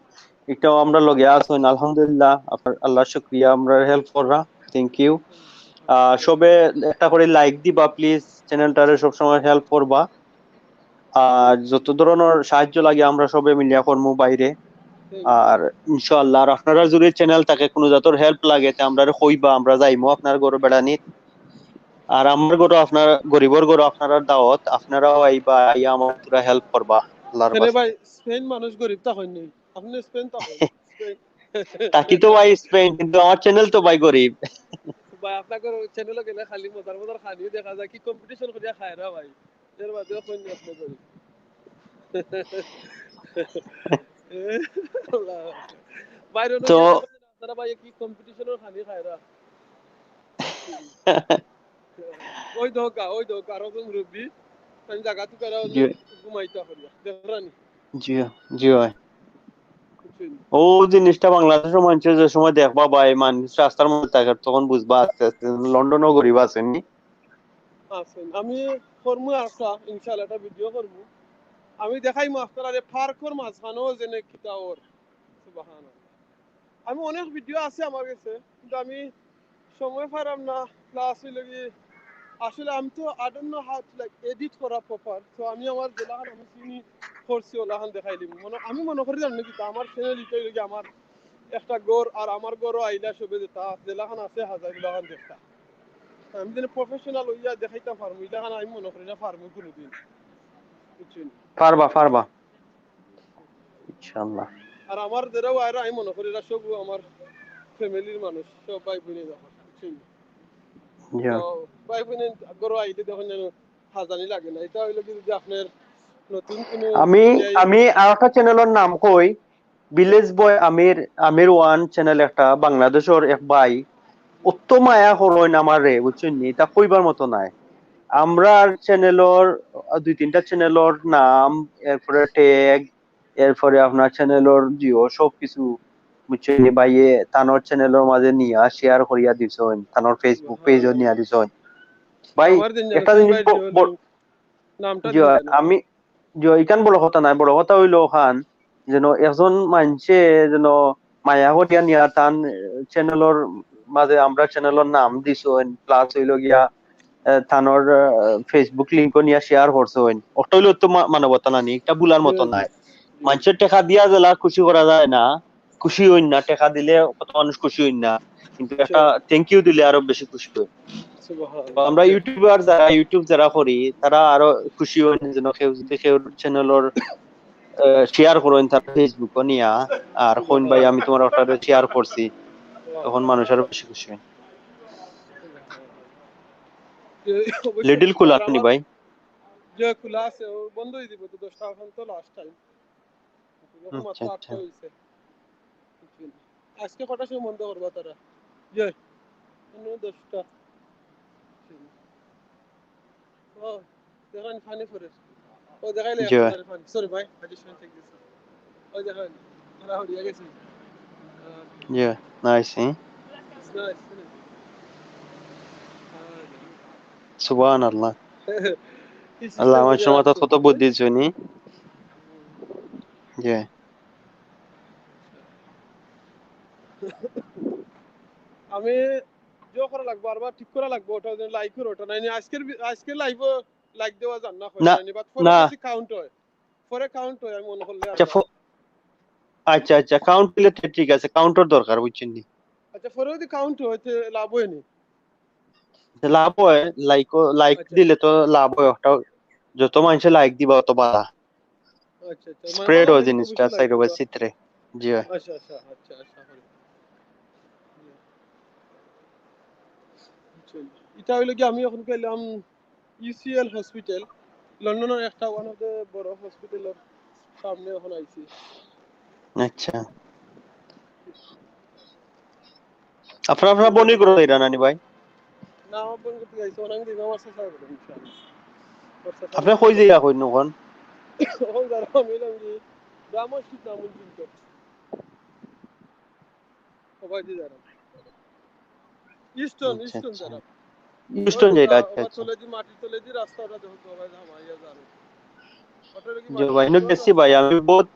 এটাও আমরা লগে আছেন আলহামদুলিল্লাহ আপনার আল্লাহ শুকরিয়া আমরা হেল্প কররা থ্যাংক ইউ সবে একটা করে লাইক দিবা প্লিজ চ্যানেলটারে সবসময় হেল্প করবা আর যত ধরনের সাহায্য লাগে আমরা সবে মিলিয়া করবো বাইরে আর ইনশাআল্লাহ আর আপনারা যদি চ্যানেল থাকে কোনো জাতর হেল্প লাগে তে আমরা কইবা আমরা যাইমু আপনার ঘরে বেড়ানি আর আমার ঘরে আপনার গরিবর ঘরে আপনারা দাওয়াত আপনারাও আইবা আইয়া আমার পুরা হেল্প করবা আল্লাহর আরে বাস্তে ভাই স্পেন মানুষ গরিব তা হয়নি আপনি স্পেন তা হয় তাকি তো ভাই স্পেন কিন্তু আমার চ্যানেল তো ভাই গরিব ভাই আপনাদের চ্যানেলে গেলে খালি মজার মজার খানিও দেখা যায় কি কম্পিটিশন করিয়া খায় না ভাই এর বাদেও হয়নি আপনি গরিব বাইরে তো আপনারা ভাই কি কম্পিটিশনের খানি খায় না ওই দোকা আরো কোন রুবি আমি জায়গা তো করা ঘুমাইতা করিয়া দেখরানি জি জি ভাই ও জিনিসটা বাংলাদেশের মানুষের যে সময় দেখবা ভাই মানুষ রাস্তার মধ্যে থাকে তখন বুঝবা আস্তে আস্তে লন্ডনও গরিব আছেননি আছেন আমি করবো একটা ইনশাআল্লাহ একটা ভিডিও করবো আমি দেখাইমু আপনারা পার্কর মাঝখানেও যেনে কিতা ওর সুবহানাল্লাহ আমি অনেক ভিডিও আছে আমার কাছে কিন্তু আমি সময় পাইলাম না প্লাস হইল কি আসলে আমি তো I don't know how to like edit করা প্রপার তো আমি আমার জেলাখান আমি চিনি করছি ওলাখান দেখাইলিম আমি মনে করি জানি কি আমার চ্যানেল ইটাই লাগে আমার একটা গড় আর আমার গড়ও আইলা সবে যেটা জেলাখান আছে হাজারগুলাখান দেখতা আমি যেন প্রফেশনাল হইয়া দেখাইতাম পারবো এলাখান আমি মনে করি না পারবো কোনোদিন বুঝছেন পারবা ইনশাআল্লাহ। আর আমার যারাও আর আমি মনে করি এরা সব আমার ফ্যামিলির মানুষ সব ভাই বোনের ব্যাপার বুঝছেন তো ভাই বোনের গড়ও আইলে দেখুন যেন হাজানি লাগে না এটা হইলো কি যদি আপনার নতুন কোনো আমি আমি আর একটা চ্যানেলের নাম কই, ভিলেজ বয় আমির ওয়ান চ্যানেল, একটা বাংলাদেশের এক ভাই অত মায়া করইন আমার রে বুঝছেন নি, তা কইবার মতো নাই। আমরা চ্যানেলের 2-3টা চ্যানেলের নাম, এরপরে ট্যাগ, এরপরে আপনার চ্যানেলের জিও সবকিছু বুঝছেন নি ভাইয়ে তানোর চ্যানেলের মাঝে নিয়া শেয়ার করিয়া দিছেন, তানোর ফেসবুক পেজও নিয়া দিছেন ভাই। আমার দিন একটা জানো জিনিস ভাই নামটা জি দিন জানো আমি যে ইকান বড় কথা নাই, বড় কথা হইলো খান যেন একজন মানুষে যেন মায়া করিয়া নিয়া তান চ্যানেলের মাঝে আমরা চ্যানেলের নাম দিছেন, প্লাস হইলো গিয়া থানোর ফেসবুক লিংক নিয়া শেয়ার করছেন, ওটা হইলো তো মানবতা নানি, এটা বুলার মতো নাই। মানুষের টাকা দিয়া জেলা খুশি করা যায় না, খুশি হইন না, টাকা দিলে কত মানুষ খুশি হইন না, কিন্তু একটা থ্যাংক ইউ দিলে আরো বেশি খুশি হই। আমরা ইউটিউবার যারা ইউটিউব যারা করি তারা আরো খুশি হন যেন কেউ যদি কেউ চ্যানেলের শেয়ার করেন তার ফেসবুক নিয়া, আর কোন ভাই আমি তোমার ওটা শেয়ার করছি, তখন মানুষ আরো বেশি খুশি হয়। লিটল কুলা নি ভাই যে খোলা আছে ও বন্ধ হয়ে দিব তো 10টা এখন তো লাস্ট টাইম মাত্র 8টা হইছে আজকে কটার সময় বন্ধ করবা তারা যে 10টা ও দেখান ফানি ফরেস্ট ও দেখাইলে ফানি সরি ভাই অ্যাডিশনাল টেক দিছি ও দেখান তারা হরিয়া গেছে নাইস নাইস সুবহানাল্লাহ। আল্লাহ আমার সময় কত বুদ্ধি জনি জি আমি যে করা লাগবো আর ঠিক করা লাগবো ওটা লাইক করে ওটা নাই আজকের লাইভও লাইক দেওয়া যান না হয় না বাট পরে বেশি কাউন্ট হয় পরে কাউন্ট হয় আমি মনে করলে আচ্ছা কাউন্ট দিলে ঠিক আছে, কাউন্টার দরকার বুঝছেন নি। আচ্ছা পরে যদি কাউন্ট হইতে লাভ হয় নি লাভ হয়, লাইক দিলে তো লাভ হয়, ওটা যত মানুষে লাইক দিবা তত বাড়া আচ্ছা স্প্রেড হয় জিনিসটা সাইড ওভার চিত্রে জি আচ্ছা এটা হইলো কি আমি এখন পেলাম ইউসিএল হসপিটাল লন্ডনের একটা ওয়ান অফ দ্য বড় হসপিটালের সামনে এখন আইছি। আচ্ছা আপনারা বনি করে দেন নানি ভাই না আমার বোন করতে যাইছো আমি দিন আমার সাথে করব ইনশাআল্লাহ আপনি কই যাইয়া কই নখন এখন যারা মিলাম কি ব্রাহ্মণশিপ নামুন কিন্তু সবাই দিয়ে যারা ইস্টন যারা ইস্টন যেটা আচ্ছা চলে দি মাটি চলে দি রাস্তাটা দেখো সবাই জামাইয়া যাবে যে ভাই না গেছি ভাই আমি বহুত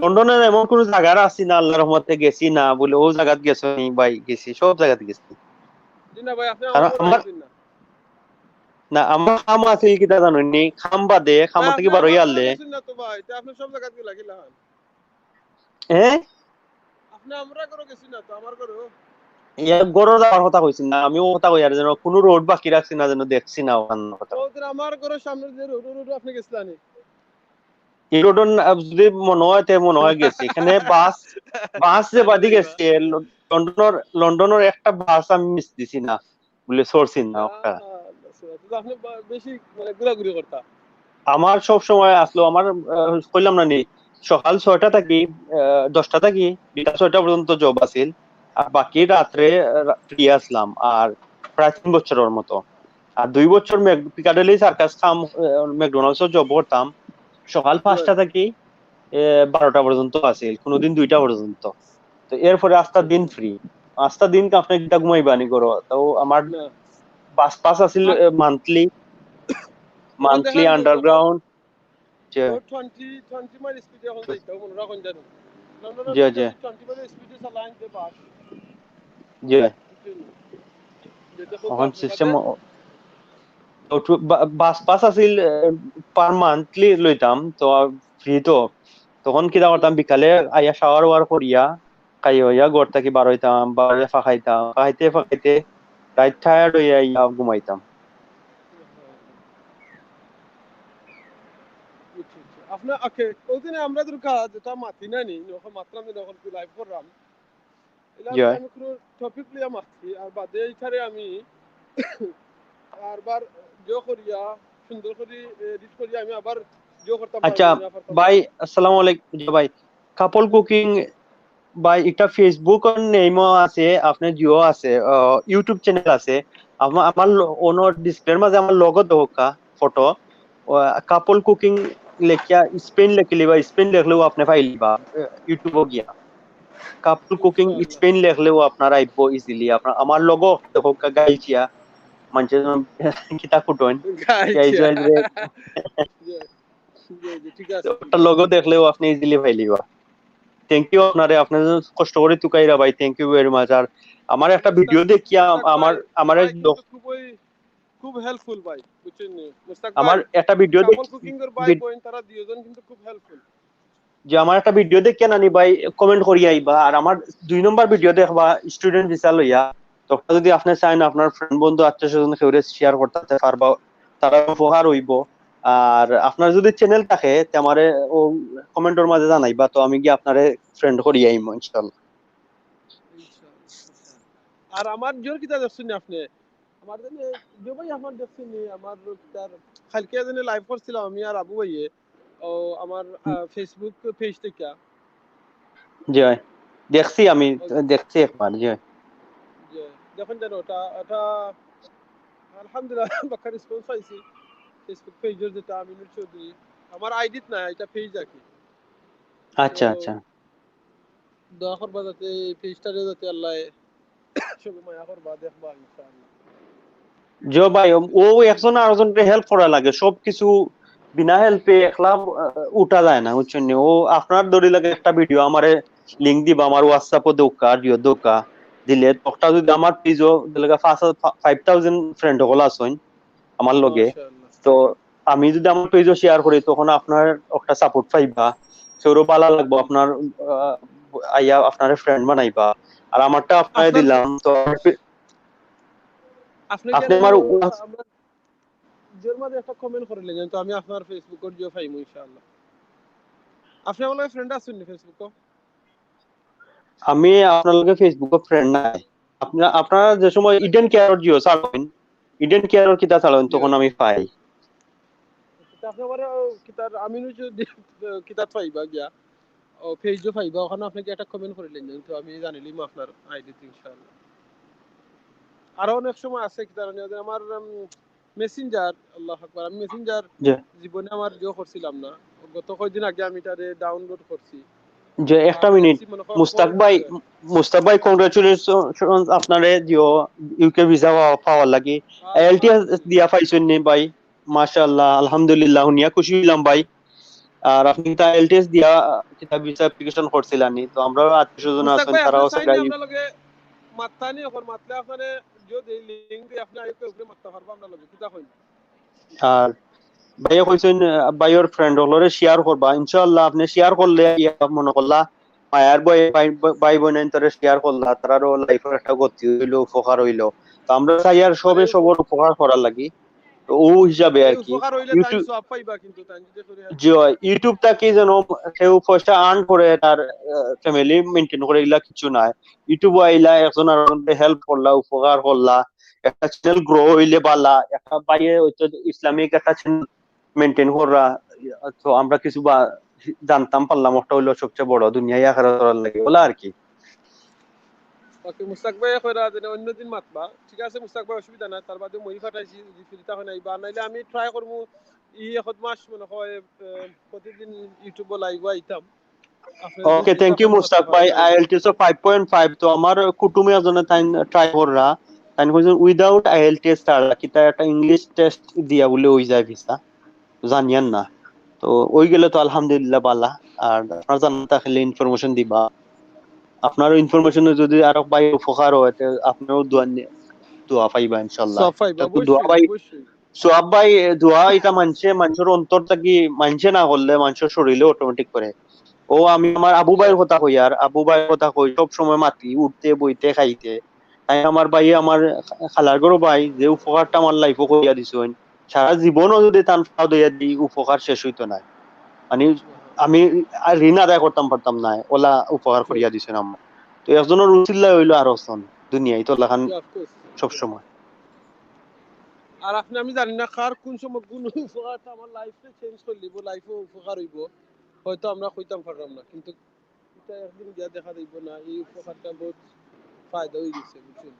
লন্ডনের এমন কোন জায়গা আছে না আল্লাহর রহমতে গেছি না বলে ও জায়গা গেছি ভাই, গেছি সব জায়গাতে গেছি না ভাই আপনি আমার না আমার খাম আছে কি তা জানেন নি, খাম বাদে খাম থেকে বার হইয়া আললে না তো ভাই তে আপনি সব জায়গাতে লাগিলা হ্যাঁ আপনি আমরা করে গেছি না তো আমার করে ইয়া গরো যাওয়ার কথা কইছেন না, আমিও কথা কই আর যেন কোনো রোড বাকি রাখছি না, যেন দেখছি না ওখানে কথা ওদের আমার ঘরের সামনে যে রোড আপনি গেছিলেন এই রোড যদি মনে হয় তে মনে হয় গেছি, এখানে বাস যে বাদি গেছে লন্ডনের একটা বাস আমি মিস দিছি না বলে সরছি না ওটা আপনি বেশি মানে ঘোরাঘুরি করতা। আমার সব সময় আসলো আমার কইলাম না নি সকাল 6টা থেকে 10টা থেকে বিকাল 6টা পর্যন্ত জব আছিল, আর বাকি রাত্রে ফ্রি আসলাম, আর প্রায় 3 বছরের মতো। আর 2 বছর পিকাডেলি সার্কাস কাম ম্যাকডোনাল্ডস জব করতাম, সকাল 5টা থেকে 12টা পর্যন্ত আছিল, কোনোদিন 2টা পর্যন্ত। তো এরপরে আস্তা দিন ফ্রি, আস্তা দিন আপনি কিটা ঘুমাইবানি করো, তো আমার বাস পাস আছিল মান্থলি আন্ডারগ্রাউন্ড 20 মাইল স্পিডে এখন যাইতাও মনে রাখুন জানো জি 20 মাইল স্পিডে চালান যে বাস জি এখন সিস্টেম বাস পাস আছিল পার মান্থলি লইতাম তো ফ্রি, তো তখন কিটা করতাম বিকালে আইয়া শাওয়ার ওয়ার করিয়া খাইয়া হইয়া ঘর থেকে বার হইতাম, বারে ফাঁকাইতাম, ফাঁকাইতে ফাঁকাইতে রাত টায়ার্ড হইয়া ইয়া ঘুমাইতাম। আপনার ওকে ওদিনে আমরা দুর্গা যেটা মাতি না নি যখন মাত্রা আমি যখন লাইভ করলাম এটা জয় আমি কোনো টপিক লিয়া মাতি আর বাদে এইখানে আমি বারবার জো করিয়া সুন্দর করে এডিট করিয়া আমি আবার জো করতাম আচ্ছা পারবো না পারতাম ভাই, আসসালামু আলাইকুম। জি ভাই, কাপল কুকিং ভাই এটা ফেসবুক নেমও আছে, আপনার জিও আছে, ইউটিউব চ্যানেল আছে। আমার ওনোর ডিসপ্লের মাঝে আমার লোগো দোকা ফটো কাপল কুকিং লেখিয়া স্পেন লেখিলি বা স্পেন লেখলেও আপনি পাইলিবা ইউটিউবও গিয়া কাপল কুকিং ইনশাআল্লাহ স্পেন লেখলেও আপনার আইব ইজিলি। আপনার আমার লোগো দোকা গাইছিয়া মানুষের কিতা কুটন গাইছিয়া ঠিক আছে ওটা লোগো দেখলেও আপনি ইজিলি পাইলিবা। থ্যাংক ইউ আপনারে, আপনি কষ্ট করে তুকাইরা ভাই, থ্যাংক ইউ ভেরি মাচ। আর আমার একটা ভিডিও দেখিয়া আমার আমার ভাই কিন্তু খুব হেল্পফুল ভাই, বুঝছেন নি মুস্তাক আমার ভাই, একটা ভিডিও কাপল কুকিং এর ভাই বোন তারা দুইজন কিন্তু খুব হেল্পফুল। যে আমার একটা ভিডিও দেখিয়া নানি ভাই কমেন্ট করি আইবা। আর আমার 2 নম্বর ভিডিও দেখবা স্টুডেন্ট ভিসা লইয়া, তখন যদি আপনি চান আপনার ফ্রেন্ড বন্ধু আত্মীয় স্বজন কেউরে শেয়ার করতে পারবা, তারা উপকার হইব। আর আপনার যদি চ্যানেল থাকে তে আমারে ও কমেন্টের মাঝে জানাইবা, তো আমি গিয়ে আপনারে ফ্রেন্ড করি আইমু ইনশাআল্লাহ। আর আমার জোর কিতা দেখছেন আপনি, আমার জানি যে ভাই আমার দেখছেন আমার তার কালকে জানি লাইভ করছিলাম আমি আর আবু ভাইয়ে ও আমার ফেসবুক পেজ থেকে। জি ভাই, দেখছি, আমি দেখছি একবার। জি ভাই, যে দেখুন জানো ওটা ওটা আলহামদুলিল্লাহ বাক্কা রেসপন্স পাইছি ফেসবুক পেজের যেটা আমিনুর চৌধুরী, আমার আইডিত না এটা পেজ আছে। আচ্ছা আচ্ছা। দোয়া করবা যাতে এই পেজটারে যাতে আল্লাহ সবে মায়া করবা দেখবা ইনশাআল্লাহ। জি ভাই, ও একজন আরেকজনকে হেল্প করা লাগে, সবকিছু বিনা হেল্পে একলা উঠা যায় না, বুঝছেন নি? ও আপনার দড়ি লাগে একটা ভিডিও আমারে লিংক দিবা, আমার হোয়াটসঅ্যাপে দোকা জিও দোকা দিলে তখন যদি আমার পেজও দিলে 5000 ফ্রেন্ড হল আছেন আমার লগে, মাশাআল্লাহ তো আমি যদি আমার পেজও শেয়ার করি তখন আপনার একটা সাপোর্ট পাইবা, সেরও ভালো লাগবো আপনার আইয়া আপনার ফ্রেন্ড বানাইবা। আর আমারটা আপনারে আপনার দিলাম তো আপনি আপনি কেন আমার আমরা জোর মাঝে একটা কমেন্ট করে লেন তো আমি আপনার ফেসবুকের জিও পাইমু ইনশাআল্লাহ। আপনি আমার ফ্রেন্ড আছেন নি ফেসবুকে? আমি আপনার লগে ফেসবুকে ফ্রেন্ড নাই। আপনারা যে সময় ইডেন কেয়ার জিও চালাবেন, ইডেন কেয়ার কিতা চালাবেন তখন আমি পাই। আপনি আমার কিতার আমিনু যদি কিতাব পাইবা গিয়া ও পেজও পাইবা, ওখানে আপনি কি একটা কমেন্ট করে লেন তো আমি জানিলিম আপনার আইডি ইনশাআল্লাহ। আরো অনেক সময় আছে কিতার আমার মেসেঞ্জার, আল্লাহ আকবার, আমি মেসেঞ্জার যে জীবনে আমার জিও করছিলাম না, গত কয়েকদিন আগে আমি এটারে ডাউনলোড করছি। যে একটা মিনিট, মুস্তাক ভাই কংগ্রাচুলেশন আপনারে জিও ইউকে ভিসা পাওয়ার লাগি। এলটিএস দিয়া পাইছেন নি ভাই? মাশাআল্লাহ, আলহামদুলিল্লাহ, হুনিয়া খুশি হইলাম ভাই। আর আপনি তা এলটিএস দিয়া কিতা ভিসা অ্যাপ্লিকেশন করছিলেন নি, তো আমরা আত্মীয় স্বজন মুস্তাক আছেন ভাই আপনি তারাও চাইনি আমরা লগে মাত্তানি এখন মাতলে আপনারে যদি লিংক দিয়ে আপনি আইকে উপরে মাত্তা পারবা আমরা লগে কিতা কইন। আর ভাইয়া কইছেন ভাইয়ের ফ্রেন্ড হলরে শেয়ার করবা, ইনশাআল্লাহ আপনি শেয়ার করলে মনে করলা মায়ার ভাই বোন তারা শেয়ার করলা, তারারও লাইফের একটা গতি হইলো, উপকার হইলো। তো আমরা চাই আর সবে সবার উপকার করার লাগি, তো ও হিসাবে আর এই কি উপকার হইলে তাই ইউটিউব সব পাইবা কিন্তু তাই যদি করে জি ইউটিউবটা কি যেন কেউ পয়সা আর্ন করে তার ফ্যামিলি মেনটেন করে, এগুলা কিছু নাই। ইউটিউব আইলা একজন আর হেল্প করলা, উপকার করলা, একটা চ্যানেল গ্রো হইলে বালা, একটা বাইরে হয়তো ইসলামিক একটা চ্যানেল মেনটেন করা, তো আমরা কিছু জানতাম পারলাম, ওটা হইলো সবচেয়ে বড় দুনিয়ায় আখেরাত করার লাগে বলা আর কি। ওকে মুস্তাক ভাই কইরা যেন অন্যদিন মাতবা, ঠিক আছে মুস্তাক ভাই, অসুবিধা নাই। তার বাদে মই ফাটাইছি যদি ফ্রিটা হয় নাই বা নাইলে আমি ট্রাই করবো এক মাস মনে হয় প্রতিদিন ইউটিউবে লাইভ আইতাম। ওকে, থ্যাংক ইউ মুস্তাক ভাই। আইএলটিএস 5.5 তো আমার কুটুমে জন্য তাই ট্রাই কররা, তাই কইছেন উইদাউট আইএলটিএস তারা কিতা একটা ইংলিশ টেস্ট দিয়া বলে হই যায় ভিসা, জানিয়ান না। তো ওই গেলে তো আলহামদুলিল্লাহ বালা। আর আপনার জানা থাকলে ইনফরমেশন দিবা, আপনার ইনফরমেশনে যদি আরো ভাই উপকার হয় তো আপনিও দোয়া পাইবা ইনশাআল্লাহ। সব পাইবা তো দোয়া অবশ্যই ভাই, অবশ্যই। সোয়াব ভাই, দোয়া এটা মানুষের অন্তর থাকি মানুষে না করলে মানুষের শরীরে অটোমেটিক করে। ও আমি আমার আবু ভাইয়ের কথা কই, আর আবু ভাইয়ের কথা কই সব সময় মাতি উঠতে বইতে খাইতে। তাই আমার ভাই আমার খালার গরো ভাই যে উপকারটা আমার লাইফও করিয়া দিছেন, সারা জীবনও যদি তান ফাও দইয়া দিই উপকার শেষ হইতো না। মানে আমি ঋণ আদায় করতাম পারতাম না, ওলা উপকার করিয়া দিছেন আমার। তো একজনের উচিল্লা হইলো আর হসন দুনিয়ায় তো লাখান সব সময়। আর আপনি আমি জানি না কার কোন সময় কোন উপকারটা আমার লাইফে চেঞ্জ করে দিব, লাইফে উপকার হইব হয়তো আমরা কইতাম পারলাম না, কিন্তু এটা একদিন গিয়া দেখা দিব না এই উপকারটা বহুত ফায়দা হয়ে গেছে বুঝছেন।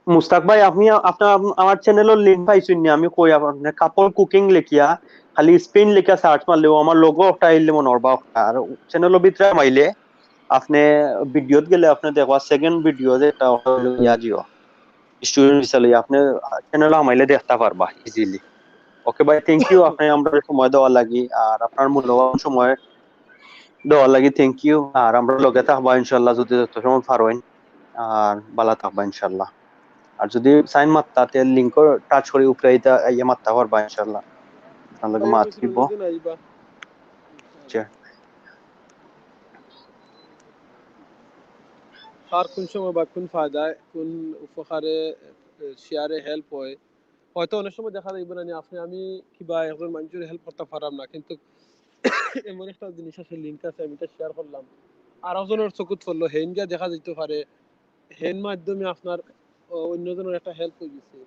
মুস্তাক ভাই আপনি আপনার আমার চ্যানেলের লিংক পাইছেন নি? আমি কই আপনার কাপল কুকিং লিখিয়া খালি স্পেন লিখা সার্চ মারলেও আমার লোগো একটা আইলে মনে হরবা। আর চ্যানেলের ভিতরে মাইলে আপনি ভিডিওত গেলে আপনি দেখবা সেকেন্ড ভিডিও যে এটা হলো ইয়া জিও স্টুডেন্ট হিসাবে আপনি চ্যানেলে মাইলে দেখতে পারবা ইজিলি। ওকে ভাই, থ্যাংক ইউ আপনি আমরা সময় দেওয়ার লাগি, আর আপনার মূল্যবান সময় দেওয়ার লাগি থ্যাংক ইউ। আর আমরা লগে থাকবা ইনশাল্লাহ যদি যত সময় পারবেন, আর ভালো থাকবা ইনশাল্লাহ। আর যদি সাইন মারতা তে লিংক টাচ করে উপরে ইয়ে মারতে পারবা ইনশাল্লাহ, আপনার লগে মাত দিব। আর কোন সময় বা কোন ফায়দায় কোন উপকারে শেয়ারে হেল্প হয় হয়তো অনেক সময় দেখা যাইব না আপনি আমি কিবা একজন মানুষের হেল্প করতে পারলাম না, কিন্তু এমন একটা জিনিস আছে লিঙ্ক আছে আমি এটা শেয়ার করলাম আর একজনের চকুত পড়লো, হেন গিয়া দেখা যেতে পারে হেন মাধ্যমে আপনার অন্যজনের একটা হেল্প হয়ে গেছে।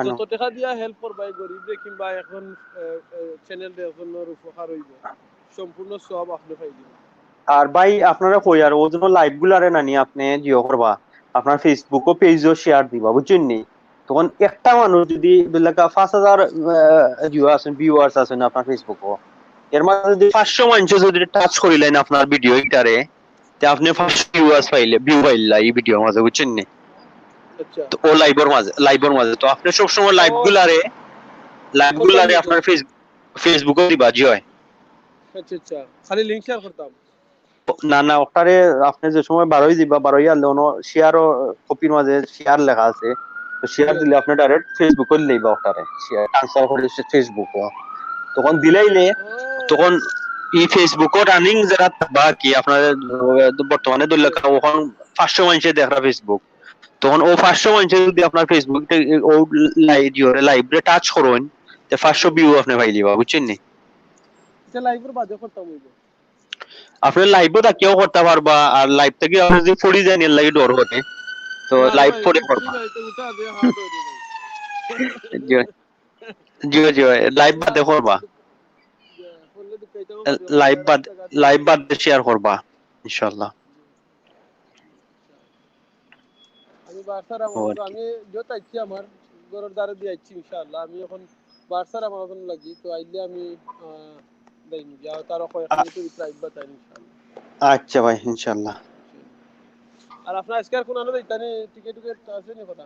যত টাকা দিয়া হেল্প করবা গরিব কিংবা এখন চ্যানেল একজনের উপকার হইব সম্পূর্ণ সব আপনি পাই দিবেন। আর ভাই আপনারা কই আর ওই জন্য লাইভ গুলারে নানি আপনি জিও করবা, আপনার ফেসবুক ও পেজও শেয়ার দিবা বুঝছেন নি। তখন একটা মানুষ যদি 5,000 জিও আছেন ভিউয়ার্স আছেন আপনার ফেসবুকও, এর মাঝে যদি 500 মানুষ যদি টাচ করিলেন আপনার ভিডিও ইটারে, তে আপনি 500 ভিউয়ার্স পাইলে ভিউ পাইলা এই ভিডিওর মাঝে বুঝছেন নি। তো ও লাইভের মাঝে তো আপনি সব সময় লাইভ গুলারে আপনার ফেসবুকে দিবা জি হয়। আচ্ছা খালি লিংক শেয়ার করতাম না না ওটারে আপনি যে সময় 12 দিবা 12 আনলে ওনো শেয়ারও কপির মাঝে শেয়ার লেখা আছে, তো শেয়ার দিলে আপনি ডাইরেক্ট ফেসবুকে লইবা ওটারে শেয়ার ট্রান্সফার করে ফেসবুক তখন দিলাইলে তখন এই ফেসবুকও রানিং যারা বা কি আপনার বর্তমানে দল লেখা ওখান 500 মানুষে দেখা ফেসবুক, তখন ও 500 মানুষে যদি আপনার ফেসবুক ও লাইভে টাচ করুন তে 500 ভিউ আপনি পাই দিবা বুঝছেন নি। এটা লাইভের বাজে করতাম হইব আপনি লাইভও তাকেও করতে পারবা, আর লাইভ থেকে আপনি যদি পড়ি যান এর লাগি ডর হতে, তো লাইভ পড়ে করবা জি জি লাইভ বাদে করবা, লাইভ বাদে শেয়ার করবা ইনশাআল্লাহ। আমি বারসার আমি যত আইছি আমার গরর দ্বারা দিয়ে আইছি ইনশাআল্লাহ। আমি এখন বারসার আমার এখন লাগি তো আইলে আমি দেইনি যা তার কয়েক মিনিটের ভিতরে আইবা তাই ইনশাআল্লাহ। আচ্ছা ভাই ইনশাআল্লাহ। আর আপনার আজকে কোন আনো দিতানি টিকেট আছে নি কথা?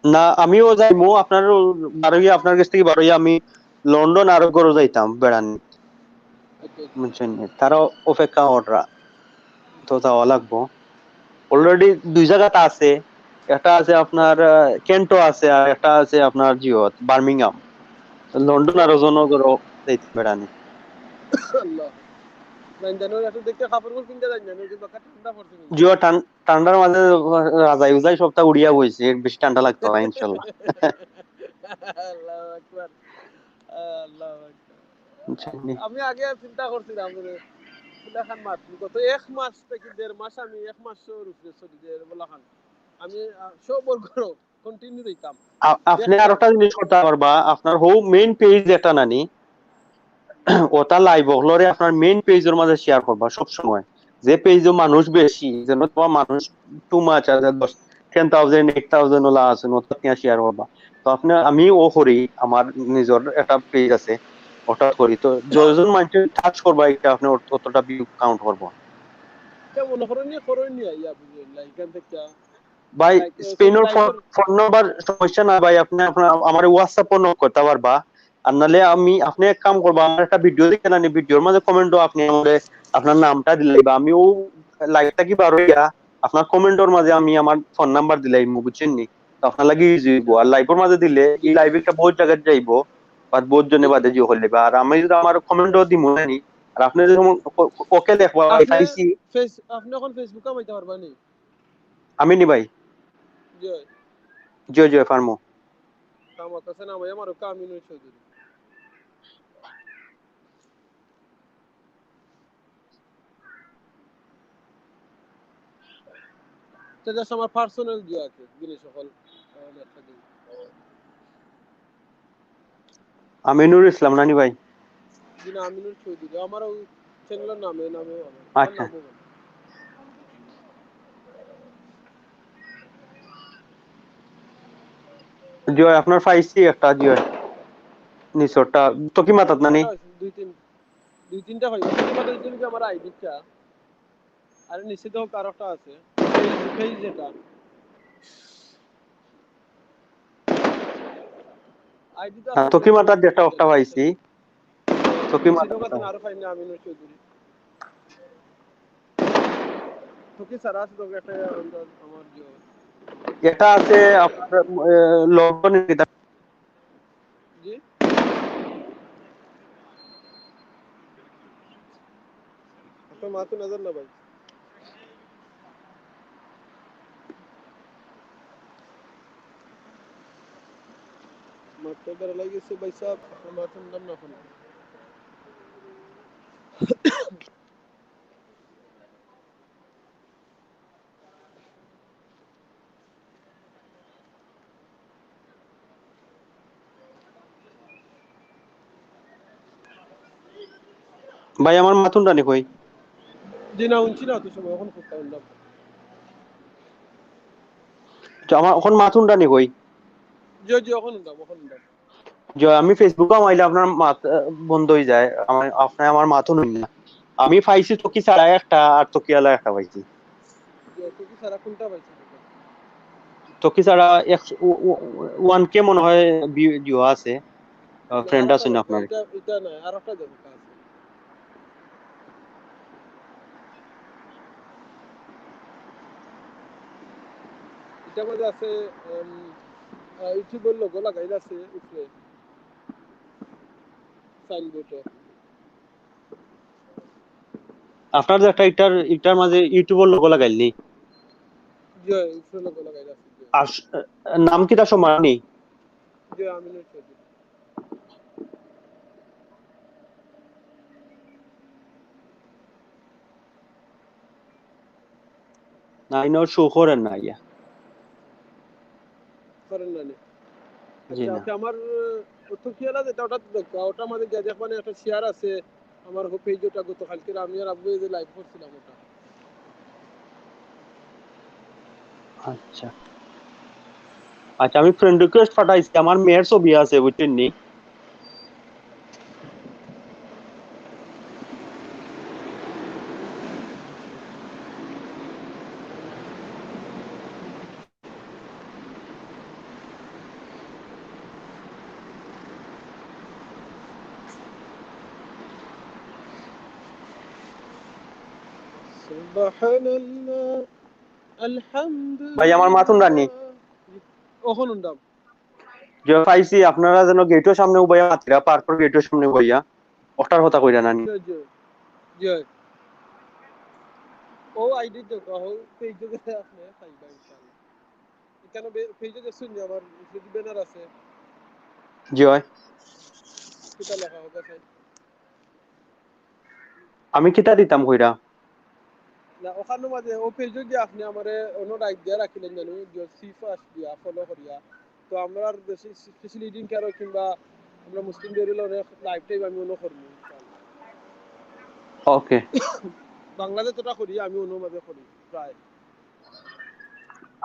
না আমিও যাইমু আপনার বারোই আপনার কাছ থেকে বারোই আমি লন্ডন আরো গরো যাইতাম বেড়ানি বুঝছেন, তারা অপেক্ষা অর্ডার তো যাওয়া লাগবো। অলরেডি 2 জায়গাটা আছে, একটা আছে আপনার কেন্টো আছে আর একটা আছে আপনার জিওত বার্মিংহাম। লন্ডন আরো জনগণ যাইতে বেড়ানি আল্লাহ জানুয়ারি এত দেখতে কাপড়গুলো কিনতে যাই জানুয়ারি যে বাকা ঠান্ডা পড়ছে জিও ঠান্ডার মাঝে রাজাই উজাই সবটা উড়িয়া বইছে, বেশি ঠান্ডা লাগতো না ইনশাআল্লাহ। আল্লাহু আকবার আল্লাহু আকবার। বুঝছেন। আমি আগে চিন্তা করছিলাম বলাখান মাস গত 1 মাস থেকে 1.5 মাস আমি 1 মাসের উপরে চলি যে বলাখান আমি সব করো কন্টিনিউ দিতাম। আপনি আর একটা জিনিস করতে পারবা, আপনার হো মেইন পেজ এটা নানি ওটা লাইভ হলরে আপনার মেইন পেজের মাঝে শেয়ার করবা সব সময়, যে পেজে মানুষ বেশি যেন তোমার মানুষ টু মাচ আছে 10,000 8,000 ওলা আছে ওটা নিয়ে শেয়ার করবা। তো আপনি আমি ও করি আমার নিজের একটা পেজ আছে ওটা করি, তো যতজন মানুষ টাচ করবা এটা আপনি অতটা ভিউ কাউন্ট করবো কেমন করেন নি ইয়া বুঝলেন লাইকান থেকে ভাই। স্পেনের ফোন নাম্বার সমস্যা না ভাই, আপনি আপনার আমার হোয়াটসঅ্যাপ নক করতে পারবা। আর নালে আপনি এক কাম করবা, আমার একটা ভিডিও দেখে না ভিডিওর মাঝে কমেন্টও আপনি আমাদের আপনার নামটা দিলাই বা আমি ও লাইভটা কি বার হইয়া আপনার কমেন্টের মাঝে আমি আমার ফোন নাম্বার দিলাই বুঝছেন নি, তো আপনার লাগি ইজি হইব। আর লাইভের মাঝে দিলে এই লাইভ একটা বহুত জায়গায় যাইবো, বাদ বহুত জনে বাদে জিও করলে আর আমি যদি আমার কমেন্টও দিমু নানি আর আপনি যদি ওকে দেখবা আপনি পাইছি আপনি এখন ফেসবুকে আমাইতে পারবা নি আমি নি ভাই জয় জয় জয় ফার্মো আমার কাছে নাম আমার কামিনুল চৌধুরী এটা আমার পার্সোনাল জিও আছে জিনিস সকল একটা দিন আমিনুর ইসলাম নানি ভাই যিনি আমিনুল চৌধুরী আমার ওই চ্যানেলের নামে নামে আমার আচ্ছা নামও বলে। জয় আপনার পাইছি একটা জয় নিচরটা তো কি মাতাত নানি দুই তিনটা হয় আমার আইডিটা আর নিশ্চিত হোক আর একটা আছে পেজ যেটা আইডি তো আছে তো কি মাতাত যেটা একটা পাইছি তো কি নিশ্চিত মাতাত হোক আরো পাইনি আমিনুল চৌধুরী তো কি সারা আছে তোকে একটা আমার যে এটা আছে আপনার লগন জি আপনার মাথা নজর না ভাই মাত্র বেড়া লাগিয়েছে ভাই সাহেব আপনার মাথার নাম না এখন ভাই আমার মাথুন রানি কই জি না উনছি না তো সময় এখন করতে পারলাম তো আমার এখন মাথুন রানি কই জি জি এখন উন্দাম যে আমি ফেসবুকে মাইলে আপনার বন্ধ হয়ে যায় আপনি আমার মাথুন হইল না আমি পাইছি তো কি ছাড়া একটা আর তো কি আলা একটা পাইছি তো কি সারা কোনটা পাইছে তো কি ছাড়া 1K মনে হয় ভিউ আছে ফ্রেন্ড আছে না আপনার এটা না আর একটা দেন আছে এটা মধ্যে আছে ইউটিউবের লোগো লাগাইল আছে উপরে সাইনবোর্ডে আপনার যে একটা ইটার মাঝে ইউটিউবের লোগো লাগাইলি জি উপরে লোগো লাগাইল আছে আর নাম কি তার সমানি জি আমিনুল চৌধুরী না ইনো শো করেন না ইয়া করেন না জি আচ্ছা না আচ্ছা আমার তো কি হলো যেটা ওটা দেখো ওটা আমাদের যে মানে একটা শেয়ার আছে আমার পেজ ওটা গতকালকে আমি আর আব্বু যে লাইভ করছিলাম ওটা আচ্ছা আচ্ছা আমি ফ্রেন্ড রিকোয়েস্ট পাঠাইছি আমার মেয়ের ছবি আছে বুঝছেন নি সুবহানাল্লাহ আলহামদুলিল্লাহ ভাই আমার মাথুন রানী ওখন উন্দাম যে পাইছি আপনারা যেন গেটের সামনে উবাইয়া মাতিরা পার্কের গেটের সামনে উবাইয়া ওটার কথা কইরা নানি জি জি ও আইডি তো কও পেজে দেখে আপনি পাইবা ইনশাআল্লাহ এখানে পেজে দেখছেন যে আমার যদি ব্যানার আছে জি হয় কিটা লেখা হবে আমি কিতা দিতাম কইরা না ওখানে মাঝে ও পেজে দিয়ে আপনি আমারে অন্য রাইট দিয়ে রাখিলেন জানো যে সিফাস দিয়া ফলো করিয়া তো আমরা আর বেশি স্পেশালি ইডিং কারো কিংবা আমরা মুসলিমদের অনেক লাইভ টাইম আমি অন্য করবো ওকে বাংলাদেশ তোটা করি আমি অন্য মাঝে করি প্রায়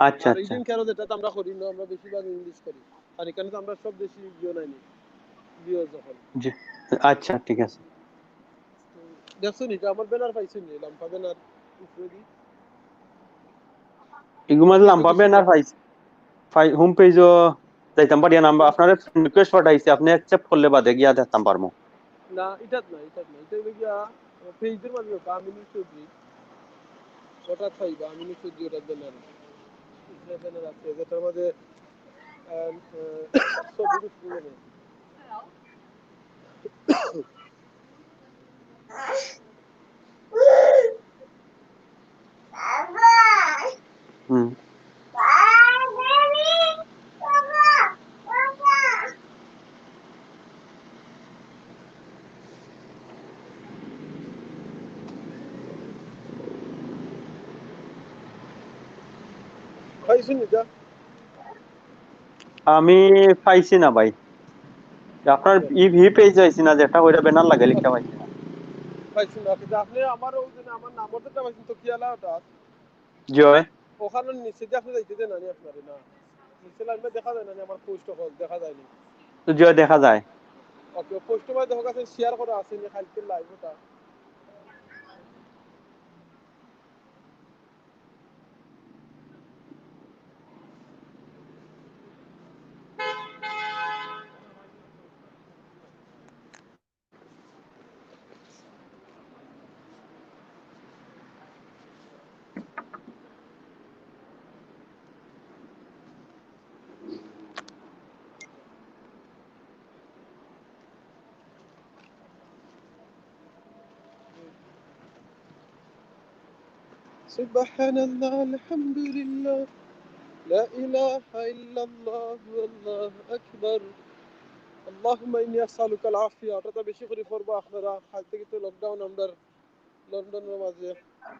আচ্ছা আর আচ্ছা ইডিং কারো যেটা আমরা করি না আমরা বেশিরভাগ ইংলিশ করি আর এখানে তো আমরা সব বেশি জিও নাইনি জিও যখন জি আচ্ছা ঠিক আছে দেখছো নি আমার ব্যানার পাইছি নি লাম্পা ব্যানার উপরে দি এগুলো লাম্পা ব্যানার হোম পেজও যাইতাম পারি নাম্বার আপনার রিকোয়েস্ট পাঠাইছি আপনি অ্যাকসেপ্ট করলে বাদে গিয়া দেখতাম পারমু না এটাত না এটা গিয়া পেজের মাঝে আমিনুল চৌধুরী ওটা পাইবা আমিনুল চৌধুরী ওটা ব্যানার ব্যানার আছে যেটার মধ্যে ছবি পাইছেন এটা? আমি পাইছি না ভাই, আপনার ই পেজ আইছি না, যেটা ওইটা ব্যানার লাগে লিখা পাইছি না। পাইছেন না? কিন্তু আপনি আমার ওই যে আমার নাম্বারটা পাইছেন তো কি আলাদা জয় ওখানে নিচে দিয়ে আপনি যাইতে দেন না আপনারে না নিচে লাইনে দেখা যায় না আমার পোস্ট হল দেখা যায়নি। জয় দেখা যায়। ওকে পোস্ট মানে দেখা গেছে শেয়ার করা আছে নি কালকে লাইভ ওটা। সুবহানাল্লাহ আলহামদুলিল্লাহ লা ইলাহা ইল্লাল্লাহ আল্লাহু আকবার আল্লাহুম্মা ইন্নী আসআলুকা আল-আফিয়া। ওটা বেশি করে পড়বো আপনারা, কাল থেকে তো লকডাউন আমরা লন্ডনের মাঝে।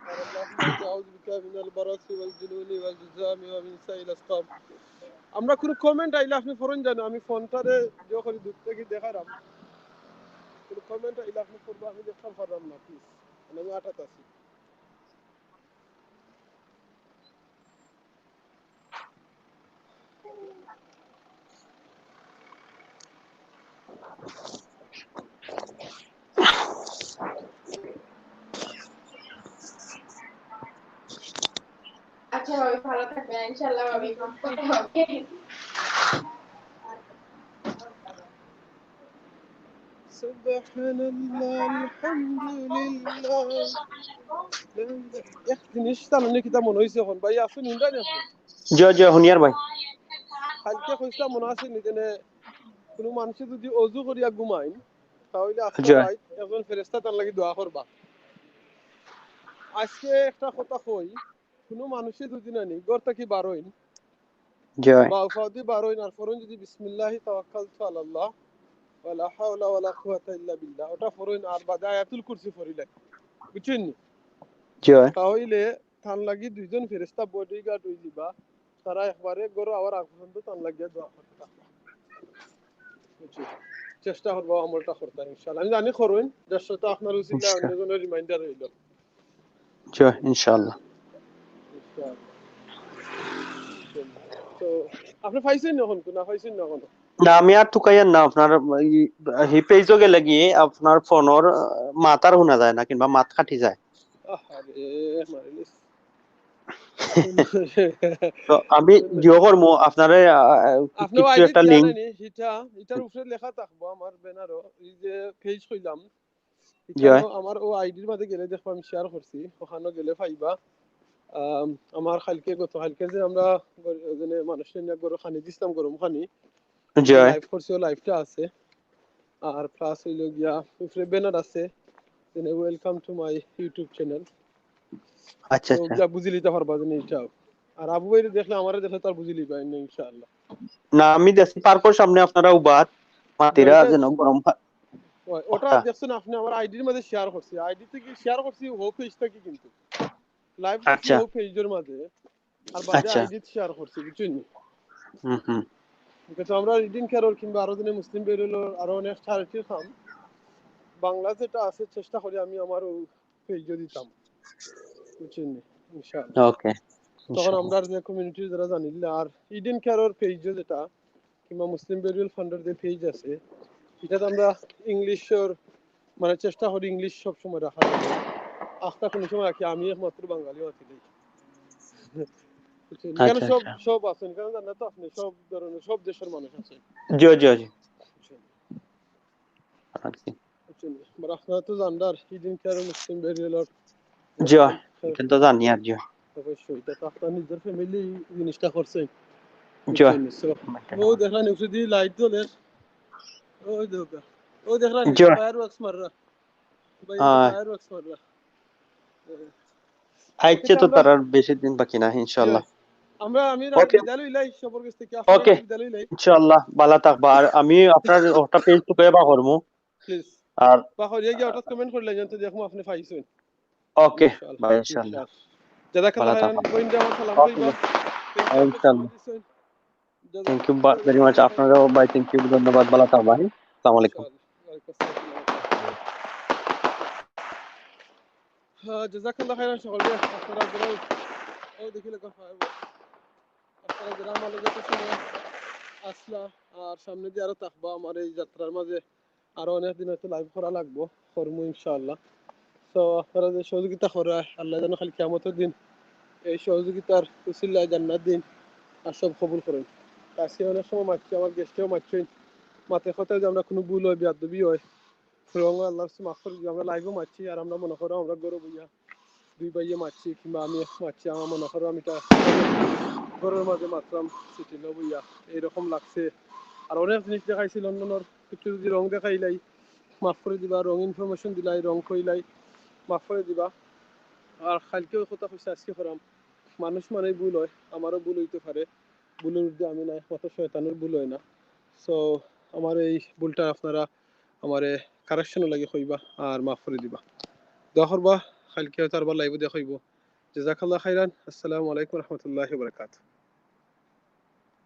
আর আল্লাহুম্মা ইন্নী আউযু বিকা মিনাল বারাসি ওয়াল জুনুনি ওয়াল জুযামি ওয়া মিন সাইয়িল আসকাম। আমরা কোনো কমেন্ট আইলে আপনি পড়েন জানো, আমি ফোনটারে যে করে দূর থেকে দেখারাম, কোনো কমেন্ট আইলে আপনি পড়বো, আমি দেখতে পারলাম না প্লিজ, আমি আটাত আছি। আচ্ছা ভাবি ভালো থাকবেন, ইনশাআল্লাহ ভাবি কথা হবে। সুবহানাল্লাহ আলহামদুলিল্লাহ এক জিনিস জানেন কিতা মনে হইছে এখন ভাই আসুন ইন্দানি আপনি জয় জয় হুনিয়ার ভাই। কালকে কইছিলাম মনে আছে নি যেন কোনো মানুষ যদি অজু করিয়া ঘুমাইন তাহলে আজকে জয় রাত একজন ফেরেশতা তার লাগি দোয়া করবা। আজকে একটা কথা কই, কোনো মানুষে যদি না নি ঘর থেকে বার হইন জয় বা ফাদি বার হইন আর ফরন যদি বিসমিল্লাহি তাওয়াক্কালতু আলাল্লাহ ওয়ালা হাওলা ওয়ালা কুওয়াতা ইল্লা বিল্লাহ ওটা ফরন আর বাদে আয়াতুল কুরসি পড়িলে বুঝছেন নি, জয় তাহলে তার লাগি দুইজন ফেরেশতা বডিগার্ড হই দিবা, তারা একবারে গরো আবার আগ পর্যন্ত তার লাগিয়া দোয়া করতে থাকবা। চেষ্টা করবো আমলটা করতে ইনশাআল্লাহ। আমি জানি করুন দেড়শোটা আপনার উচিল্লা অন্যজনের রিমাইন্ডার হইল। জয় ইনশাআল্লাহ। তো আপনি পাইছেন এখন কোনা পাইছেন না এখন? না আমি আর তুকাইয়ার না, আপনার হি পেজও গেলে গিয়ে আপনার ফোনের মাথার শোনা যায় না, কিংবা মাত কাটি যায়। আরে মারিলিস তো আমি জিও করব আপনারে আপনি কিছু আইডি একটা দিয়া লিংক। নাইনি হিটা এটার উপরে লেখা থাকবো আমার ব্যানারও, এই যে পেজ কইলাম জয় এখানে আমার ও আইডির মধ্যে গেলে দেখো আমি শেয়ার করছি, ওখানে গেলে পাইবা। আমার গতকালকে যে আমরা মানুষের নিয়ে গরু খানি দিছিলাম গরম খানি জয় লাইভ করছি, ও লাইভটা আছে। আর প্লাস হইল গিয়া উপরে ব্যানার আছে welcome to my YouTube channel. আচ্ছা তো আচ্ছা। যা বুঝি লিতে পারবা এটাও। আর আবু ভাই দেখলে আমারে দেখলে তার বুঝি লিবা ইনশাআল্লাহ। না আমি দেখছি পার্কর সামনে আপনারা উবাত মাতিরা যেন গরম ওটা কথা। দেখছেন আপনি আমার আইডির মধ্যে শেয়ার করছি, আইডি থেকে শেয়ার করছি হোক পেজ থেকে, কিন্তু লাইভ করছি আচ্ছা হোক পেজের মধ্যে আর বাদে আচ্ছা। আইডি শেয়ার করছি বুঝছেন। হুম কিন্তু আমরা রিডিং কেয়ার কিংবা আরো দিনে মুসলিম বেরোলো আরো অনেক চ্যারিটির কাম বাংলা যেটা আছে চেষ্টা করি আমি আমার পেজে দিতাম বুঝছেন ইনশাআল্লাহ। ওকে তখন ইনশাআল্লাহ। আমরা যে কমিউনিটির যারা জানিল আর ইডেন কেয়ারের পেজে যেটা কিংবা মুসলিম বেরিয়াল ফান্ডের যে পেজ আছে এটাতে আমরা ইংলিশের মানে চেষ্টা করি ইংলিশ সবসময় রাখার জন্য। আখটা কোনো সময় রাখি আমি একমাত্র বাঙালি আছি এখানে আচ্ছা সব আচ্ছা। সব আছেন, এখানে জানেন তো আপনি সব ধরনের সব দেশের মানুষ আছেন। জয় জয় জয়। আপনারা তো জানদার ইডেন কেয়ার মুসলিম বেরিয়ালের জয় এটা তো জানি আর জয়। অবশ্যই এটা তো আপনার নিজের ফ্যামিলি জিনিসটা করছেন জয় বুঝছেন। ও দেখলেন ওষুধি লাইট জ্বলে ওই দেখো ও দেখলা নি জি। ফায়ার ওয়ার্কস মাররা ভাই হ্যাঁ ফায়ার ওয়ার্কস মাররা আইছে তো তার আর বেশি দিন বাকি না ইনশাআল্লাহ। আমি ওকে বিদায় লইলাই সবার কাছ থেকে আপনারা ওকে বিদায় লইলাই ইনশাআল্লাহ ভালো থাকবা। আর আমি আপনার ওটা পেজ তো কইবা করমু। প্লিজ আর বা হইয়া গিয়া হঠাৎ কমেন্ট করলে জানতে দেখো আপনি পাইছেন ওকে ইনশাআল্লাহ ভাই ইনশাআল্লাহ জাযাকাল্লাহ ভালো খাইরান থাকবা। বইন আমার সালাম ওকে কইবা ইনশাআল্লাহ থ্যাংক ইউ ভেরি মাচ আপনারাও ভাই থ্যাংক ইউ ধন্যবাদ ভালো থাকবা। আসসালামু আলাইকুম। জাযাকাল্লাহ খাইরান সকলকে আপনারা যারা ও দেখিলে আপনারা যারা আমার লগে সময় আসলা আর সামনে দিয়ে আরো থাকবা আমার এই যাত্রার মাঝে আরো অনেক দিন হয়তো লাইভ করা লাগবো করবো ইনশাআল্লাহ। তো আপনারা যে সহযোগিতা করা আল্লাহ যেন খালি কিয়ামতের দিন এই সহযোগিতার উসিলায় জান্নাত দিন আর সব কবুল করেন। আজকে অনেক সময় মারছি আমার গেস্টেও মারছেন মাথায় কথায় যে আমরা কোনো ভুল হয় বেয়াদবি হয় রঙ আল্লাহর মাফ করে আমরা লাইভও মারছি আর আমরা মনে করো আমরা গরু বইয়া দুই ভাইয়ে মারছি কিংবা আমি মারছি আমার মনে করো আমি ঘরের মাঝে মারতাম সিটি বইয়া এইরকম লাগছে। আর অনেক জিনিস দেখাইছি লন্ডনের কিছু যদি রং দেখাইলাই মাফ করে দিবা রং ইনফরমেশন দিলাই রং কইলাই মাফ করে দিবা। আর কালকেও কথা কইছে আজকে করাম মানুষ মানে ভুল হয় আমারও ভুল হইতে পারে ভুলের ঊর্ধ্বে আমি না একমাত্র শয়তানের ভুল হয় না। সো আমার এই ভুলটা আপনারা আমারে কারেকশনও লাগে কইবা আর মাফ করে দিবা দোয়া করবা কালকে হয়তো আরবার লাইভে দেখাইব। জাযাকাল্লাহ খাইরান। আসসালামু আলাইকুম ওয়া রাহমাতুল্লাহি ওয়া বারাকাতুহু।